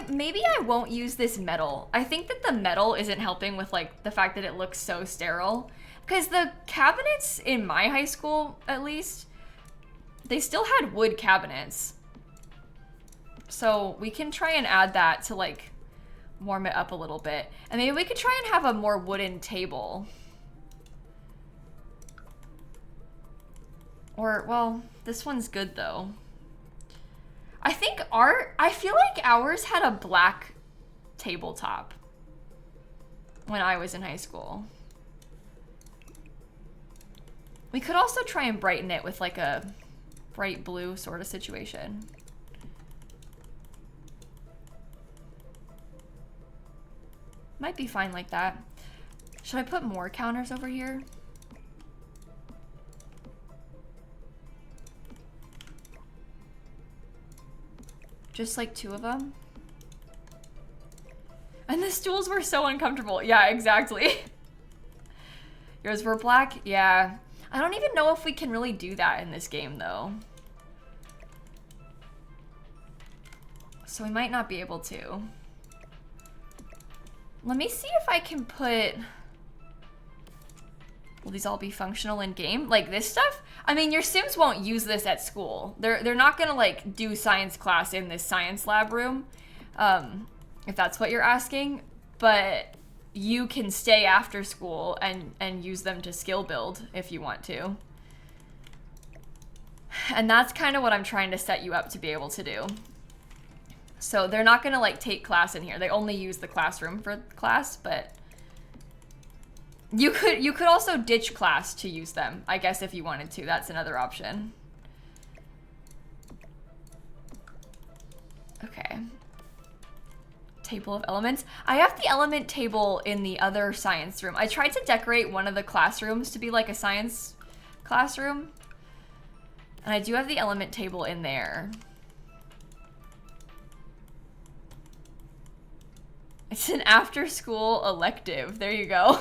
Maybe I won't use this metal. I think that the metal isn't helping with like the fact that it looks so sterile. Because the cabinets in my high school, at least, they still had wood cabinets. So we can try and add that to like warm it up a little bit. And maybe we could try and have a more wooden table. Or, well, this one's good though. I feel like ours had a black tabletop when I was in high school. We could also try and brighten it with like a bright blue sort of situation. Might be fine like that. Should I put more counters over here? Just like 2 of them. And the stools were so uncomfortable. Yeah, exactly. Yours were black? Yeah. I don't even know if we can really do that in this game though. So we might not be able to. Let me see if I can put... Will these all be functional in game? Like this stuff? I mean, your Sims won't use this at school. They're not gonna like do science class in this science lab room, if that's what you're asking. But you can stay after school and use them to skill build if you want to. And that's kind of what I'm trying to set you up to be able to do. So they're not gonna like take class in here. They only use the classroom for class, but you could also ditch class to use them, I guess, if you wanted to. That's another option. Okay. Table of elements. I have the element table in the other science room. I tried to decorate one of the classrooms to be like a science classroom. And I do have the element table in there. It's an after-school elective. There you go.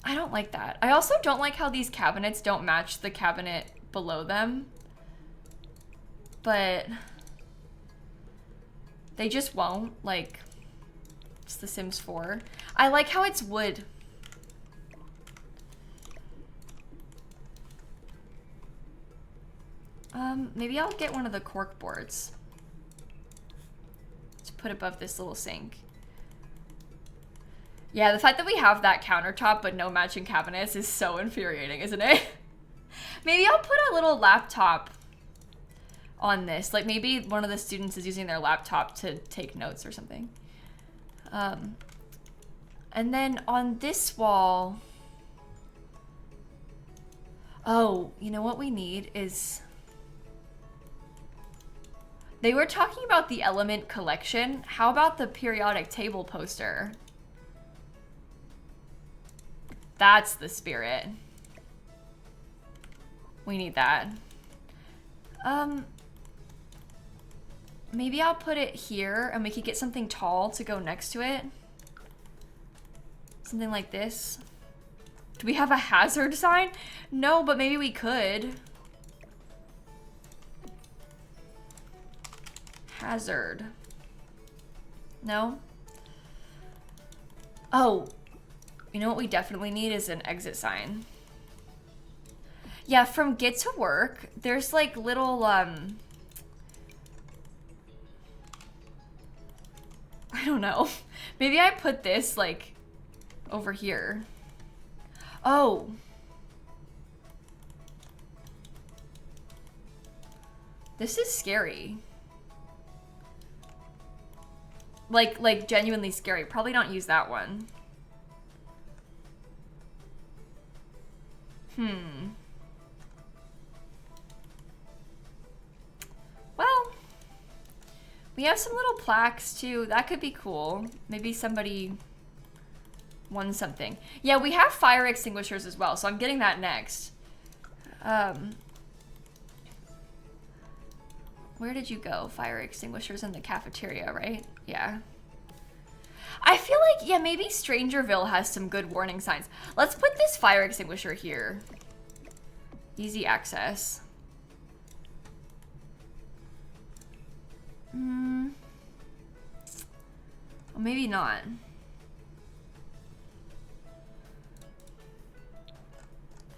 I don't like that. I also don't like how these cabinets don't match the cabinet below them. But they just won't. Like, it's The Sims 4. I like how it's wood. Maybe I'll get one of the cork boards to put above this little sink. Yeah, the fact that we have that countertop but no matching cabinets is so infuriating, isn't it? Maybe I'll put a little laptop on this. Like maybe one of the students is using their laptop to take notes or something. And then on this wall... Oh, you know what we need is... They were talking about the element collection. How about the periodic table poster? That's the spirit. We need that. Maybe I'll put it here and we could get something tall to go next to it. Something like this. Do we have a hazard sign? No, but maybe we could. Hazard. No? Oh, you know what we definitely need is an exit sign. Yeah, from get to work, there's like little, I don't know. Maybe I put this like over here. Oh. This is scary. Like genuinely scary. Probably not use that one. Well, we have some little plaques too. That could be cool. Maybe somebody won something. Yeah, we have fire extinguishers as well, so I'm getting that next. Where did you go? Fire extinguishers in the cafeteria, right? Yeah. I feel like, yeah, maybe Strangerville has some good warning signs. Let's put this fire extinguisher here. Easy access. Well, maybe not.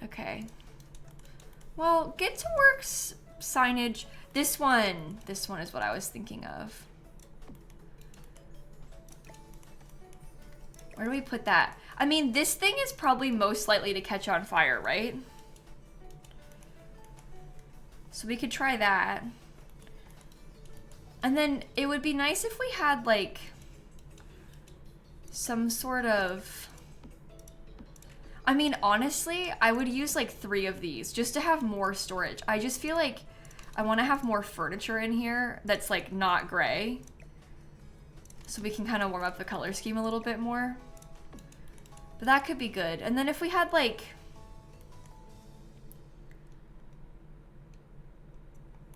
Okay. Well, get to work's signage. This one is what I was thinking of. Where do we put that? I mean, this thing is probably most likely to catch on fire, right? So we could try that. And then it would be nice if we had like some sort of, I mean, honestly, I would use like 3 of these just to have more storage. I just feel like I want to have more furniture in here that's like not gray, so we can kind of warm up the color scheme a little bit more. But that could be good. And then if we had like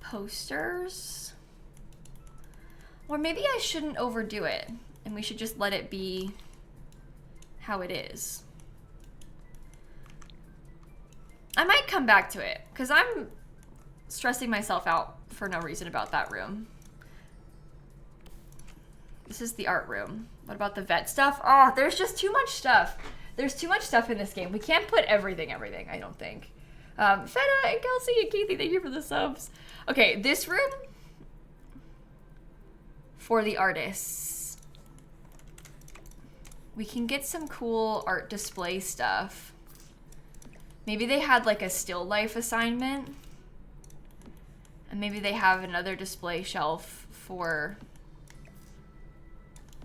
posters, or maybe I shouldn't overdo it and we should just let it be how it is. I might come back to it because I'm stressing myself out for no reason about that room. This is the art room. What about the vet stuff? Oh, there's just too much stuff. There's too much stuff in this game. We can't put everything, I don't think. Feta and Kelsey and Kathy, thank you for the subs. Okay, this room for the artists. We can get some cool art display stuff. Maybe they had like a still life assignment. And maybe they have another display shelf for...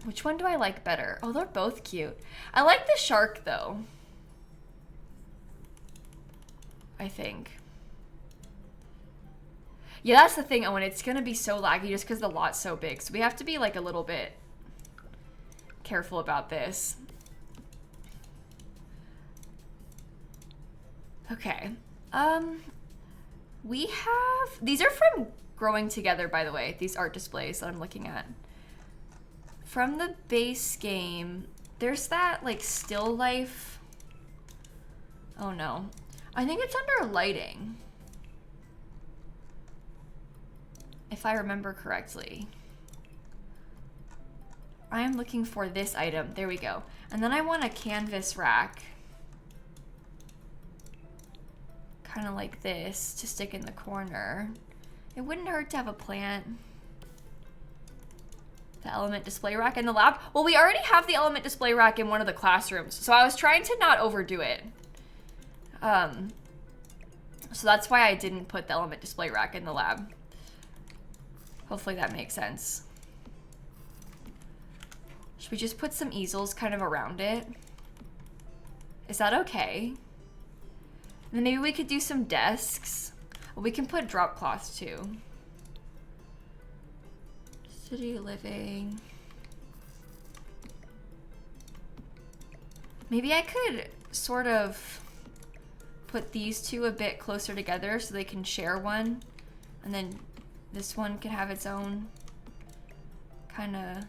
Which one do I like better? Oh, they're both cute. I like the shark though. I think. Yeah, that's the thing, Owen. It's gonna be so laggy just because the lot's so big. So we have to be like a little bit careful about this. Okay. We have... These are from Growing Together, by the way. These art displays that I'm looking at. From the base game, there's that like still life. Oh no. I think it's under lighting, if I remember correctly. I am looking for this item. There we go. And then I want a canvas rack. Kind of like this to stick in the corner. It wouldn't hurt to have a plant. The element display rack in the lab. Well, we already have the element display rack in one of the classrooms, so I was trying to not overdo it. So that's why I didn't put the element display rack in the lab. Hopefully that makes sense. Should we just put some easels kind of around it? Is that okay? And then maybe we could do some desks. Well, we can put drop cloths too. City living. Maybe I could sort of put these two a bit closer together so they can share one. And then this one can have its own kind of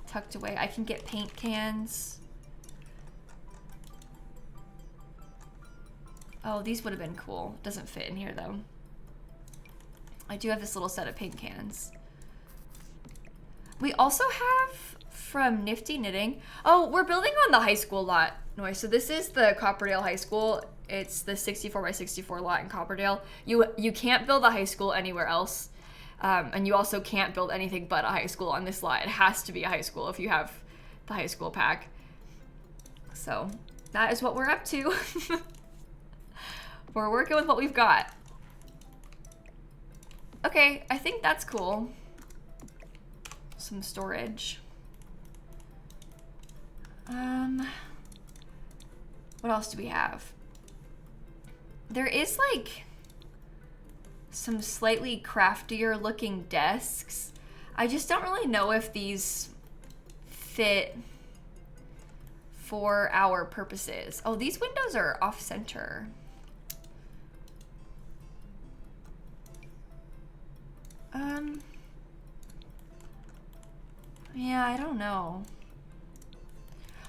tucked away. I can get paint cans. Oh, these would have been cool. Doesn't fit in here though. I do have this little set of paint cans. We also have from Nifty Knitting. Oh, we're building on the high school lot, Noise. So this is the Copperdale High School. It's the 64 by 64 lot in Copperdale. You can't build a high school anywhere else. And you also can't build anything but a high school on this lot. It has to be a high school if you have the high school pack. So that is what we're up to. We're working with what we've got. Okay, I think that's cool. Some storage. What else do we have? There is like some slightly craftier looking desks. I just don't really know if these fit for our purposes. Oh, these windows are off center. Yeah, I don't know.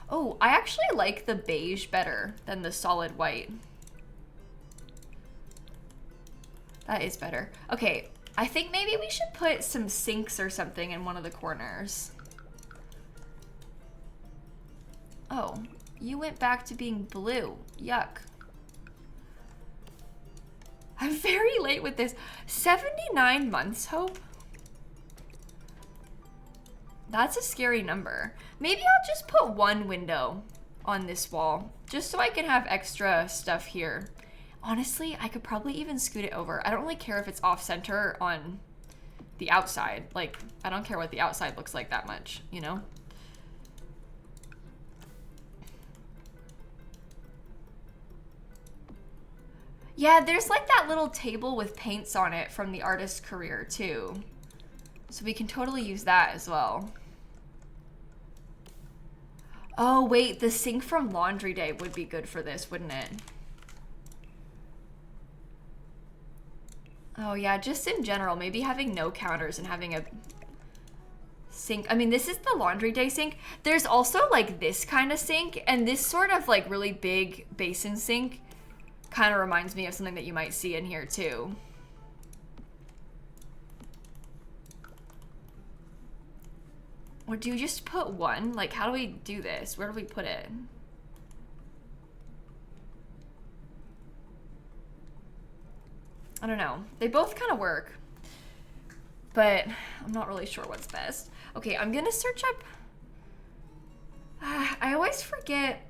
Oh, I actually like the beige better than the solid white. That is better. Okay, I think maybe we should put some sinks or something in one of the corners. Oh, you went back to being blue. Yuck. I'm very late with this. 79 months, Hope? That's a scary number. Maybe I'll just put one window on this wall, just so I can have extra stuff here. Honestly, I could probably even scoot it over. I don't really care if it's off center on the outside. Like, I don't care what the outside looks like that much, you know? Yeah, there's like that little table with paints on it from the artist's career too. So we can totally use that as well. Oh wait, the sink from Laundry Day would be good for this, wouldn't it? Oh yeah, just in general, maybe having no counters and having a sink. I mean, this is the Laundry Day sink. There's also like this kind of sink, and this sort of like really big basin sink kind of reminds me of something that you might see in here too. Or do you just put one? Like, how do we do this? Where do we put it? I don't know. They both kind of work, but I'm not really sure what's best. Okay, I'm gonna search up. I always forget.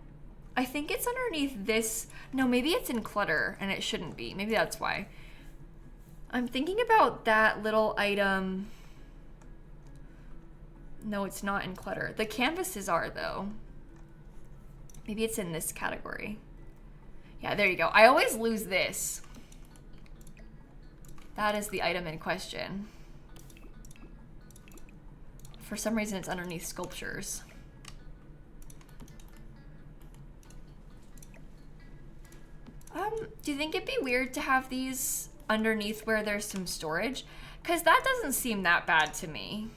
I think it's underneath this. No, maybe it's in clutter and it shouldn't be. Maybe that's why. I'm thinking about that little item. No, it's not in clutter. The canvases are though. Maybe it's in this category. Yeah, there you go. I always lose this. That is the item in question. For some reason, it's underneath sculptures. Do you think it'd be weird to have these underneath where there's some storage? Because that doesn't seem that bad to me.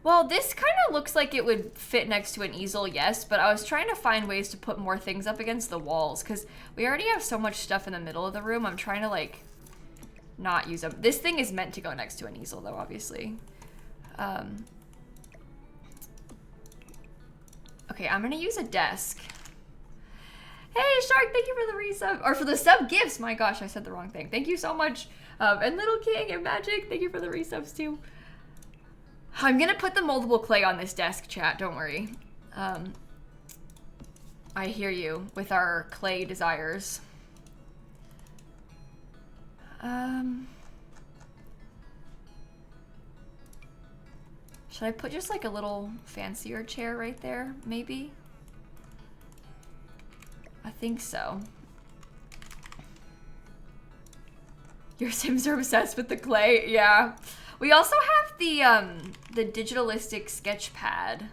Well, this kind of looks like it would fit next to an easel, yes, but I was trying to find ways to put more things up against the walls because we already have so much stuff in the middle of the room. I'm trying to like not use them. This thing is meant to go next to an easel though, obviously. Okay, I'm gonna use a desk. Hey, Shark, thank you for the resub, or for the sub gifts. My gosh, I said the wrong thing. Thank you so much. And Little King and Magic, thank you for the resubs too. I'm gonna put the moldable clay on this desk, chat, don't worry. I hear you with our clay desires. Should I put just like a little fancier chair right there, maybe? I think so. Your Sims are obsessed with the clay, yeah. We also have the digitalistic sketch pad,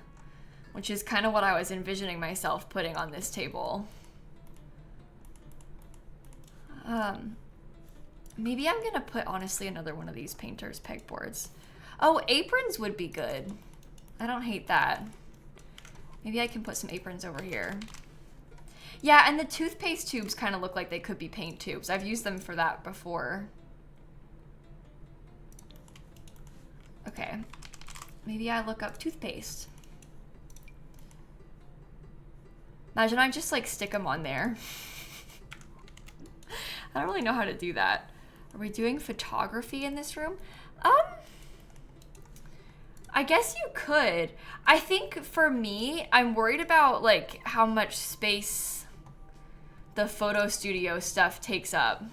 which is kind of what I was envisioning myself putting on this table. Maybe I'm gonna put, honestly, another one of these painter's pegboards. Oh, aprons would be good. I don't hate that. Maybe I can put some aprons over here. Yeah, and the toothpaste tubes kind of look like they could be paint tubes. I've used them for that before. Okay. Maybe I look up toothpaste. Imagine I just like stick them on there. I don't really know how to do that. Are we doing photography in this room? I guess you could. I think for me, I'm worried about like how much space the photo studio stuff takes up.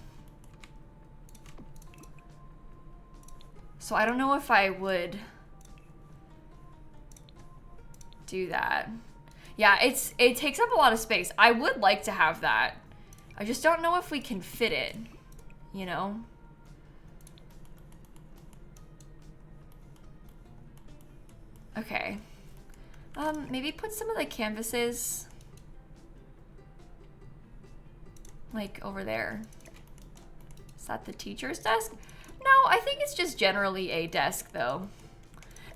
So I don't know if I would do that. Yeah, it takes up a lot of space. I would like to have that. I just don't know if we can fit it, you know? Okay. Maybe put some of the canvases like over there. Is that the teacher's desk? No, I think it's just generally a desk though.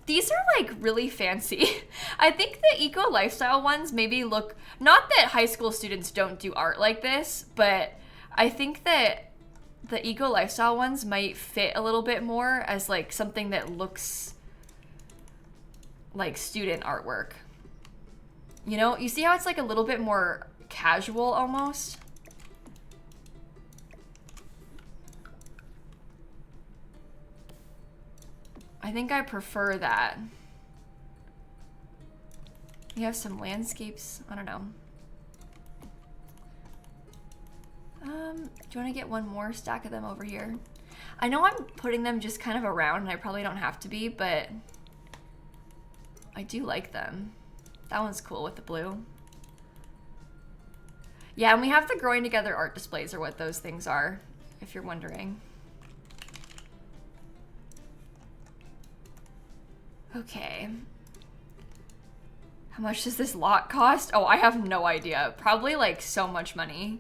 These are like really fancy. I think the eco lifestyle ones maybe look, not that high school students don't do art like this, but I think that the eco lifestyle ones might fit a little bit more as like something that looks like student artwork. You know, you see how it's like a little bit more casual almost? I think I prefer that. We have some landscapes. I don't know. Do you want to get one more stack of them over here? I know I'm putting them just kind of around and I probably don't have to be, but I do like them. That one's cool with the blue. Yeah, and we have the growing together art displays, or what those things are, if you're wondering. Okay. How much does this lot cost? Oh, I have no idea. Probably like so much money.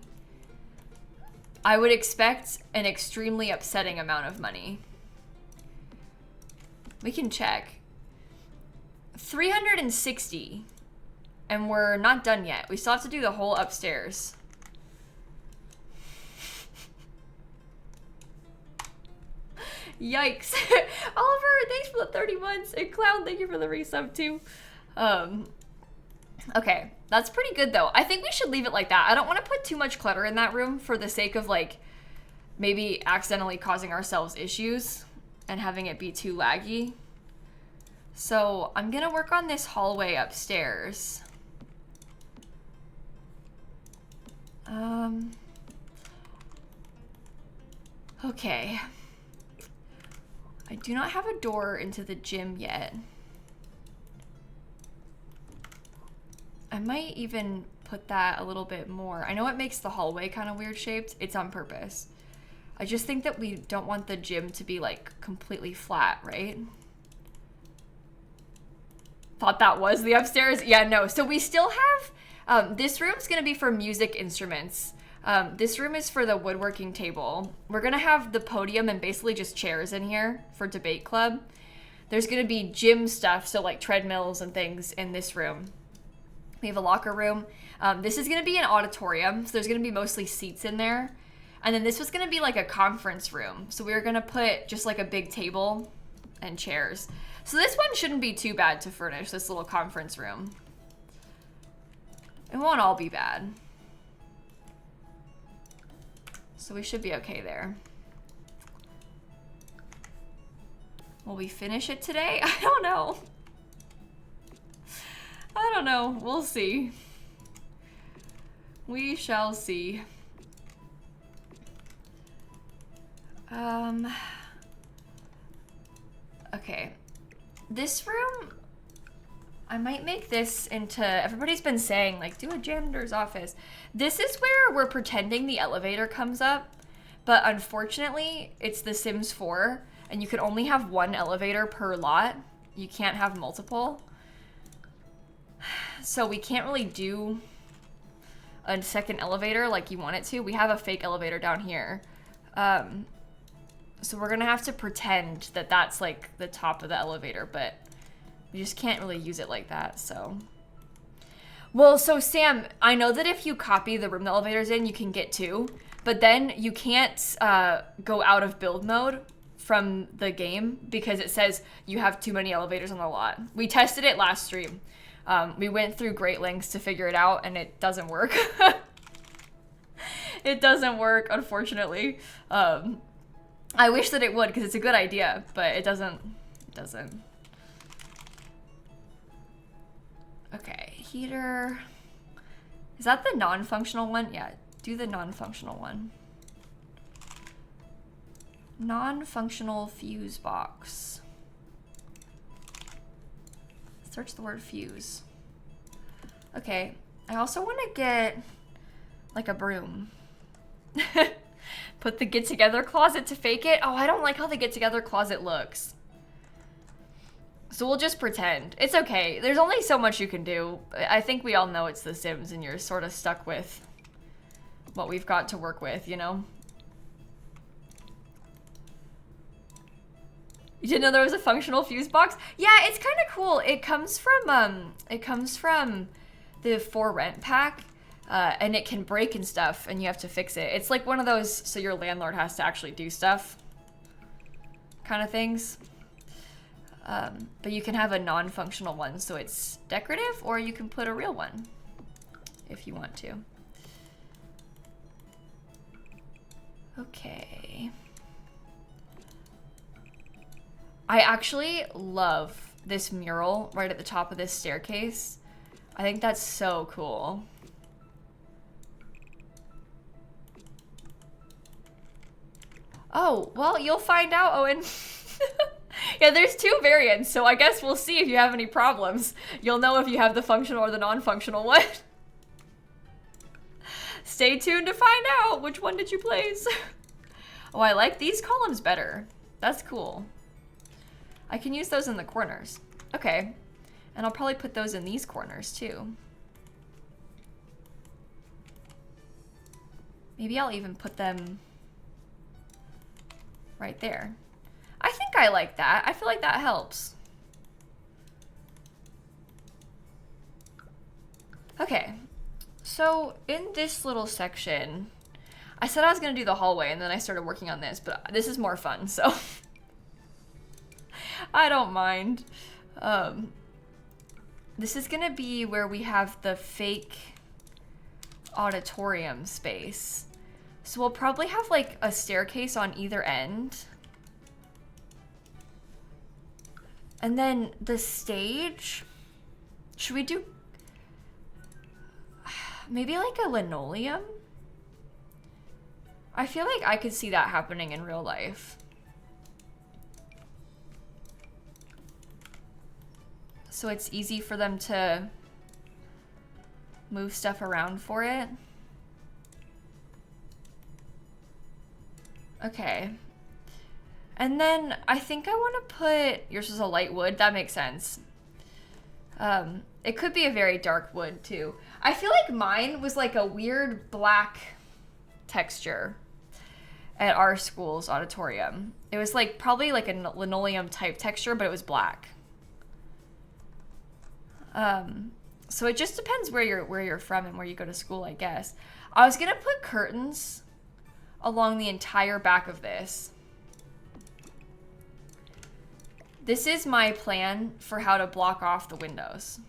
I would expect an extremely upsetting amount of money. We can check. 360. And we're not done yet. We still have to do the whole upstairs. Yikes. Oliver, thanks for the 30 months. And Clown, thank you for the resub too. Okay, that's pretty good though. I think we should leave it like that. I don't want to put too much clutter in that room for the sake of like maybe accidentally causing ourselves issues and having it be too laggy. So I'm gonna work on this hallway upstairs. Okay. I do not have a door into the gym yet. I might even put that a little bit more. I know it makes the hallway kind of weird shaped. It's on purpose. I just think that we don't want the gym to be like completely flat, right? Thought that was the upstairs. Yeah, no. So we still have, this room's gonna be for music instruments. This room is for the woodworking table. We're gonna have the podium and basically just chairs in here for debate club. There's gonna be gym stuff, so like treadmills and things in this room. We have a locker room. This is gonna be an auditorium, so there's gonna be mostly seats in there. And then this was gonna be like a conference room. So we were gonna put just like a big table and chairs. So this one shouldn't be too bad to furnish, this little conference room. It won't all be bad. So we should be okay there. Will we finish it today? I don't know. I don't know. We'll see. We shall see. Okay. This room, I might make this into, everybody's been saying, like, do a janitor's office. This is where we're pretending the elevator comes up, but unfortunately, it's The Sims 4, and you can only have one elevator per lot. You can't have multiple. So we can't really do a second elevator like you want it to. We have a fake elevator down here. So we're gonna have to pretend that that's like the top of the elevator, but we just can't really use it like that, so. Well, so Sam, I know that if you copy the room the elevator's in, you can get 2, but then you can't go out of build mode from the game because it says you have too many elevators on the lot. We tested it last stream. We went through great lengths to figure it out, and it doesn't work. It doesn't work, unfortunately. I wish that it would because it's a good idea, but it doesn't. Okay, heater. Is that the non-functional one? Yeah, do the non-functional one. Non-functional fuse box. Search the word fuse. Okay, I also want to get like a broom. Put the get together closet to fake it. Oh, I don't like how the get together closet looks. So we'll just pretend. It's okay. There's only so much you can do. I think we all know it's The Sims and you're sort of stuck with what we've got to work with, you know? You didn't know there was a functional fuse box? Yeah, it's kind of cool. It comes from the For Rent pack, and it can break and stuff, and you have to fix it. It's like one of those, so your landlord has to actually do stuff kind of things. But you can have a non-functional one, so it's decorative, or you can put a real one if you want to. Okay. I actually love this mural right at the top of this staircase. I think that's so cool. Oh, well, you'll find out, Owen. Yeah, there's 2 variants, so I guess we'll see if you have any problems. You'll know if you have the functional or the non-functional one. Stay tuned to find out which one did you place. Oh, I like these columns better. That's cool. I can use those in the corners. Okay, and I'll probably put those in these corners too. Maybe I'll even put them right there. I think I like that. I feel like that helps. Okay, so in this little section, I said I was gonna do the hallway and then I started working on this, but this is more fun, so I don't mind. This is gonna be where we have the fake auditorium space. So we'll probably have like a staircase on either end. And then the stage, should we do maybe like a linoleum? I feel like I could see that happening in real life. So it's easy for them to move stuff around for it. Okay. And then I think I want to put, yours is a light wood, that makes sense. It could be a very dark wood too. I feel like mine was like a weird black texture at our school's auditorium. It was like probably like a linoleum type texture, but it was black. So it just depends where you're from and where you go to school, I guess. I was gonna put curtains along the entire back of this. This is my plan for how to block off the windows.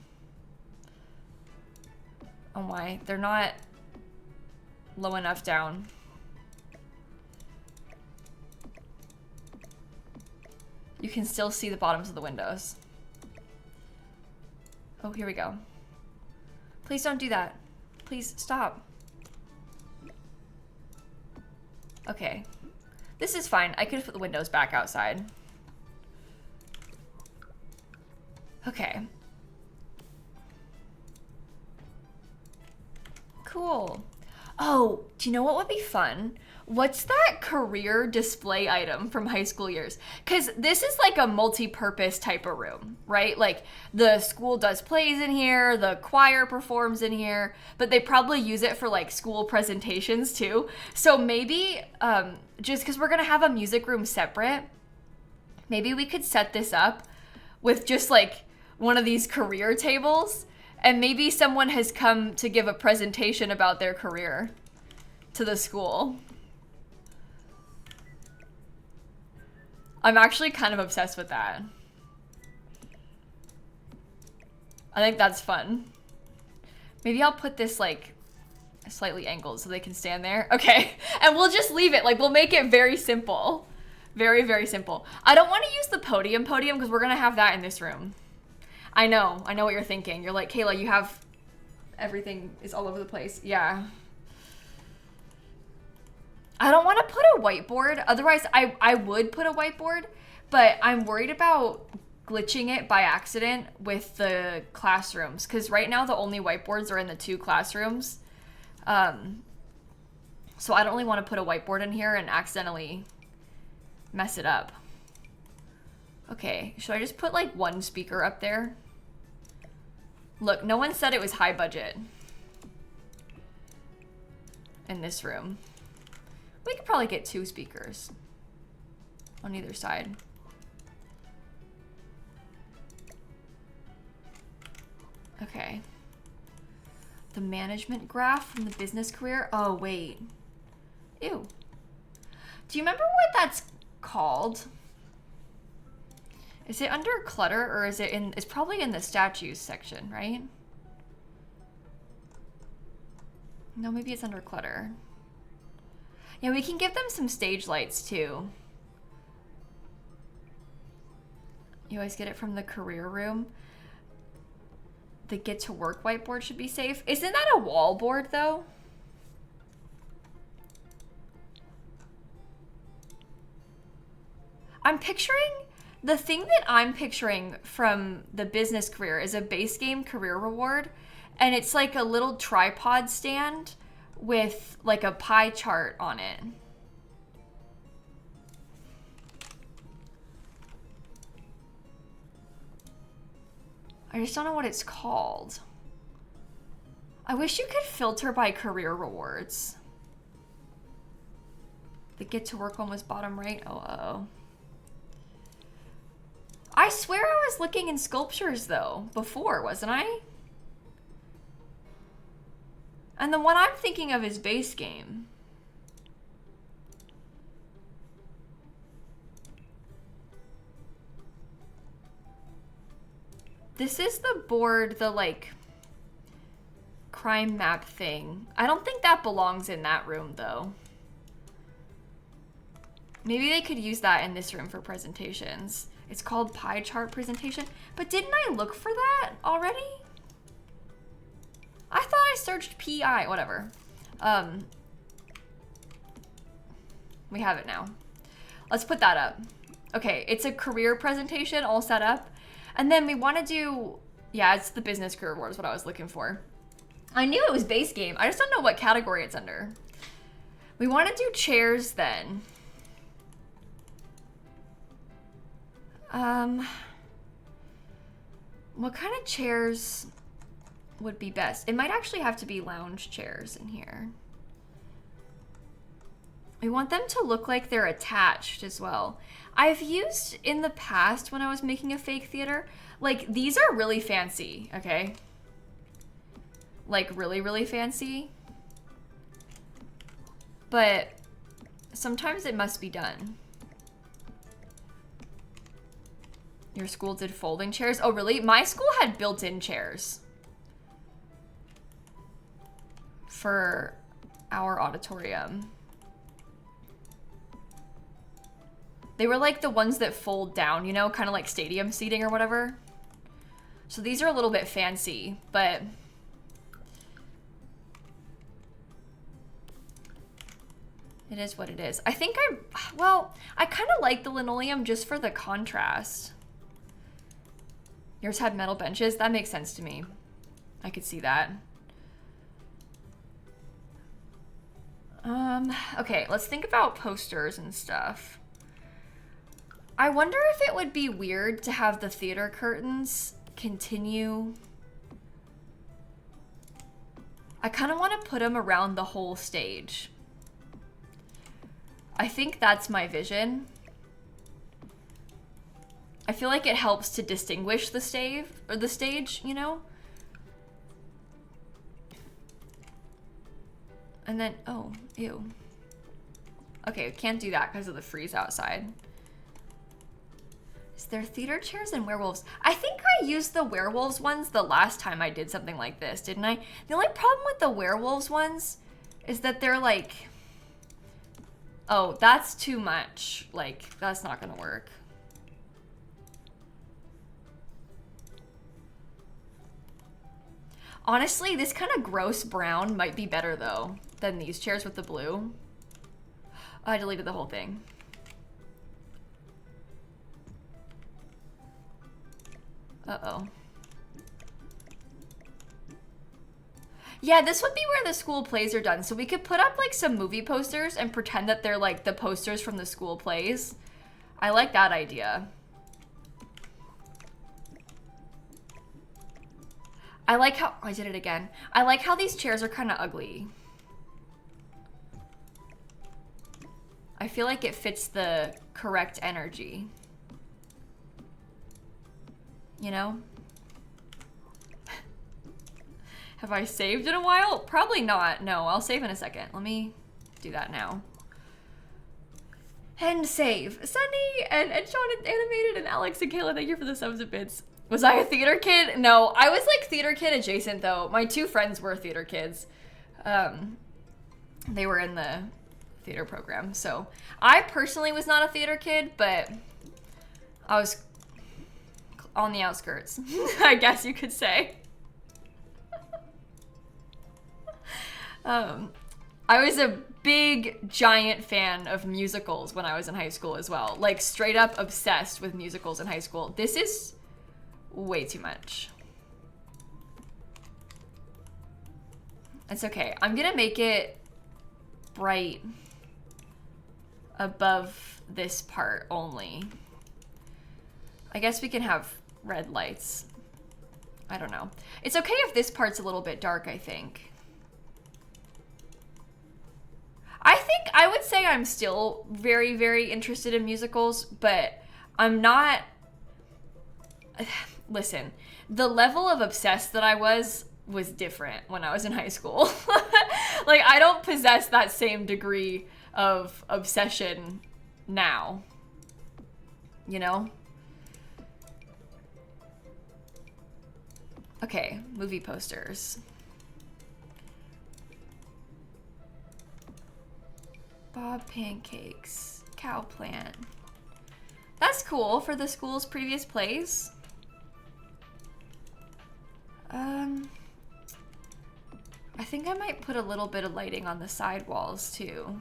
Oh my, they're not low enough down. You can still see the bottoms of the windows. Oh, here we go. Please don't do that. Please stop. Okay. This is fine. I could put the windows back outside. Okay. Cool. Oh, do you know what would be fun? What's that career display item from high school years? Because this is like a multi-purpose type of room, right? Like the school does plays in here, the choir performs in here, but they probably use it for like school presentations too. So maybe just because we're going to have a music room separate, maybe we could set this up with just like one of these career tables, and maybe someone has come to give a presentation about their career to the school. I'm actually kind of obsessed with that. I think that's fun. Maybe I'll put this like slightly angled so they can stand there. Okay, and we'll just leave it. Like we'll make it very simple. Very, very simple. I don't want to use the podium because we're gonna have that in this room. I know what you're thinking. You're like, Kayla, you have everything is all over the place. Yeah. I don't want to put a whiteboard. Otherwise, I would put a whiteboard, but I'm worried about glitching it by accident with the classrooms, because right now the only whiteboards are in the 2 classrooms. So I don't really want to put a whiteboard in here and accidentally mess it up. Okay, should I just put like 1 speaker up there? Look, no one said it was high budget in this room. We could probably get 2 speakers on either side. Okay. The management graph from the business career. Oh, wait. Ew. Do you remember what that's called? Is it under clutter, or is it in, it's probably in the statues section, right? No, maybe it's under clutter. Yeah, we can give them some stage lights too. You always get it from the career room. The get to work whiteboard should be safe. Isn't that a wall board though? The thing that I'm picturing from the business career is a base game career reward, and it's like a little tripod stand with like a pie chart on it. I just don't know what it's called. I wish you could filter by career rewards. The get to work one was bottom right. Oh, uh-oh. I swear I was looking in sculptures though before, wasn't I? And the one I'm thinking of is base game. This is the board, the like crime map thing. I don't think that belongs in that room though. Maybe they could use that in this room for presentations. It's called pie chart presentation, but didn't I look for that already? I thought I searched PI, whatever. We have it now. Let's put that up. Okay, it's a career presentation all set up. And then we want to do, yeah, it's the business career award is what I was looking for. I knew it was base game. I just don't know what category it's under. We want to do chairs then. What kind of chairs would be best? It might actually have to be lounge chairs in here. We want them to look like they're attached as well. I've used in the past when I was making a fake theater, like these are really fancy, okay? Like really, really fancy. But sometimes it must be done. Your school did folding chairs? Oh, really? My school had built-in chairs for our auditorium. They were like the ones that fold down, you know, kind of like stadium seating or whatever. So these are a little bit fancy, but it is what it is. I think I kind of like the linoleum just for the contrast. Yours had metal benches? That makes sense to me. I could see that. Okay, let's think about posters and stuff. I wonder if it would be weird to have the theater curtains continue. I kind of want to put them around the whole stage. I think that's my vision. I feel like it helps to distinguish the stage, you know? And then, oh, ew. Okay, can't do that because of the freeze outside. Is there theater chairs and werewolves? I think I used the werewolves ones the last time I did something like this, didn't I? The only problem with the werewolves ones is that they're like, oh, that's too much. Like, that's not gonna work. Honestly, this kind of gross brown might be better though than these chairs with the blue. Oh, I deleted the whole thing. Uh-oh. Yeah, this would be where the school plays are done. So we could put up like some movie posters and pretend that they're like the posters from the school plays. I like that idea. I like how, I did it again. I like how these chairs are kind of ugly. I feel like it fits the correct energy. You know? Have I saved in a while? Probably not. No, I'll save in a second. Let me do that now. And save. Sunny and Sean animated and Alex and Kayla, thank you for the subs and bits. Was I a theater kid? No, I was like theater kid adjacent though. My two friends were theater kids. They were in the theater program. So I personally was not a theater kid, but I was on the outskirts, I guess you could say. I was a big, giant fan of musicals when I was in high school as well. Like straight up obsessed with musicals in high school. This is way too much. It's okay. I'm gonna make it bright above this part only. I guess we can have red lights. I don't know. It's okay if this part's a little bit dark, I think. I would say I'm still very, very interested in musicals, but I'm not... Listen, the level of obsessed that I was different when I was in high school. Like, I don't possess that same degree of obsession now. You know? Okay, movie posters. Bob Pancakes, Cow Plant. That's cool for the school's previous plays. I think I might put a little bit of lighting on the side walls too.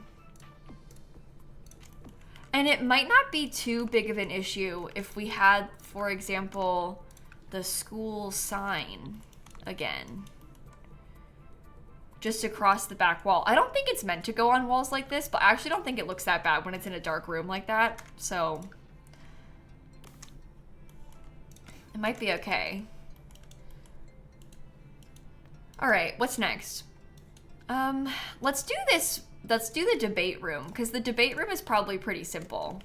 And it might not be too big of an issue if we had, for example, the school sign again. Just across the back wall. I don't think it's meant to go on walls like this, but I actually don't think it looks that bad when it's in a dark room like that. So it might be okay. All right, what's next? Let's do this. Let's do the debate room, because the debate room is probably pretty simple,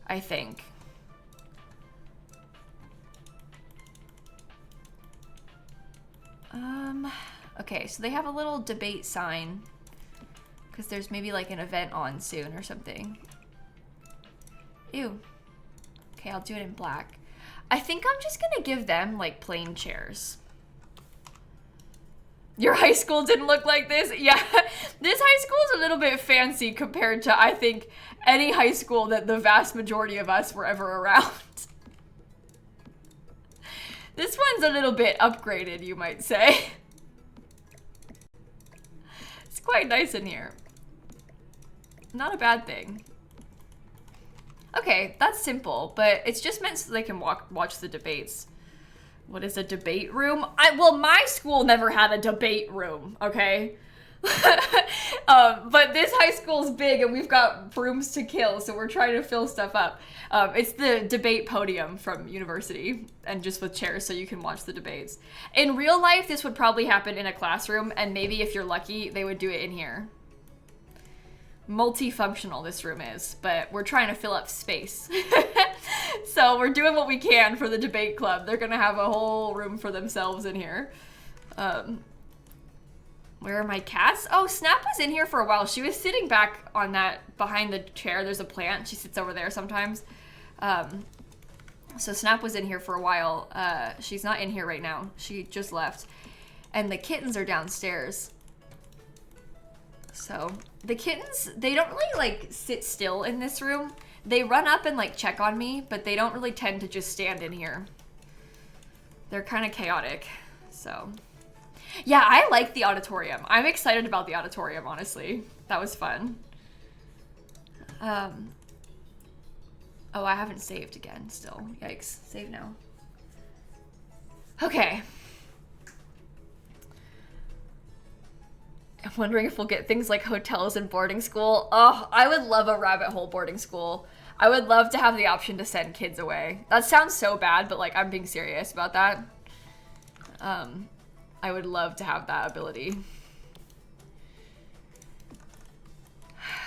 I think. Okay, so they have a little debate sign, because there's maybe like an event on soon or something. Ew. Okay, I'll do it in black. I think I'm just gonna give them like plain chairs. Your high school didn't look like this? Yeah, this high school is a little bit fancy compared to, I think, any high school that the vast majority of us were ever around. This one's a little bit upgraded, you might say. It's quite nice in here. Not a bad thing. Okay, that's simple, but it's just meant so they can watch the debates. What is a debate room? Well, my school never had a debate room, okay? But this high school is big and we've got rooms to kill, so we're trying to fill stuff up. It's the debate podium from university, and just with chairs so you can watch the debates. In real life, this would probably happen in a classroom, and maybe if you're lucky, they would do it in here. Multifunctional this room is, but we're trying to fill up space. So we're doing what we can for the debate club. They're gonna have a whole room for themselves in here. Where are my cats? Oh, Snap was in here for a while. She was sitting back on that, behind the chair. There's a plant. She sits over there sometimes. So Snap was in here for a while. She's not in here right now. She just left. And the kittens are downstairs. So the kittens, they don't really like sit still in this room. They run up and like check on me, but they don't really tend to just stand in here. They're kind of chaotic, so. Yeah, I like the auditorium. I'm excited about the auditorium, honestly. That was fun. Oh, I haven't saved again still. Yikes, save now. Okay. I'm wondering if we'll get things like hotels and boarding school. Oh, I would love a rabbit hole boarding school. I would love to have the option to send kids away. That sounds so bad, but like I'm being serious about that. I would love to have that ability.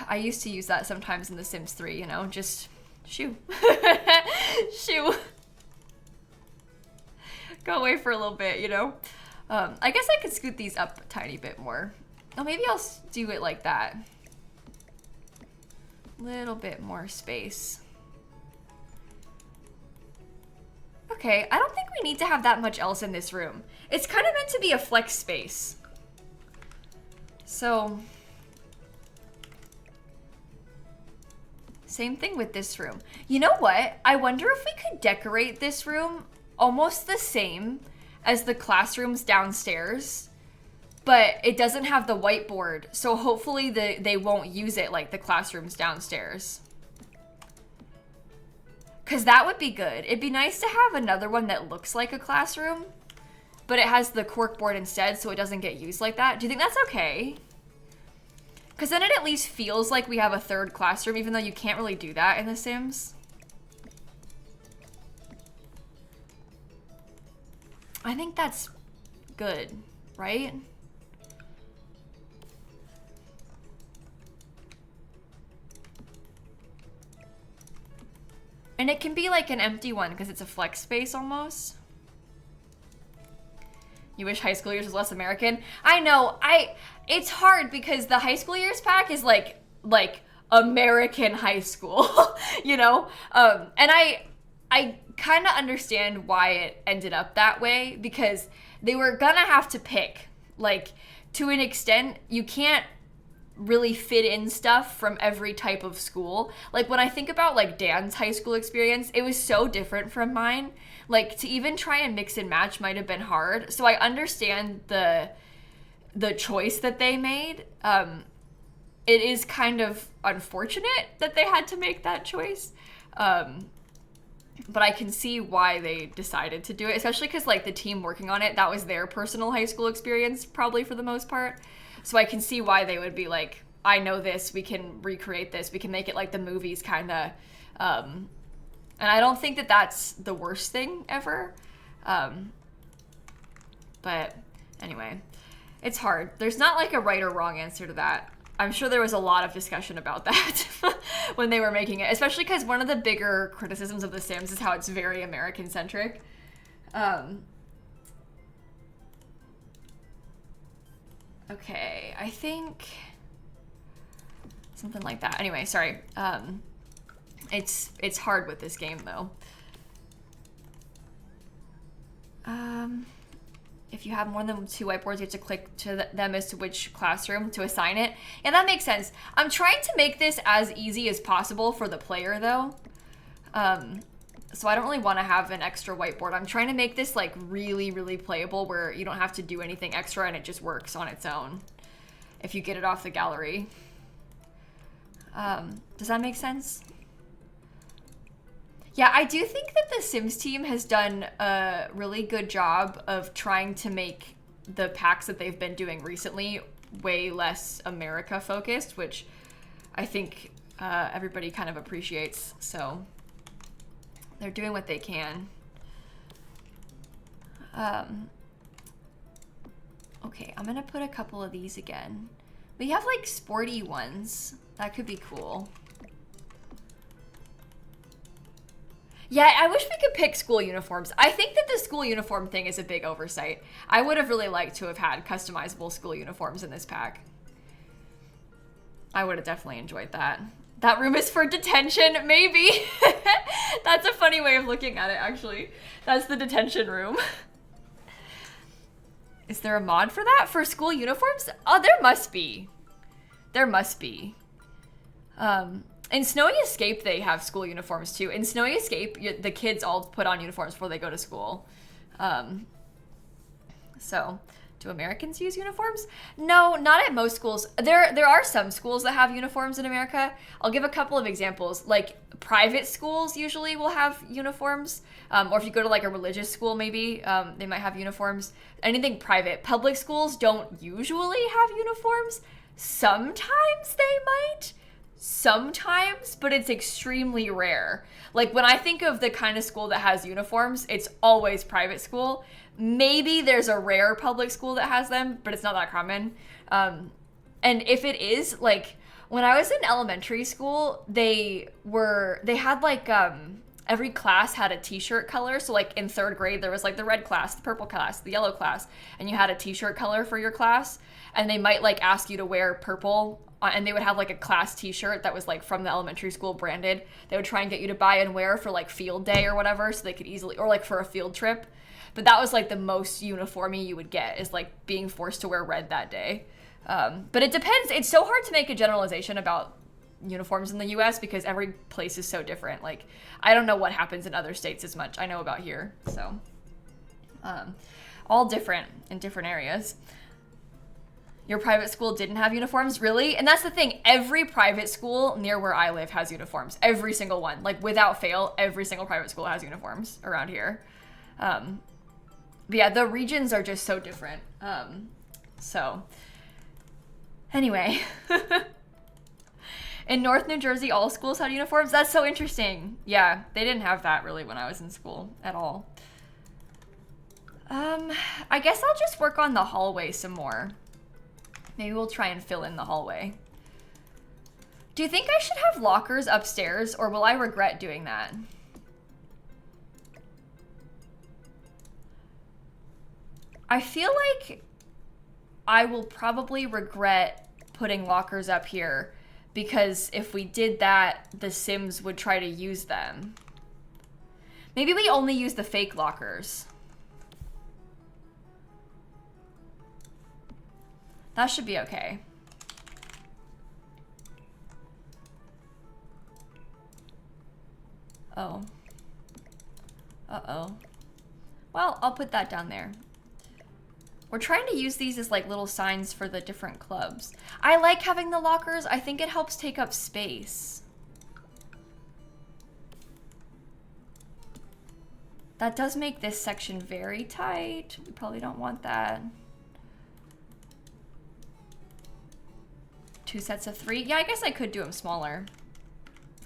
I used to use that sometimes in The Sims 3, you know, just shoo. Shoo. Go away for a little bit, you know. I guess I could scoot these up a tiny bit more. Oh, maybe I'll do it like that. Little bit more space. Okay, I don't think we need to have that much else in this room. It's kind of meant to be a flex space. So, same thing with this room. You know what? I wonder if we could decorate this room almost the same as the classrooms downstairs, but it doesn't have the whiteboard, so hopefully they won't use it like the classrooms downstairs. Because that would be good. It'd be nice to have another one that looks like a classroom, but it has the corkboard instead, so it doesn't get used like that. Do you think that's okay? Because then it at least feels like we have a third classroom, even though you can't really do that in The Sims. I think that's good, right? And it can be like an empty one because it's a flex space almost. You wish high school years was less American? I know, it's hard because the high school years pack is like American high school, you know? And I kind of understand why it ended up that way, because they were gonna have to pick. Like, to an extent, you can't really fit in stuff from every type of school. Like, when I think about like Dan's high school experience, it was so different from mine. Like, to even try and mix and match might have been hard. So I understand the choice that they made. It is kind of unfortunate that they had to make that choice. But I can see why they decided to do it, especially because like the team working on it, that was their personal high school experience probably for the most part. So I can see why they would be like, I know this, we can recreate this, we can make it like the movies kind of. And I don't think that that's the worst thing ever. But anyway, it's hard. There's not like a right or wrong answer to that. I'm sure there was a lot of discussion about that when they were making it, especially because one of the bigger criticisms of The Sims is how it's very American-centric. Okay, I think something like that. Anyway, sorry. It's hard with this game though. If you have more than 2 whiteboards, you have to click to them as to which classroom to assign it. Yeah, that makes sense. I'm trying to make this as easy as possible for the player though. So I don't really want to have an extra whiteboard. I'm trying to make this like really, really playable where you don't have to do anything extra and it just works on its own if you get it off the gallery. Does that make sense? Yeah, I do think that the Sims team has done a really good job of trying to make the packs that they've been doing recently way less America focused, which I think everybody kind of appreciates. So they're doing what they can. Okay, I'm gonna put a couple of these again. We have like sporty ones. That could be cool. Yeah, I wish we could pick school uniforms. I think that the school uniform thing is a big oversight. I would have really liked to have had customizable school uniforms in this pack. I would have definitely enjoyed that. That room is for detention, maybe. That's a funny way of looking at it, actually. That's the detention room. Is there a mod for that? For school uniforms? Oh, there must be. There must be. In Snowy Escape, they have school uniforms too. In Snowy Escape, the kids all put on uniforms before they go to school. So, do Americans use uniforms? No, not at most schools. There are some schools that have uniforms in America. I'll give a couple of examples. Like, private schools usually will have uniforms. Or if you go to like a religious school, maybe, they might have uniforms. Anything private. Public schools don't usually have uniforms. Sometimes they might. Sometimes, but it's extremely rare. Like when I think of the kind of school that has uniforms, it's always private school. Maybe there's a rare public school that has them, but it's not that common. And if it is, like when I was in elementary school, they had like every class had a t-shirt color. So like in 3rd grade, there was like the red class, the purple class, the yellow class, and you had a t-shirt color for your class. And they might like ask you to wear purple, and they would have like a class t-shirt that was like from the elementary school branded. They would try and get you to buy and wear for like field day or whatever, so they could easily, or like for a field trip. But that was like the most uniformy you would get, is like being forced to wear red that day. But it depends. It's so hard to make a generalization about uniforms in the US because every place is so different. Like I don't know what happens in other states as much. I know about here. So all different in different areas. Your private school didn't have uniforms? Really? And that's the thing. Every private school near where I live has uniforms. Every single one. Like, without fail, every single private school has uniforms around here. But yeah, the regions are just so different. So, anyway. In North New Jersey, all schools had uniforms? That's so interesting. Yeah, they didn't have that, really, when I was in school at all. I guess I'll just work on the hallway some more. Maybe we'll try and fill in the hallway. Do you think I should have lockers upstairs, or will I regret doing that? I feel like I will probably regret putting lockers up here, because if we did that, the Sims would try to use them. Maybe we only use the fake lockers. That should be okay. Oh. Uh-oh. Well, I'll put that down there. We're trying to use these as like little signs for the different clubs. I like having the lockers. I think it helps take up space. That does make this section very tight. We probably don't want that. 2 sets of 3. Yeah, I guess I could do them smaller.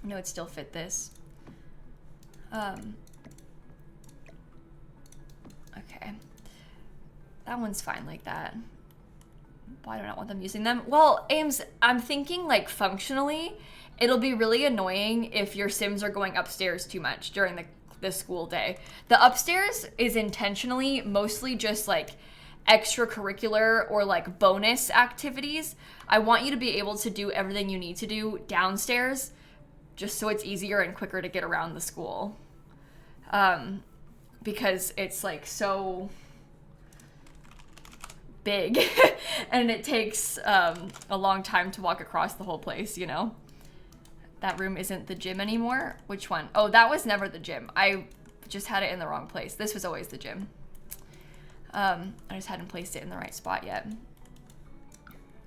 I know it'd still fit this. Okay. That one's fine like that. Why do I not want them using them? Well, Ames, I'm thinking like functionally, it'll be really annoying if your Sims are going upstairs too much during the school day. The upstairs is intentionally mostly just like extracurricular or like bonus activities. I want you to be able to do everything you need to do downstairs, just so it's easier and quicker to get around the school. Because it's like so big and it takes a long time to walk across the whole place, you know? That room isn't the gym anymore. Which one? Oh, that was never the gym. I just had it in the wrong place. This was always the gym. I just hadn't placed it in the right spot yet.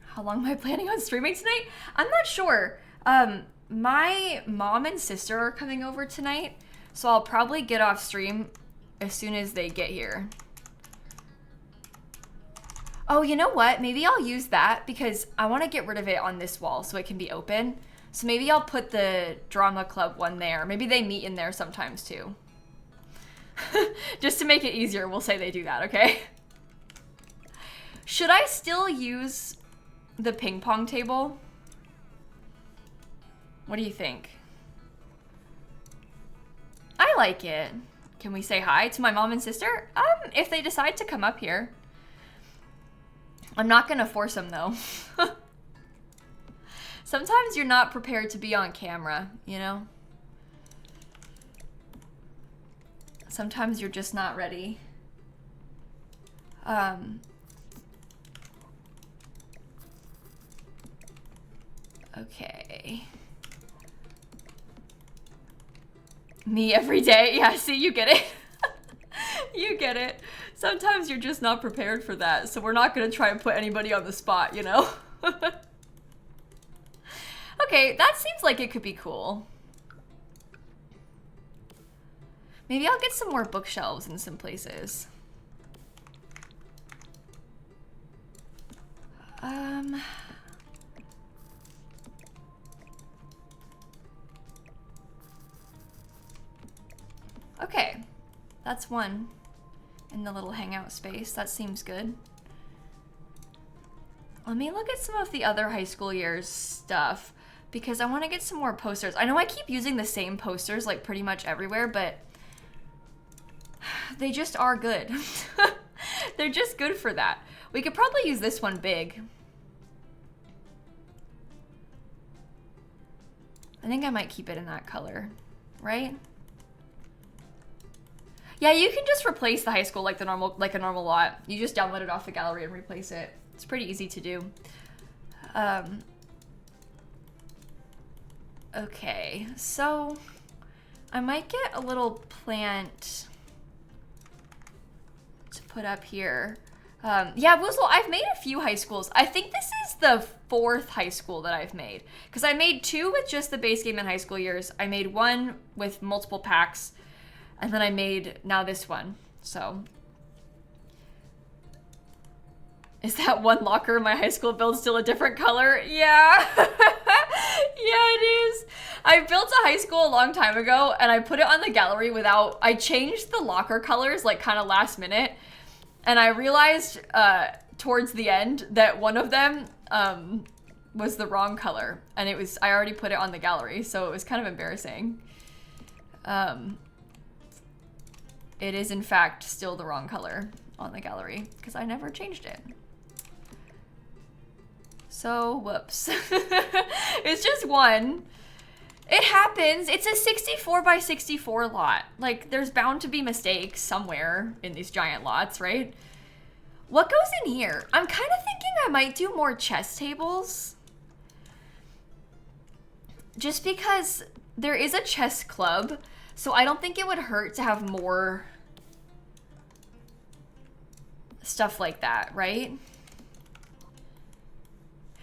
How long am I planning on streaming tonight? I'm not sure. My mom and sister are coming over tonight, so I'll probably get off stream as soon as they get here. Oh, you know what? Maybe I'll use that because I want to get rid of it on this wall so it can be open. So maybe I'll put the drama club one there. Maybe they meet in there sometimes too. Just to make it easier, we'll say they do that, okay? Should I still use the ping pong table? What do you think? I like it. Can we say hi to my mom and sister? If they decide to come up here. I'm not gonna force them though. Sometimes you're not prepared to be on camera, you know? Sometimes you're just not ready. Okay. Me every day. Yeah, see, you get it. You get it. Sometimes you're just not prepared for that, so we're not gonna try and put anybody on the spot, you know? Okay, that seems like it could be cool. Maybe I'll get some more bookshelves in some places. Okay, that's one in the little hangout space. That seems good. Let me look at some of the other high school years stuff because I want to get some more posters. I know I keep using the same posters like pretty much everywhere, but they just are good. They're just good for that. We could probably use this one big. I think I might keep it in that color, right? Yeah, you can just replace the high school like a normal lot. You just download it off the gallery and replace it. It's pretty easy to do. Okay, so I might get a little plant to put up here. Yeah, Woozle, I've made a few high schools. I think this is the 4th high school that I've made. Because I made 2 with just the base game and high school years. I made 1 with multiple packs. And then I made now this one. So is that one locker in my high school build still a different color? Yeah. Yeah, it is. I built a high school a long time ago and I put it on the gallery without, I changed the locker colors like kind of last minute. And I realized towards the end that one of them was the wrong color. And it was, I already put it on the gallery. So it was kind of embarrassing. It is in fact still the wrong color on the gallery because I never changed it. So, whoops. It's just one. It happens. It's a 64 by 64 lot. Like, there's bound to be mistakes somewhere in these giant lots, right? What goes in here? I'm kind of thinking I might do more chess tables. Just because there is a chess club, so I don't think it would hurt to have more stuff like that, right?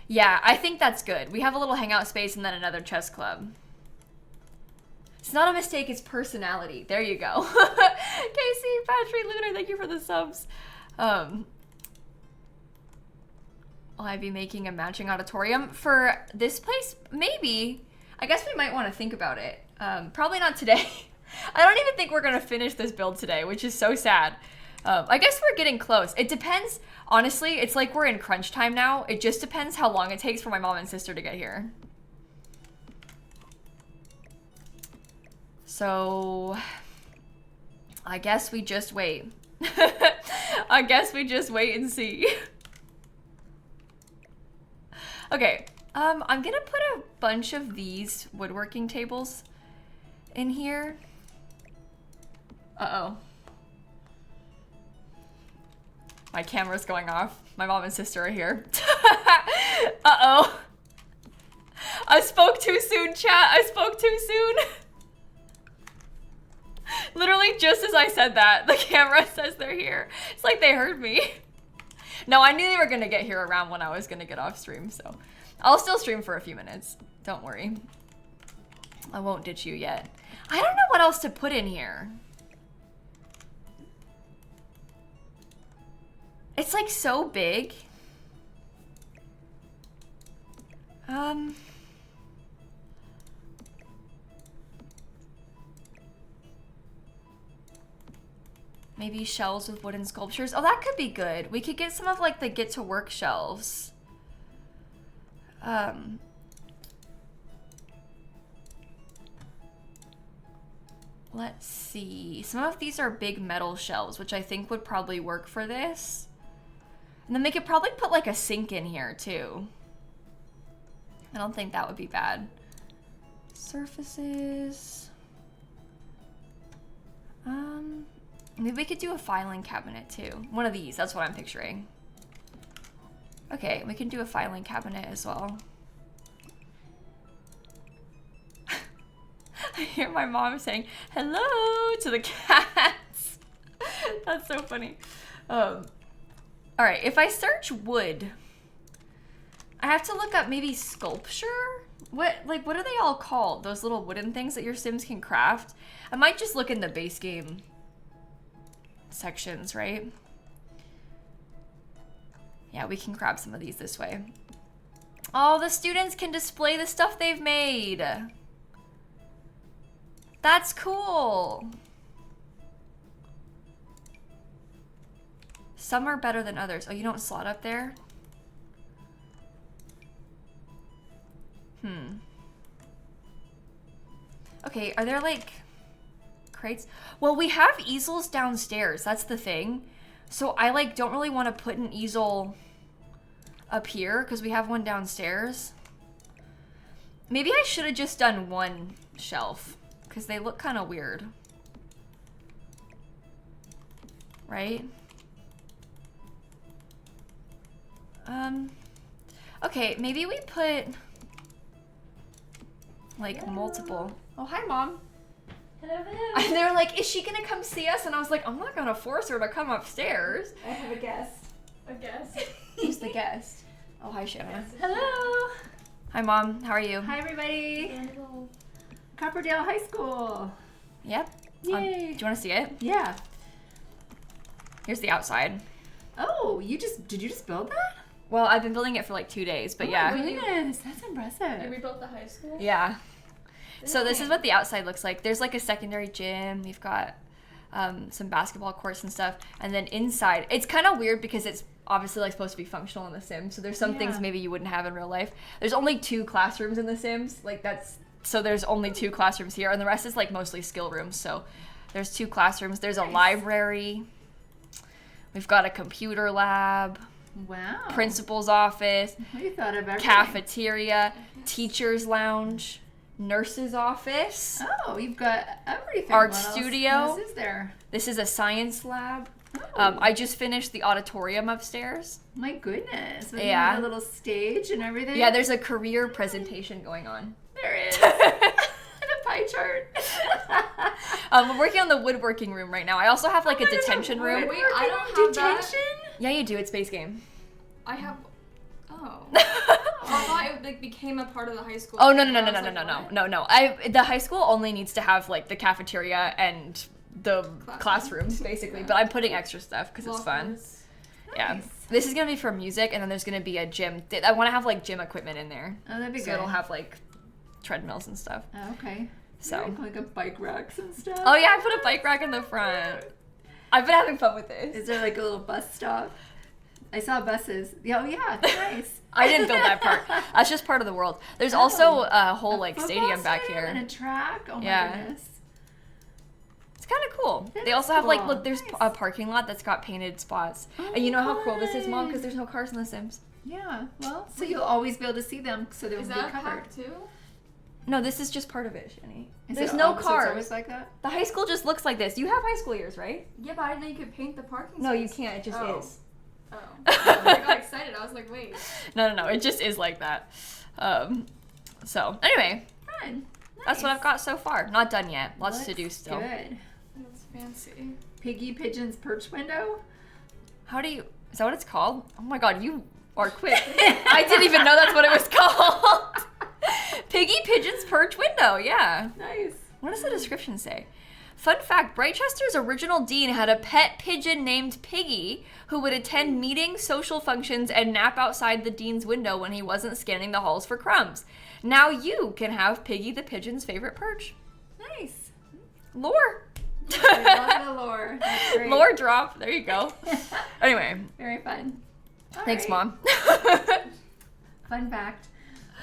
Yeah, I think that's good. We have a little hangout space and then another chess club. It's not a mistake, it's personality. There you go. Casey, Patrick, Lunar, thank you for the subs. Will I be making a matching auditorium? For this place, maybe. I guess we might want to think about it. Probably not today. I don't even think we're going to finish this build today, which is so sad. I guess we're getting close. It depends. Honestly, it's like we're in crunch time now. It just depends how long it takes for my mom and sister to get here. So, I guess we just wait. I guess we just wait and see. Okay, I'm gonna put a bunch of these woodworking tables in here. Uh-oh. My camera's going off. My mom and sister are here. Uh-oh. I spoke too soon, chat. I spoke too soon. Literally just as I said that, the camera says they're here. It's like they heard me. No, I knew they were gonna get here around when I was gonna get off stream, so I'll still stream for a few minutes. Don't worry. I won't ditch you yet. I don't know what else to put in here. It's like so big. Maybe shelves with wooden sculptures. Oh, that could be good. We could get some of like the get to work shelves. Let's see. Some of these are big metal shelves, which I think would probably work for this. And then they could probably put like a sink in here too. I don't think that would be bad. Surfaces. Maybe we could do a filing cabinet too. One of these, that's what I'm picturing. Okay, we can do a filing cabinet as well. I hear my mom saying hello to the cats. That's so funny. All right, if I search wood, I have to look up maybe sculpture. What are they all called? Those little wooden things that your Sims can craft. I might just look in the base game sections, right? Yeah, we can grab some of these this way. Oh, the students can display the stuff they've made. That's cool. Some are better than others. Oh, you don't slot up there? Okay, are there like crates? Well, we have easels downstairs. That's the thing. So I like don't really want to put an easel up here because we have one downstairs. Maybe I should have just done one shelf because they look kind of weird. Right? Okay, maybe we put like multiple. Oh, hi, Mom. Hello, hello. And they were like, is she gonna come see us? And I was like, I'm not gonna force her to come upstairs. I have a guest. A guest? Who's the guest? Oh, hi, Shanna. Hello. Hi, Mom. How are you? Hi, everybody. Copperdale High School. Yep. Yay. Do you want to see it? Yeah. Here's the outside. Oh, did you just build that? Well, I've been building it for like 2 days, but yeah. Oh my goodness, that's You impressive. rebuilt the high school? Yeah. So this is what the outside looks like. There's like a secondary gym. We've got some basketball courts and stuff. And then inside, it's kind of weird because it's obviously like supposed to be functional in The Sims. So there's some things maybe you wouldn't have in real life. There's only 2 classrooms in The Sims. So there's only 2 classrooms here, and the rest is like mostly skill rooms. So there's 2 classrooms. There's a library. We've got a computer lab. Wow. Principal's office. We thought of everything. Cafeteria. Teacher's lounge. Nurse's office. Oh, you've got everything. Art What else- studio. What else is there? This is a science lab. Oh. I just finished the auditorium upstairs. My goodness. With Yeah. the little stage and everything. Yeah, there's a career presentation going on. There is. And a pie chart. We're working on the woodworking room right now. I also have like a Oh, there's a detention room. Wait, I don't have that. Detention? Yeah, you do. It's base game. I have. Oh. I thought it like became a part of the high school. Oh no. The high school only needs to have like the cafeteria and the classrooms basically. Yeah. But I'm putting extra stuff because it's fun. Lockers. Yeah. Nice. This is gonna be for music, and then there's gonna be a gym. I want to have like gym equipment in there. Oh, that'd be So good. it'll have like treadmills and stuff. Oh, okay. So. Like a bike racks and stuff. Oh yeah, I put a bike rack in the front. I've been having fun with this. Is there like a little bus stop? I saw buses. Oh yeah, nice. I didn't build that part. That's just part of the world. There's Oh. also a whole like Football stadium back stadium here. and a track. Oh my Yeah. goodness. It's kind of cool. That They is also have like, cool. look, there's Nice. a parking lot that's got painted spots. Oh, And you know how cool this is, Mom? fun. Because there's no cars in The Sims. Yeah. Well, so you'll always be able to see them, so they will Is be that a covered. pack too? No, this is just part of it, Shani. Is There's it no so it's cars. always like that? The high school just looks like this. You have high school years, right? Yeah, but I didn't know you could paint the parking No, you space. can't. It just Oh. is. Oh. I got excited. I was like, wait. No. It just is like that. So, anyway, Fun. that's what Nice. I've got so far. Not done yet. Lots to Looks do still. Good. That's fancy. Piggy Pigeon's perch window. How do you... Is that what it's called? Oh my god, you are quick. I didn't even know that's what it was called. Piggy Pigeon's perch window, yeah. Nice. What does the description say? Fun fact, Brightchester's original dean had a pet pigeon named Piggy who would attend meetings, social functions, and nap outside the dean's window when he wasn't scanning the halls for crumbs. Now you can have Piggy the pigeon's favorite perch. Nice. Lore. I love the lore. That's great. Lore drop. There you go. Anyway. Very fun. All Thanks, right. Mom. Fun fact.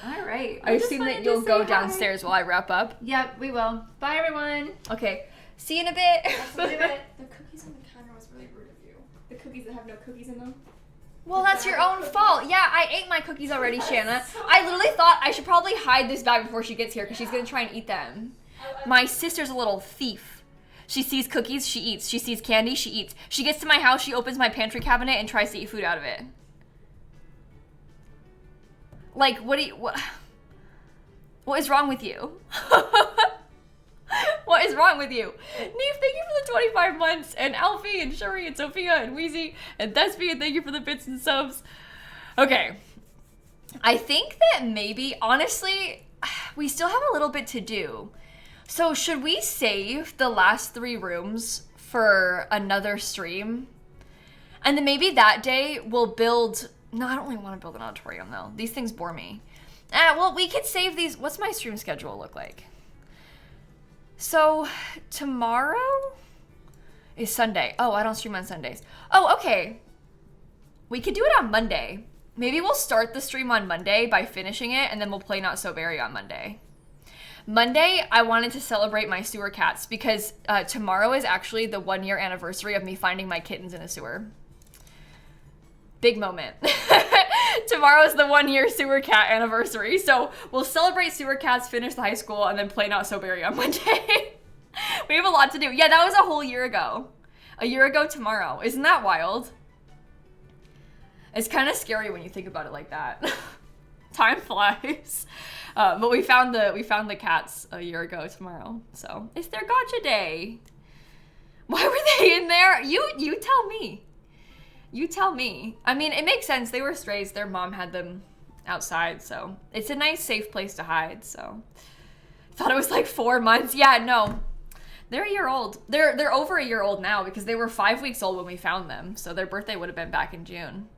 All right. I assume that you'll go downstairs while I wrap up. Yep, we will. Bye, everyone. Okay. See you in a bit. The cookies on the counter was really rude of you. The cookies that have no cookies in them. Well, that's your own fault. Yeah, I ate my cookies already, Shanna. I literally thought I should probably hide this bag before she gets here because she's going to try and eat them. My sister's a little thief. She sees cookies, she eats. She sees candy, she eats. She gets to my house, she opens my pantry cabinet and tries to eat food out of it. Like, what is wrong with you? What is wrong with you? Neve, thank you for the 25 months. And Alfie and Shuri and Sophia and Wheezy and Thespian, thank you for the bits and subs. Okay. I think that maybe, honestly, we still have a little bit to do. So should we save the last 3 rooms for another stream? And then maybe that day we'll build... No, I don't really want to build an auditorium, though. These things bore me. Well, we could save these... What's my stream schedule look like? So, tomorrow is Sunday. Oh, I don't stream on Sundays. Oh, okay. We could do it on Monday. Maybe we'll start the stream on Monday by finishing it, and then we'll play Not So Berry on Monday. Monday, I wanted to celebrate my sewer cats because tomorrow is actually the 1-year anniversary of me finding my kittens in a sewer. Big moment. Tomorrow's the 1-year sewer cat anniversary. So we'll celebrate sewer cats, finish the high school, and then play Not So Berry on Monday. We have a lot to do. Yeah, that was a whole year ago. A year ago tomorrow. Isn't that wild? It's kind of scary when you think about it like that. Time flies. But we found the cats a year ago tomorrow. So it's their gotcha day. Why were they in there? You tell me. You tell me. I mean, it makes sense. They were strays. Their mom had them outside, so it's a nice, safe place to hide. So I thought it was like 4 months. Yeah, no, they're a year old. They're over a year old now because they were 5 weeks old when we found them. So their birthday would have been back in June.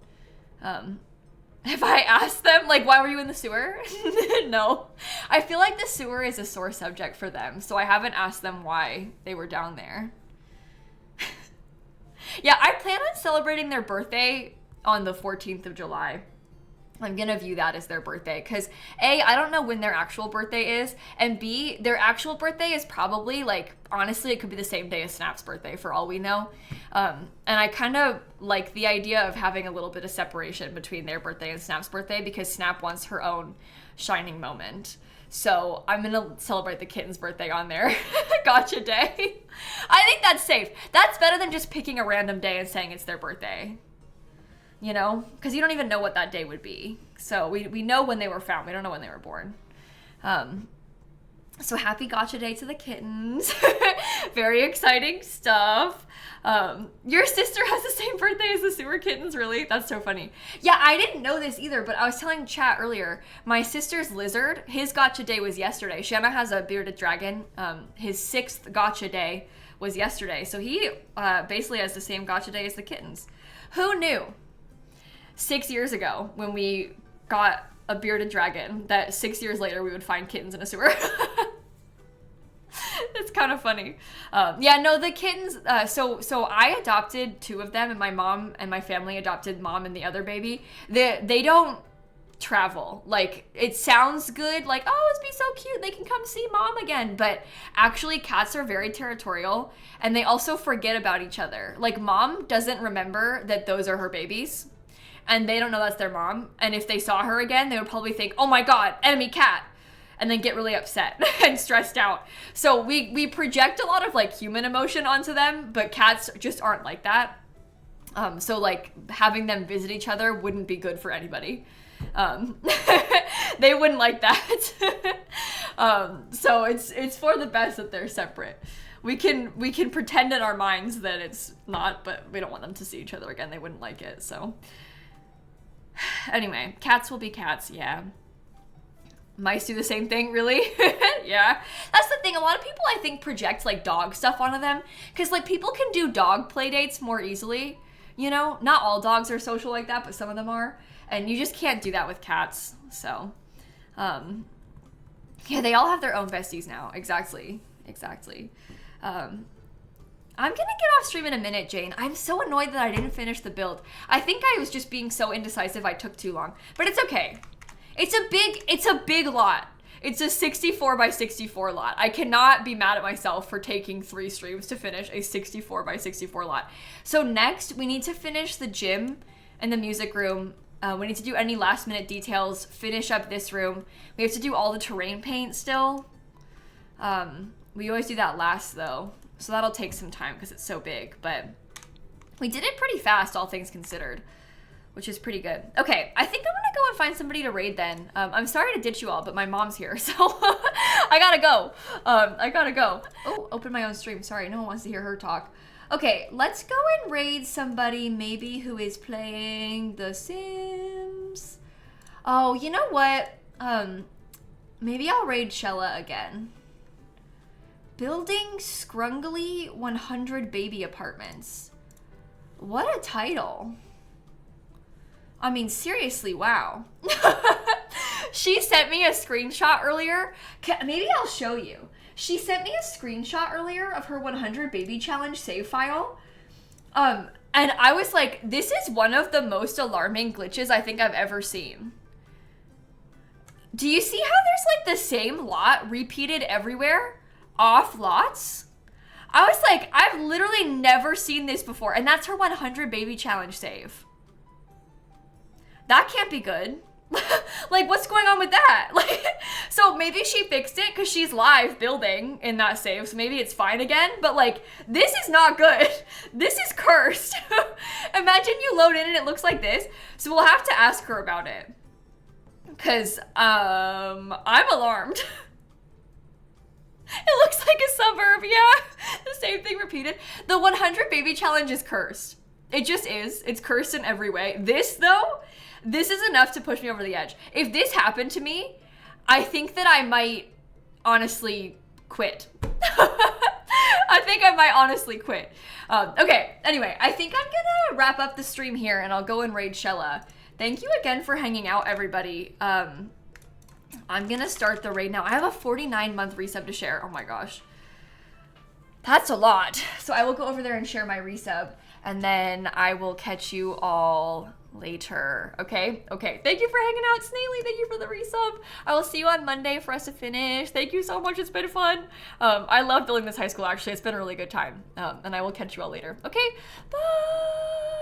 Have I asked them, like, why were you in the sewer? No. I feel like the sewer is a sore subject for them, so I haven't asked them why they were down there. Yeah, I plan on celebrating their birthday on the 14th of July. I'm gonna view that as their birthday because A, I don't know when their actual birthday is, and B, their actual birthday is probably, like, honestly, it could be the same day as Snap's birthday for all we know. And I kind of like the idea of having a little bit of separation between their birthday and Snap's birthday because Snap wants her own shining moment. So I'm gonna celebrate the kitten's birthday on their gotcha day. I think that's safe. That's better than just picking a random day and saying it's their birthday. You know? Because you don't even know what that day would be. So we know when they were found. We don't know when they were born. So happy gotcha day to the kittens. Very exciting stuff. Your sister has the same birthday as the sewer kittens, really? That's so funny. Yeah, I didn't know this either, but I was telling chat earlier, my sister's lizard, his gotcha day was yesterday. Shanna has a bearded dragon. His 6th gotcha day was yesterday. So he basically has the same gotcha day as the kittens. Who knew 6 years ago when we got a bearded dragon that 6 years later we would find kittens in a sewer? It's kind of funny. Yeah, no, the kittens, so I adopted 2 of them, and my mom and my family adopted Mom and the other baby. They don't travel. Like, it sounds good, like, oh, it'd be so cute, they can come see Mom again, but actually cats are very territorial, and they also forget about each other. Like, Mom doesn't remember that those are her babies, and they don't know that's their mom, and if they saw her again, they would probably think, oh my god, enemy cat, and then get really upset and stressed out. So we project a lot of, like, human emotion onto them, but cats just aren't like that. So, like, having them visit each other wouldn't be good for anybody. They wouldn't like that. So it's for the best that they're separate. We can pretend in our minds that it's not, but we don't want them to see each other again. They wouldn't like it, so. Anyway, cats will be cats, yeah. Mice do the same thing, really? Yeah. That's the thing. A lot of people, I think, project like dog stuff onto them. Because like people can do dog play dates more easily. You know, not all dogs are social like that, but some of them are. And you just can't do that with cats. So, yeah, they all have their own besties now. Exactly. I'm gonna get off stream in a minute, Jane. I'm so annoyed that I didn't finish the build. I think I was just being so indecisive I took too long. But it's okay. It's a big lot. It's a 64 by 64 lot. I cannot be mad at myself for taking 3 streams to finish a 64 by 64 lot. So next, we need to finish the gym and the music room. We need to do any last minute details, finish up this room. We have to do all the terrain paint still. We always do that last though. So that'll take some time because it's so big, but we did it pretty fast, all things considered, which is pretty good. Okay, I think I'm gonna go and find somebody to raid then. I'm sorry to ditch you all, but my mom's here, so I gotta go. Oh, open my own stream. Sorry, no one wants to hear her talk. Okay, let's go and raid somebody maybe who is playing The Sims. Oh, you know what? Maybe I'll raid Shella again. Building Scrungly 100 Baby Apartments. What a title. I mean, seriously, wow. She sent me a screenshot earlier. Maybe I'll show you. She sent me a screenshot earlier of her 100 Baby Challenge save file. And I was like, this is one of the most alarming glitches I think I've ever seen. Do you see how there's like the same lot repeated everywhere? Off lots? I was like, I've literally never seen this before. And that's her 100 Baby Challenge save. That can't be good. Like, what's going on with that? Like, so maybe she fixed it because she's live building in that save, so maybe it's fine again. But like, this is not good. This is cursed. Imagine you load in and it looks like this. So we'll have to ask her about it. Because I'm alarmed. It looks like a suburb, yeah. The same thing repeated. The 100 Baby Challenge is cursed. It just is. It's cursed in every way. This, though, this is enough to push me over the edge. If this happened to me, I think that I might honestly quit. I think I might honestly quit. Okay, anyway, I think I'm gonna wrap up the stream here and I'll go and raid Shella. Thank you again for hanging out, everybody. I'm gonna start the raid now. I have a 49-month resub to share. Oh my gosh. That's a lot. So I will go over there and share my resub, and then I will catch you all later. Okay? Okay. Thank you for hanging out, Snaily. Thank you for the resub. I will see you on Monday for us to finish. Thank you so much. It's been fun. I love building this high school, actually. It's been a really good time. And I will catch you all later. Okay? Bye!